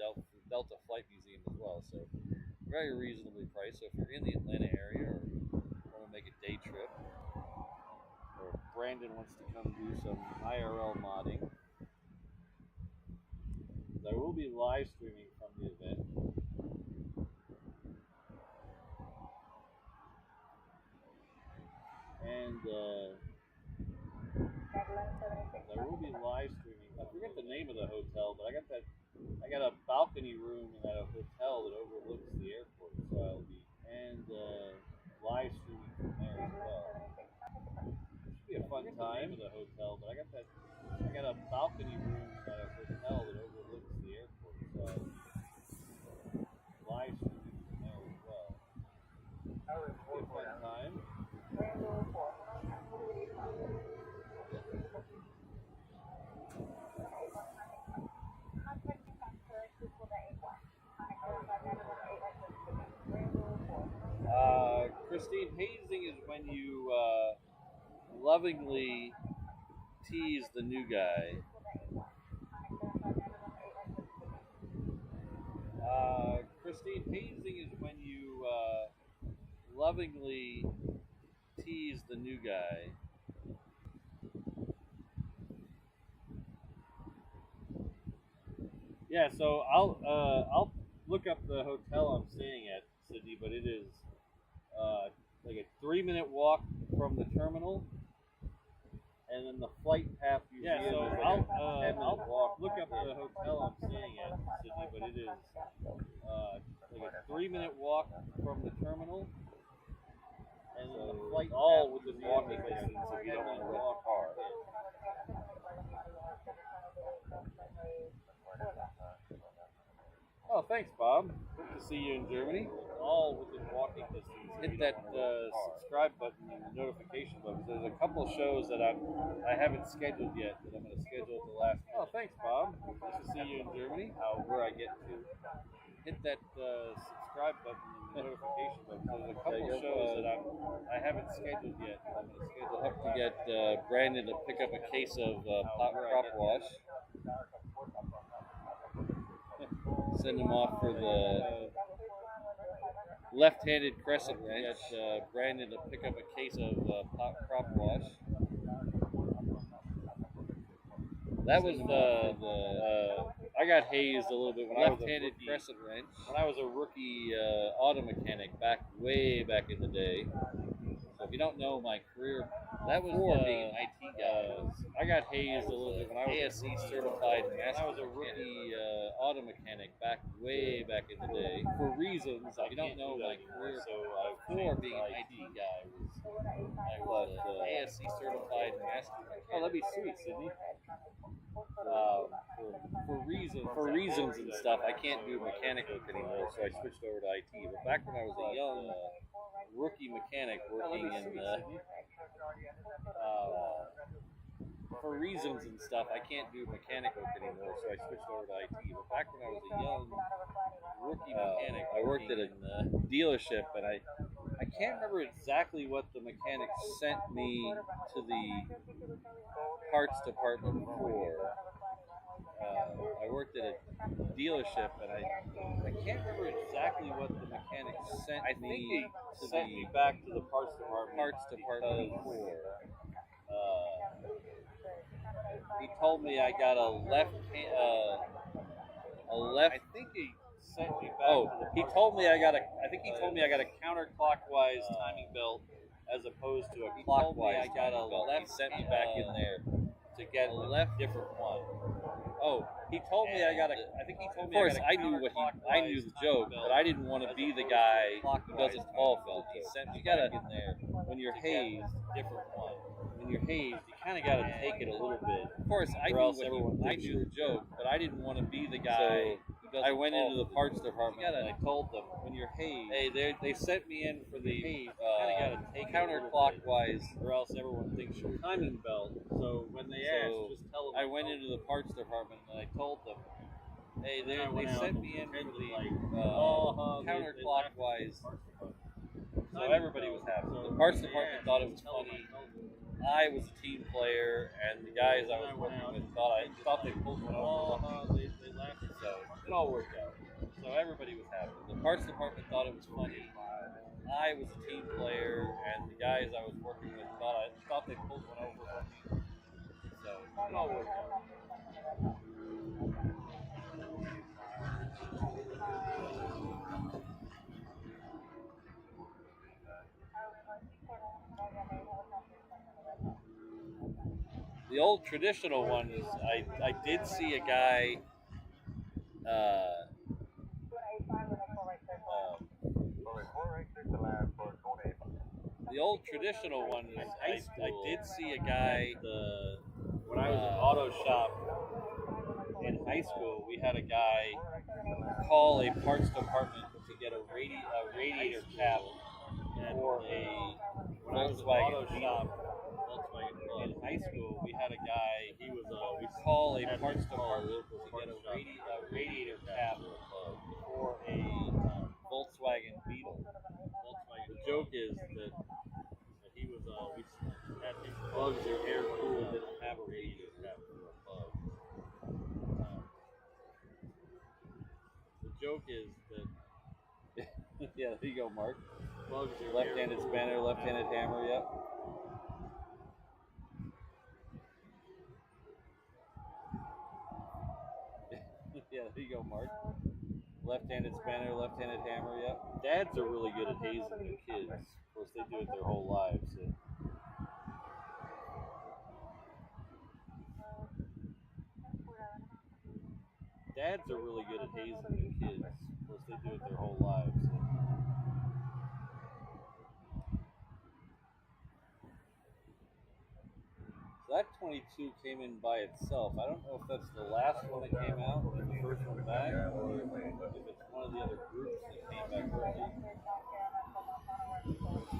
Delta Flight Museum as well. So very reasonably priced. So if you're in the Atlanta area or want to make a day trip, or Brandon wants to come do some IRL modding, there will be live streaming from the event. And there will be live streaming. I forget the name of the hotel, but I got a balcony room in that hotel that overlooks the airport, so I'll be live streaming from there as well. Should be a fun time. The hotel, but I got a balcony room in that hotel that overlooks the airport, so I'll be live streaming from there as well. Should be a fun time. Christine, hazing is when you lovingly tease the new guy. Christine, hazing is when you lovingly tease the new guy. Yeah, so I'll look up the hotel I'm staying at, Sydney, but it is like a 3-minute walk from the terminal, and then the flight path museum. Yeah, so I'll look up the hotel I'm staying at, Sydney, but it is like a 3-minute walk from the terminal, and then the flight all within walking distance if you don't want to rent a car. Oh, thanks, Bob. Good to see you in Germany. All within walking distance. Hit that subscribe button and the notification button. There's a couple of shows that I haven't scheduled yet that I'm going to schedule at the last minute. Oh, thanks, Bob. Nice to see you in Germany. Where I get to hit that subscribe button and the notification button. There's a couple of shows that I haven't scheduled yet that I'm going to schedule. I'll have to get Brandon to pick up a case of prop wash. Send him off for the left-handed crescent wrench. Brandon to pick up a case of prop wash. That was I got hazed a little bit when I was left-handed crescent wrench. When I was a rookie auto mechanic way back in the day. So if you don't know my career, that was before being an IT guy. I got hazed a little bit when I was ASC certified master. When I was a rookie auto mechanic way back in the day. For reasons I don't know my career. So before being an IT guy, I was ASC certified master. Oh, that'd be sweet, Sydney. For reasons and stuff, I can't do mechanic work anymore, so I switched over to IT. But back when I was a young rookie mechanic working in for reasons and stuff, I can't do mechanic work anymore, so I switched over to IT. But back when I was a young rookie mechanic, I worked at a dealership, and I can't remember exactly what the mechanic sent me to the parts department for. I worked at a dealership, and I can't remember exactly what the mechanic sent me back to the parts department for. He told me I got a left. I think he sent me back. Oh, he told me I got a. I think he told me I got a counterclockwise timing belt as opposed to a clockwise. I got a left. He sent me back in there to get a different one. Oh, he told me I got a. I think he told me. Of course, I knew what I knew the joke, but I didn't want to be the guy who doesn't fall for it. He sent me. You gotta in there when you're hazed. Different one. When you're hazed, you kind of got to take it a little bit. Of course, I knew the joke, but I didn't want to be the guy who doesn't. I went into the parts department and I told them, when you're hazed, hey, they sent me in for the kind of got to take counterclockwise, or else everyone thinks you're a timing belt. So when they ask, just tell them. I went into the parts department and I told them, hey, they sent me in for the counterclockwise. So everybody was happy. The parts department thought it was funny. I was a team player, and the guys I was working with thought they pulled one over. They laughed, so it all worked out. So everybody was happy. The parts department thought it was funny. I was a team player, and the guys I was working with thought they pulled one over. So it all worked out. The old traditional one is I did see a guy. The old traditional one is I did see a guy. When I was in auto shop in high school, we had a guy call a parts department to get a radiator cap for a Volkswagen Beetle. In high school, we had a guy. We call a parts department to get a radiator cap for a Volkswagen Beetle. The joke is that he was we had his bugs or air cooled, didn't have a radiator cap for a bug. The joke is that yeah, there you go, Mark. Bugs are left-handed spanner, left-handed hammer. Yep. Yeah, there you go, Mark. Left-handed spanner, left-handed hammer, yep. Dads are really good at hazing their kids. Of course, they do it their whole lives. So. Dads are really good at hazing their kids. Of course, they do it their whole lives. So. That 22 came in by itself. I don't know if that's the last one that came out and the first one back, or if it's one of the other groups that came back early.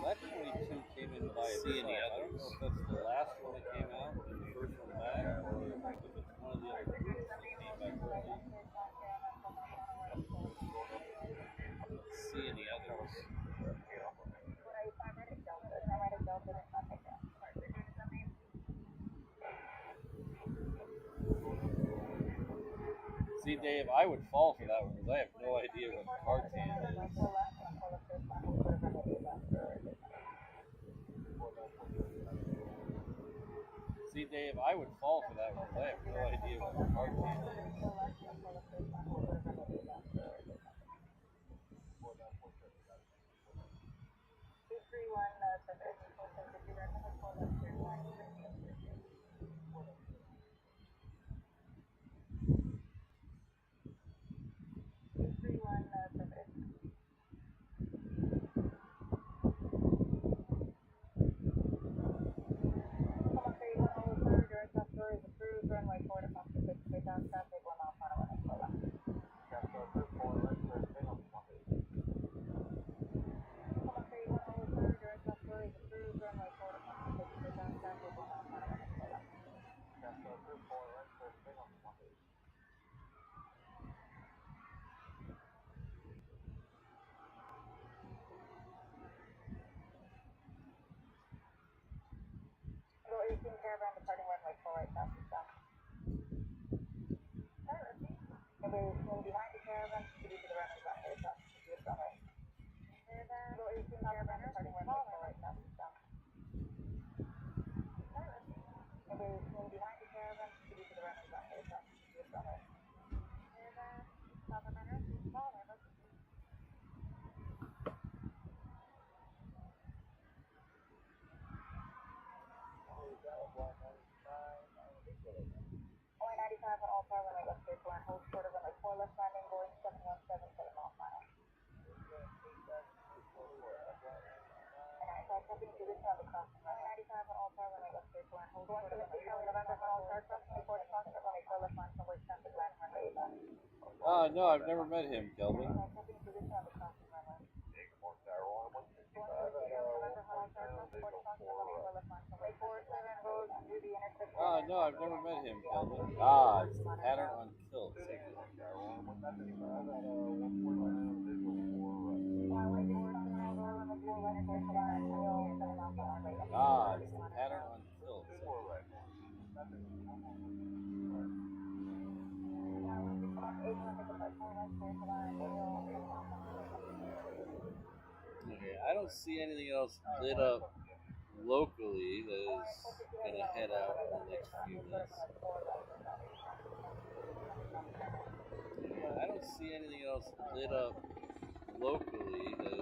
That 22 came in by itself. I don't know if that's the last one that came out and the first one back, or if it's one of the other groups that came back early. Let's see any others. See, Dave, I would fall for that one because I have no idea what Tartan is. See, Dave, I would fall for that one because I have no idea what Tartan is. No, I've never met him, Kelvin. No, I've never met him, Kelvin. It's the pattern on kilt. It's the pattern on kilt. Okay, I don't see anything else lit up locally that is going to head out in the next few minutes. I don't see anything else lit up locally that is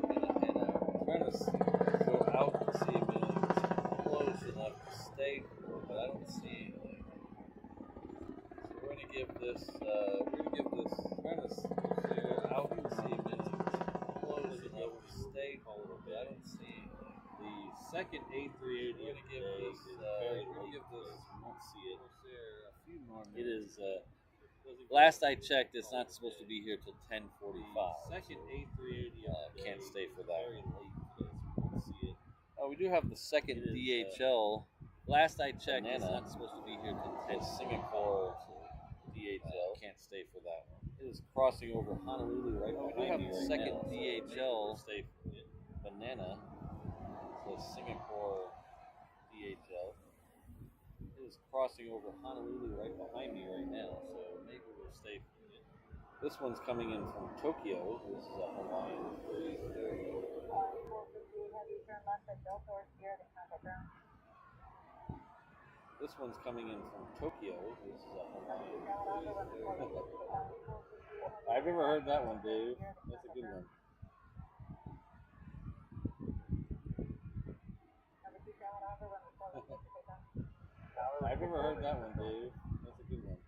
going to head out. I'm trying to go out and see if anything's close enough to stay for, but I don't see anything. So we're going to give this, trying to go out and see if anything's close enough to stay for, but I don't see anything. The second A380 we're going to give this, we won't see it. It is, last I checked, it's not supposed to be here till 10:45. Second A380 can't stay for that. Oh, we do have the second DHL. Last I checked, it's not supposed to be here till 10. Singapore DHL can't stay for that one. It is crossing over Honolulu right behind me. We do have the second DHL. Stay for it. Banana. So Singapore DHL. It is crossing over Honolulu right behind me right now, so maybe we'll stay for it. This one's coming in from Tokyo. This is a Hawaiian 330. This one's coming in from Tokyo. This is a Hawaiian 330. I've never heard that one, Dave. That's a good one. I've never heard that one, Dave. That's a good one.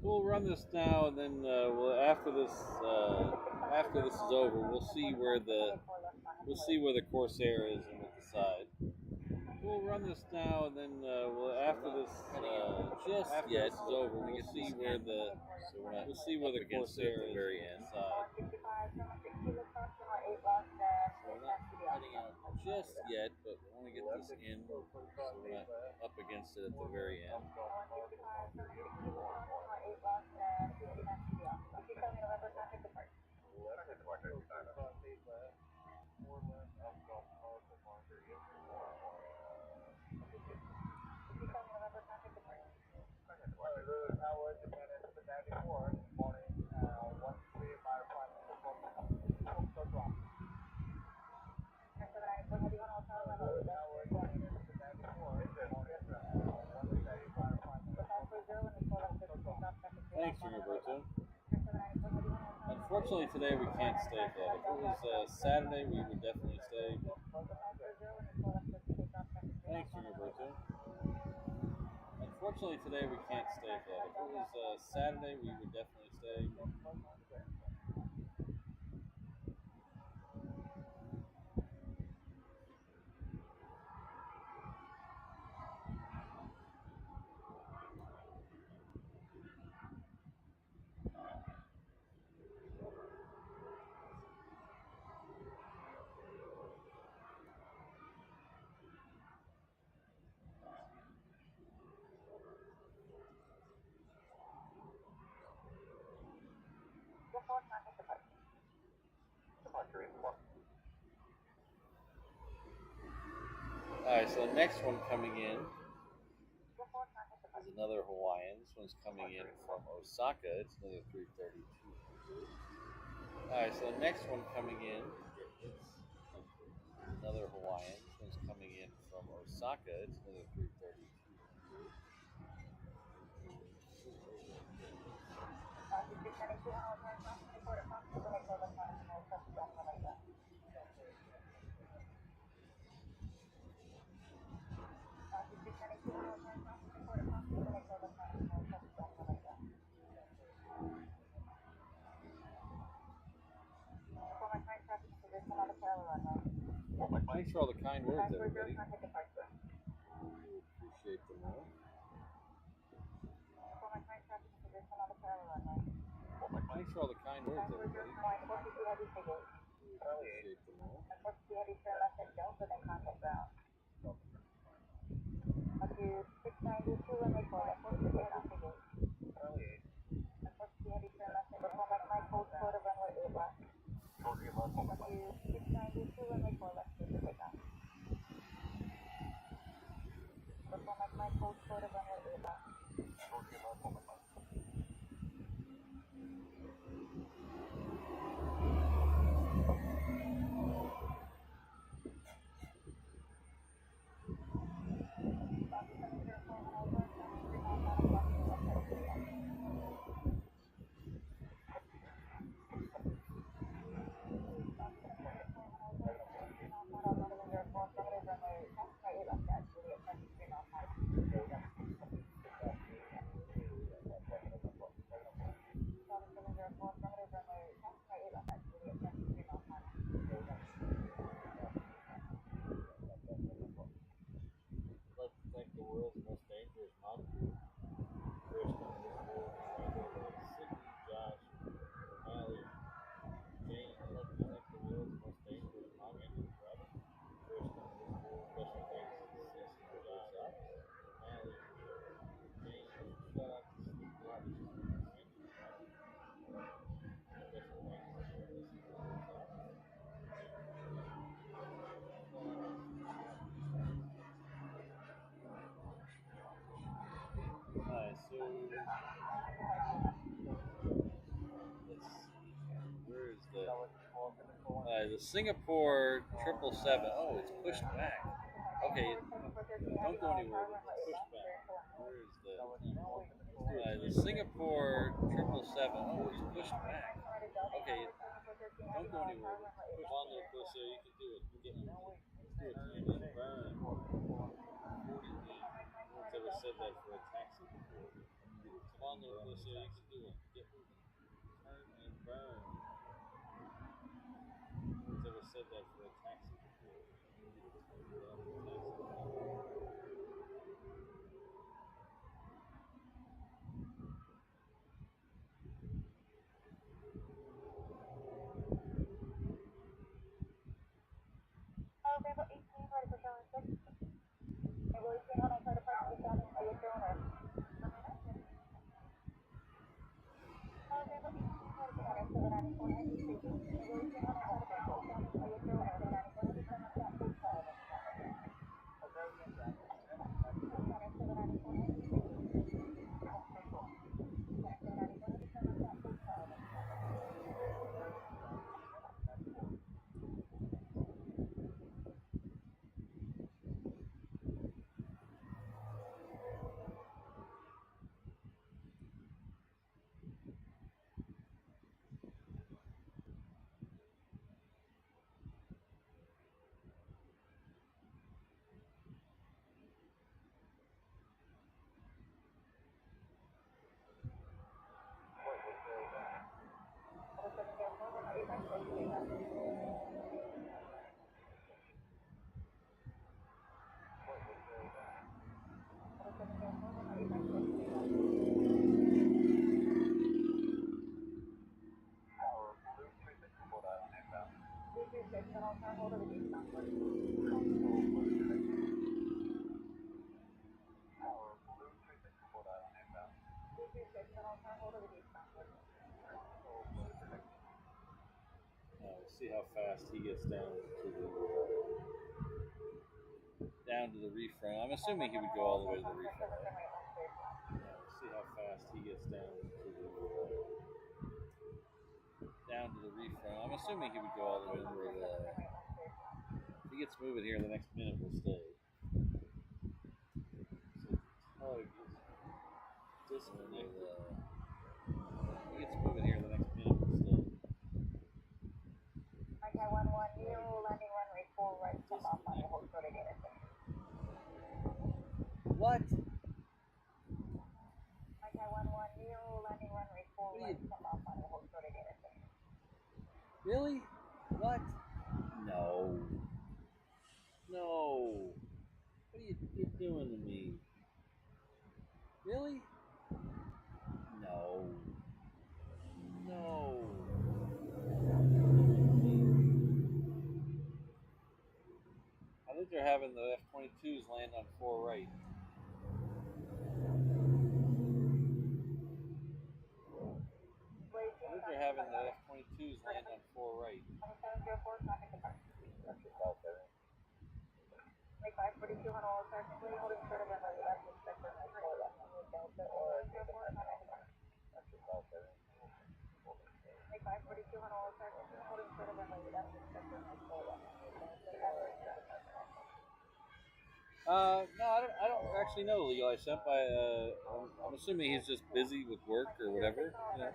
We'll run this now, and then after this is over, we'll see where the Corsair is, and we'll decide. We'll run this now, and then after this is over, we'll see where the Corsair is at the very end. So we're not heading out just yet, but we want to get this in, so we're not up against it at the very end. Thanks, Roberto. Unfortunately, today we can't stay for that. If it was Saturday, we would definitely stay. Thanks, Roberto. Unfortunately, today we can't stay for that. If it was Saturday, we would definitely stay. Alright, so the next one coming in There's another Hawaiian. This one's coming in from Osaka. It's another 332. Alright, so the next one coming in, another Hawaiian. This one's coming in from Osaka. It's another 332. Thanks for all the kind words, everybody. Appreciate them all. Thanks for all the kind words, everybody. Appreciate them all.
I'd like to thank the world's most dangerous mom crew. Kristen, Sydney, Josh, O'Malley, Jane. I'd like to thank the world's most dangerous mom and Robin. Kristen, special thanks to Cece, Josh, O'Malley, Jane. Shout out to Steve Roberts, Randy, Robin. Special thanks to Melissa,
Alright, so let's see. Where is the Singapore 777? Oh, it's pushed back. Okay, don't go anywhere. It's pushed back. Where is the Singapore 777? Oh, it's pushed back. Okay, don't go anywhere.
Come on, little pussy, you can do it. Get me. Let's do it. Burn. 48. No one's ever said that for a taxi before. Come on, little pussy, you can do it. Get moving. Turn and burn. No one's ever said that for a taxi before. You need to turn down the taxi.
See how fast he gets down to the reef front. I'm assuming he would go all the way to the reef front. see how fast he gets down to the reef front. I'm assuming he would go all the way over the. If he gets moving here, the next minute will stay. So tug is disconnected. If he gets moving here, the next minute will stay.
Okay, 1-1, new landing runway 4 right, come off on the whole sort of data set.
What?
Okay, 1-1, new landing runway 4 right, come off on the whole sort of data set.
Really? What? No. No. What are you doing to me? Really? No. No. I think they're having the F-22s land on 4 right. I think they're having the F-22s land on 4 right.
2704, traffic departure. Make 542 on all technically holding short of runway left, expect runway 4 left, Delta or 2704, traffic departure. Make 542 on all technically holding short of runway left, expect runway 4 left, Delta or 2704.
No, I don't actually know the legal I sent by. I'm assuming he's just busy with work or whatever. You know.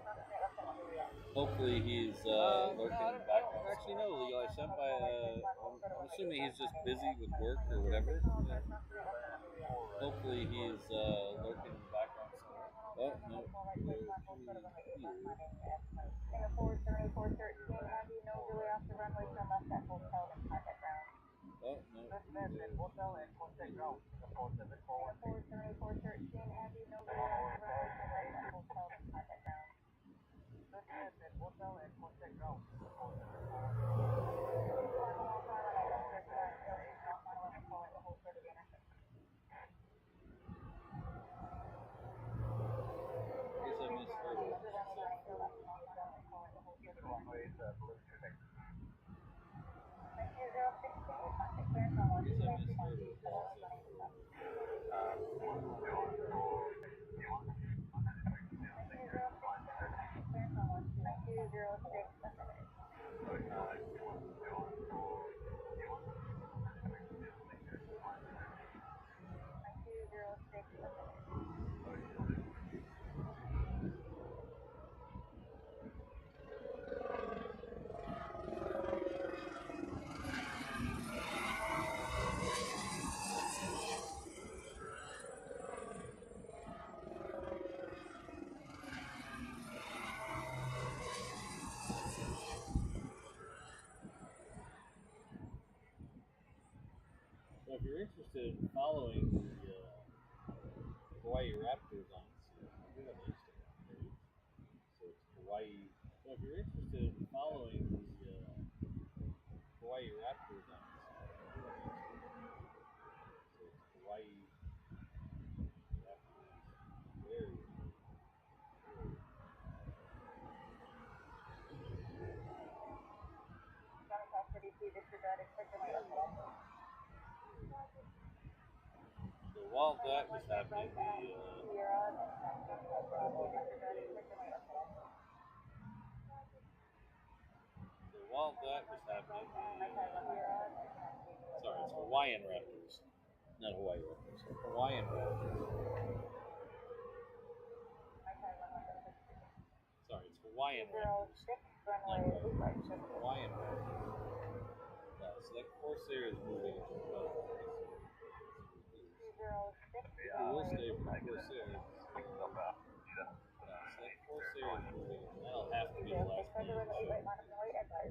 Hopefully he's lurking in the background. I don't actually know the legal I sent by. I'm assuming he's just busy with work or whatever. You know. Hopefully he's lurking in the background somewhere. Oh no,
Singapore 7413, heavy, no delay off the runway, turn left at hotel and contact ground.
Oh no.
Hotel and contact ground. Singapore
7413, heavy, no delay off the runway, turn left at hotel and contact ground.
Hotel and contact ground.
So if you're interested in following the Hawaii Raptors on Instagram, we have an Instagram page. So it's Hawaii. So if you're interested in following the Hawaii Raptors on Instagram, we have an Instagram page. So it's Hawaii Raptors. Very. So while that was happening, sorry, it's Hawaiian Raptors, not Hawaii Raptors. Hawaiian Raptors. Sorry, it's Hawaiian Raptors, not Raptors. Hawaiian Raptors. No, so that Corsair is moving into the boat. We will stay for Corsair. No, so that Corsair is moving. That'll have to be the last plane. We will stay for Corsair.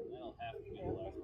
That'll have to be the last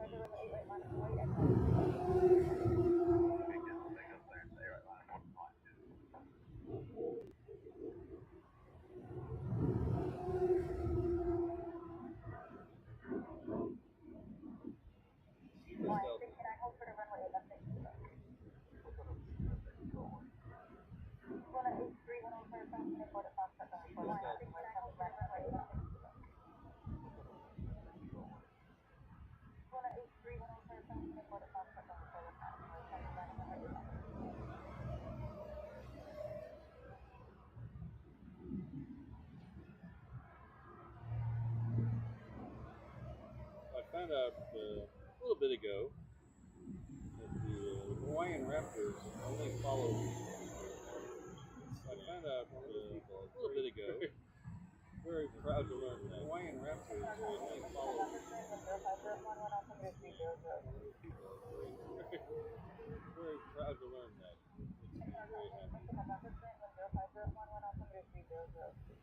out a little bit ago that the Hawaiian Raptors only follow. I found out a little bit ago. Very proud to learn that Hawaiian Raptors only follow. Very proud to learn that. Makes me very happy.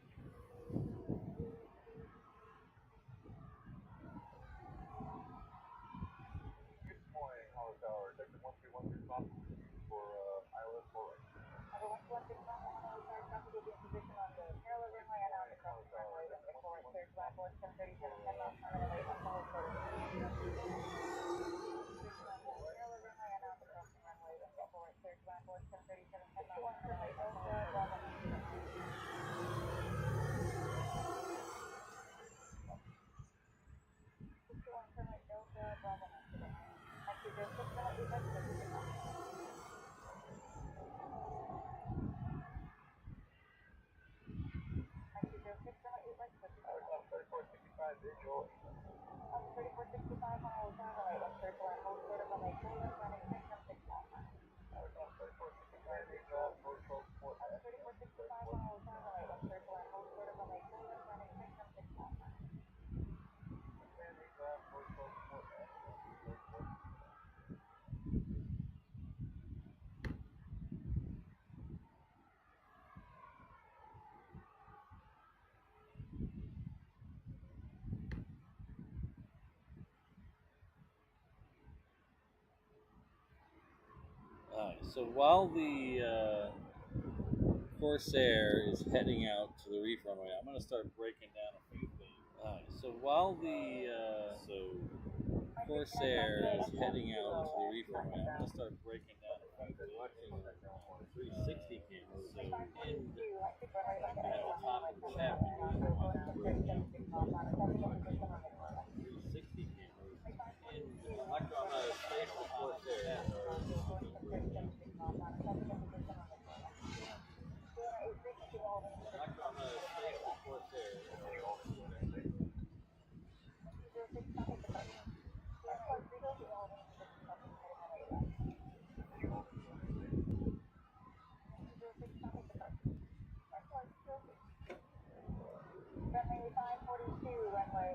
Good morning, Hollow Tower. Sector 131 responsible for ILS 4. Visual. 3465 on all time, right, 131, hold short of a lake, running 616 on. 3465 visual, hold short, 3465 on all time, right, 131, hold short of a lake, running 616 on.
So while the Corsair is heading out to the reef runway, I'm going to start breaking down a few things. So while the Corsair is heading out to the reef runway, I'm going to start breaking down a few things. Watching 360 cameras. So in at the top of the shaft, you're going to want to break down 360 cameras. In electron spatial Corsair.
Runway 542, runway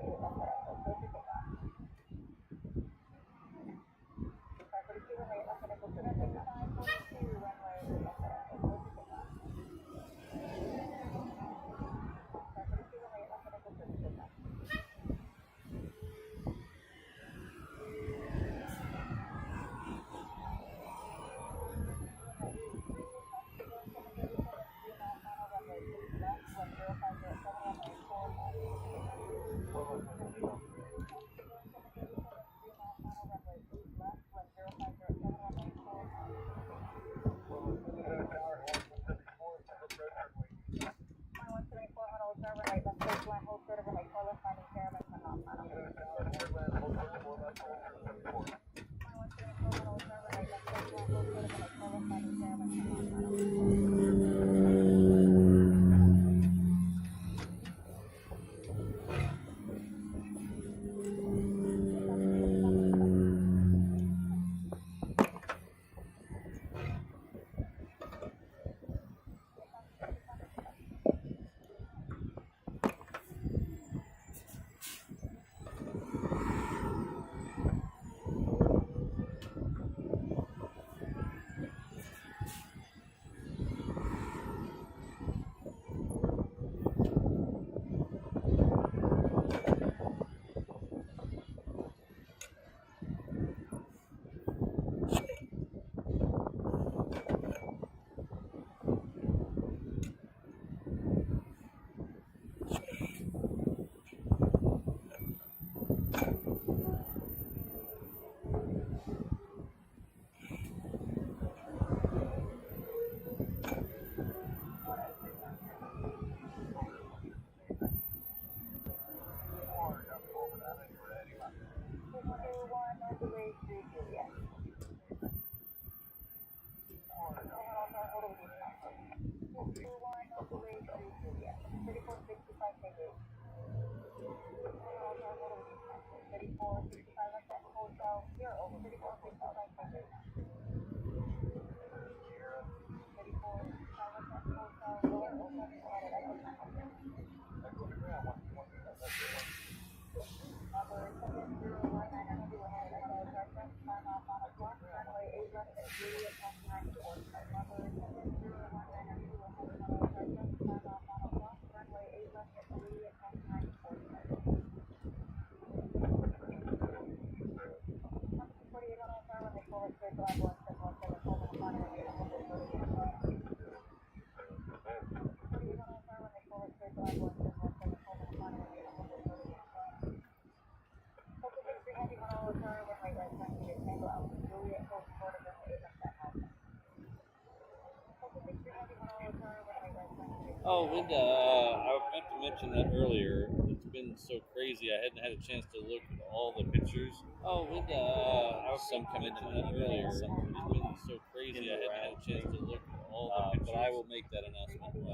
Oh, Linda, I meant to mention that earlier. It's been so crazy, I hadn't had a chance to look at all the pictures. Oh, Linda, some come into that earlier. It's been so crazy, I hadn't had a chance to look at all the pictures. But I will make that announcement.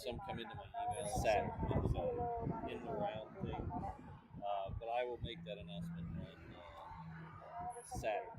Some come into my email Saturday in the round thing. But I will make that announcement on Saturday.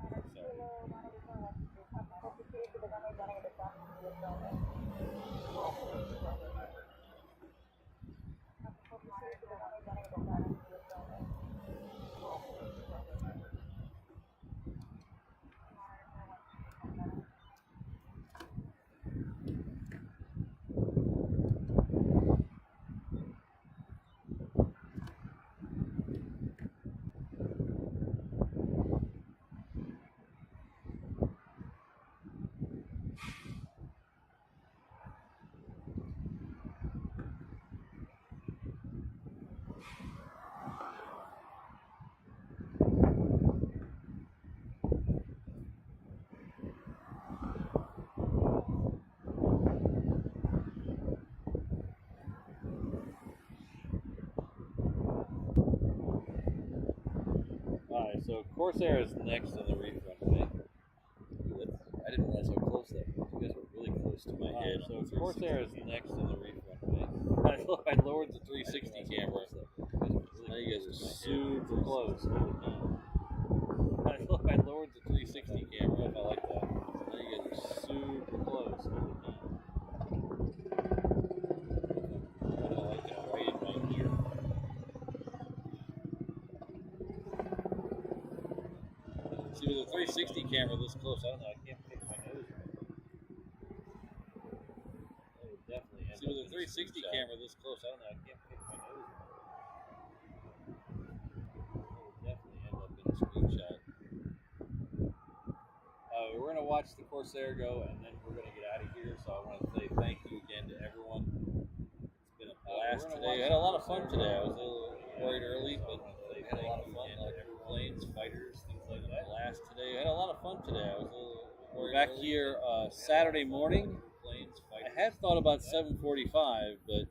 Alright, so Corsair is next in the reef runway. I didn't realize how close that was. You guys were really close to my head. So Corsair is next in the reef runway. I lowered the 360 camera. Now you guys are super close. I lowered the 360 camera. I like that. Now you guys are super close. I like it right in my ear. See, with a 360 camera this close, I don't know, I can't pick my nose right. That would definitely end. See, with a 360 camera this close, I don't know, I can't pick my nose right. That would definitely end up in a screenshot. We're going to watch the Corsair go, and then we're going to get out of here. So I want to say thank you again to everyone. It's been a blast today. I had a lot of fun today. I was a little worried early, but we had a lot of fun. Like planes, fighters, things like that. Blast today. I had a lot of fun today. I was a little worried back early. Here Saturday morning. Planes, fighters. I had thought about 7:45, but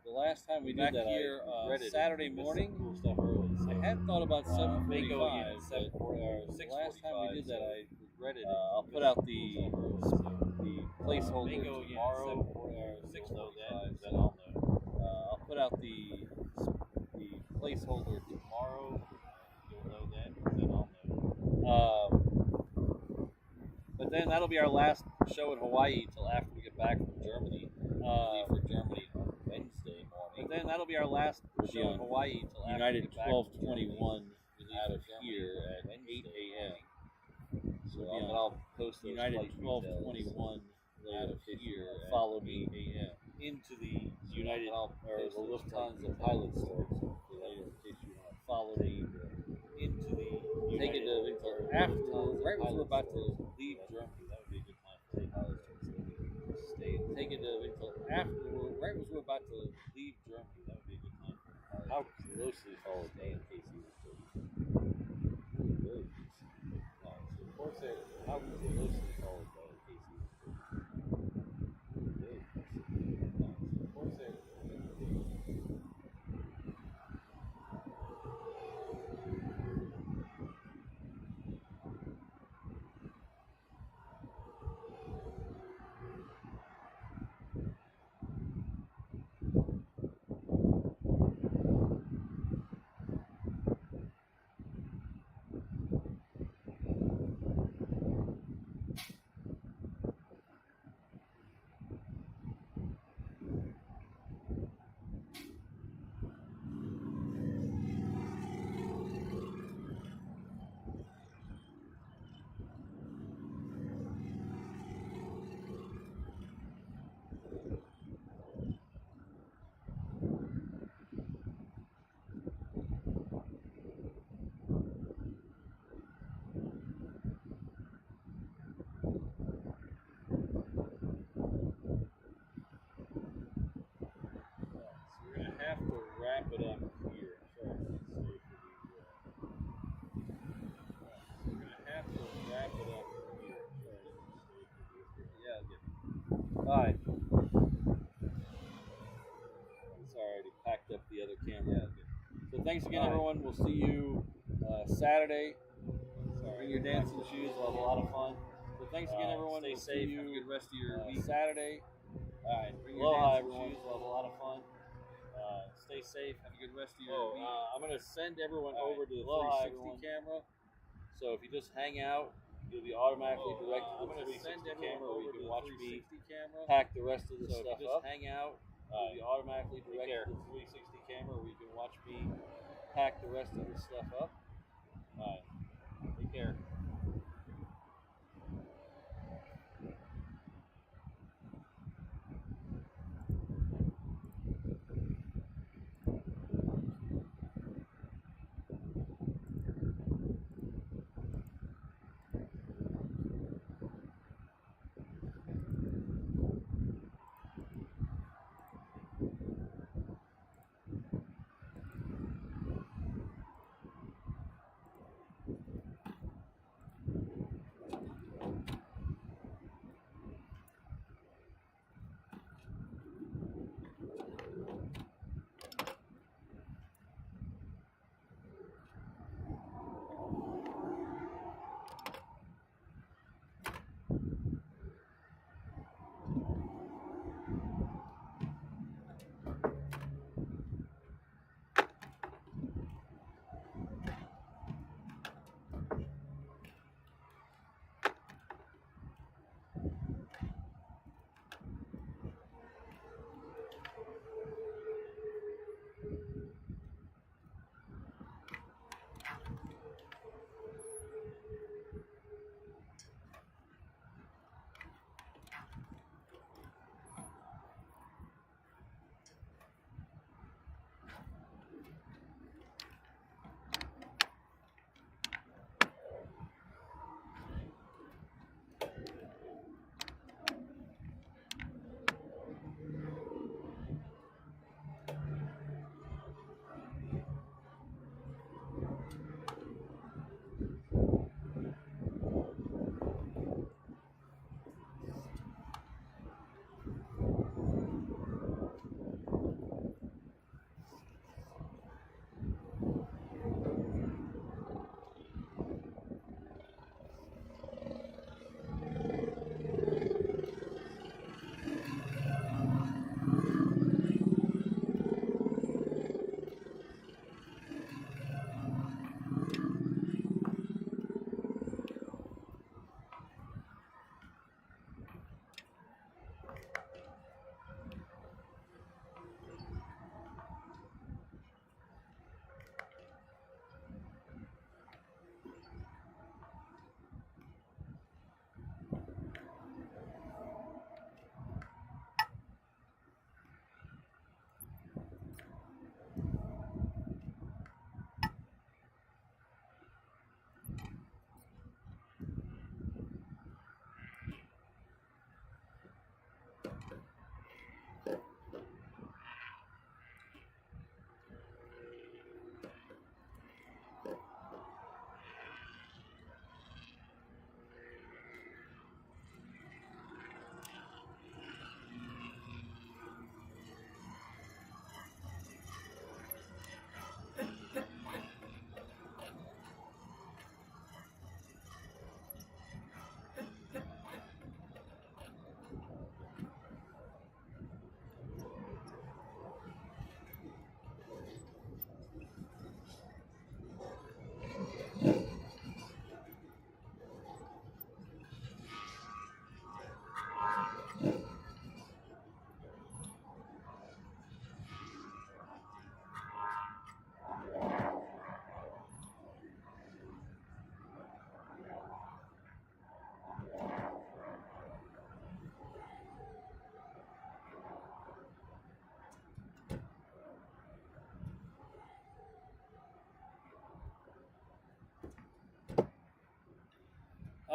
the last time we did that, here Saturday morning. Cool stuff early. So I had thought about 7:45, but the last time we did that, I regretted it. I'll put out the placeholder tomorrow. 6:05. Then I'll know. I'll put out the placeholder tomorrow. You'll know then. Then I'll know. But then that'll be our last show in Hawaii till after we get back from Germany. Leave for Germany on Wednesday morning. But then that'll be our last show in Hawaii till United 1221 out of here at 8 a.m. So I'll post those United 1221 out of here. Follow me into the United or the Lufthansa pilot store for later in case you want to follow me into the. Take it until after, right when we're about to leave Germany. That would be a good time for the pilot store. Stay. Take it until after, right as we're about to leave Germany. That would be a good time for the pilot. How closely followed me in case you were very close. So Corsair, how closely followed by Casey? Very close. So Corsair. Bye. Sorry, I already packed up the other camera. So thanks again, everyone. We'll see you Saturday. Bring your dancing shoes. We'll have a lot of fun. So thanks again, everyone. Stay safe. Have a good rest of your week. Saturday. All right. Bring your dancing shoes. We'll have a lot of fun. Stay safe. Have a good rest of your week. I'm going to send everyone over to the 360 camera. So if you just hang out, you'll be automatically directed to the 360 camera where you can watch me pack the rest of the stuff up. Just hang out, you'll be automatically directed to the 360 camera where you can watch me pack the rest of the stuff up. All right. Take care.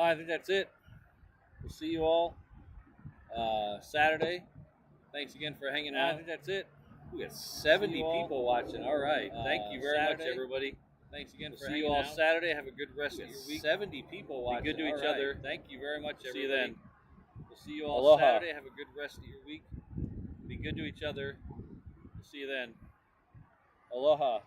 I think that's it. We'll see you all Saturday. Thanks again for hanging out. I think that's it. We got 70 people watching. All right. Thank you very much, everybody. Thanks again for hanging out. See you all Saturday. Have a good rest of your week. 70 people watching. Be good to each other. Thank you very much, everybody. See you then. We'll see you all
Aloha.
Saturday. Have a good rest of your week. Be good to each other. We'll see you then.
Aloha.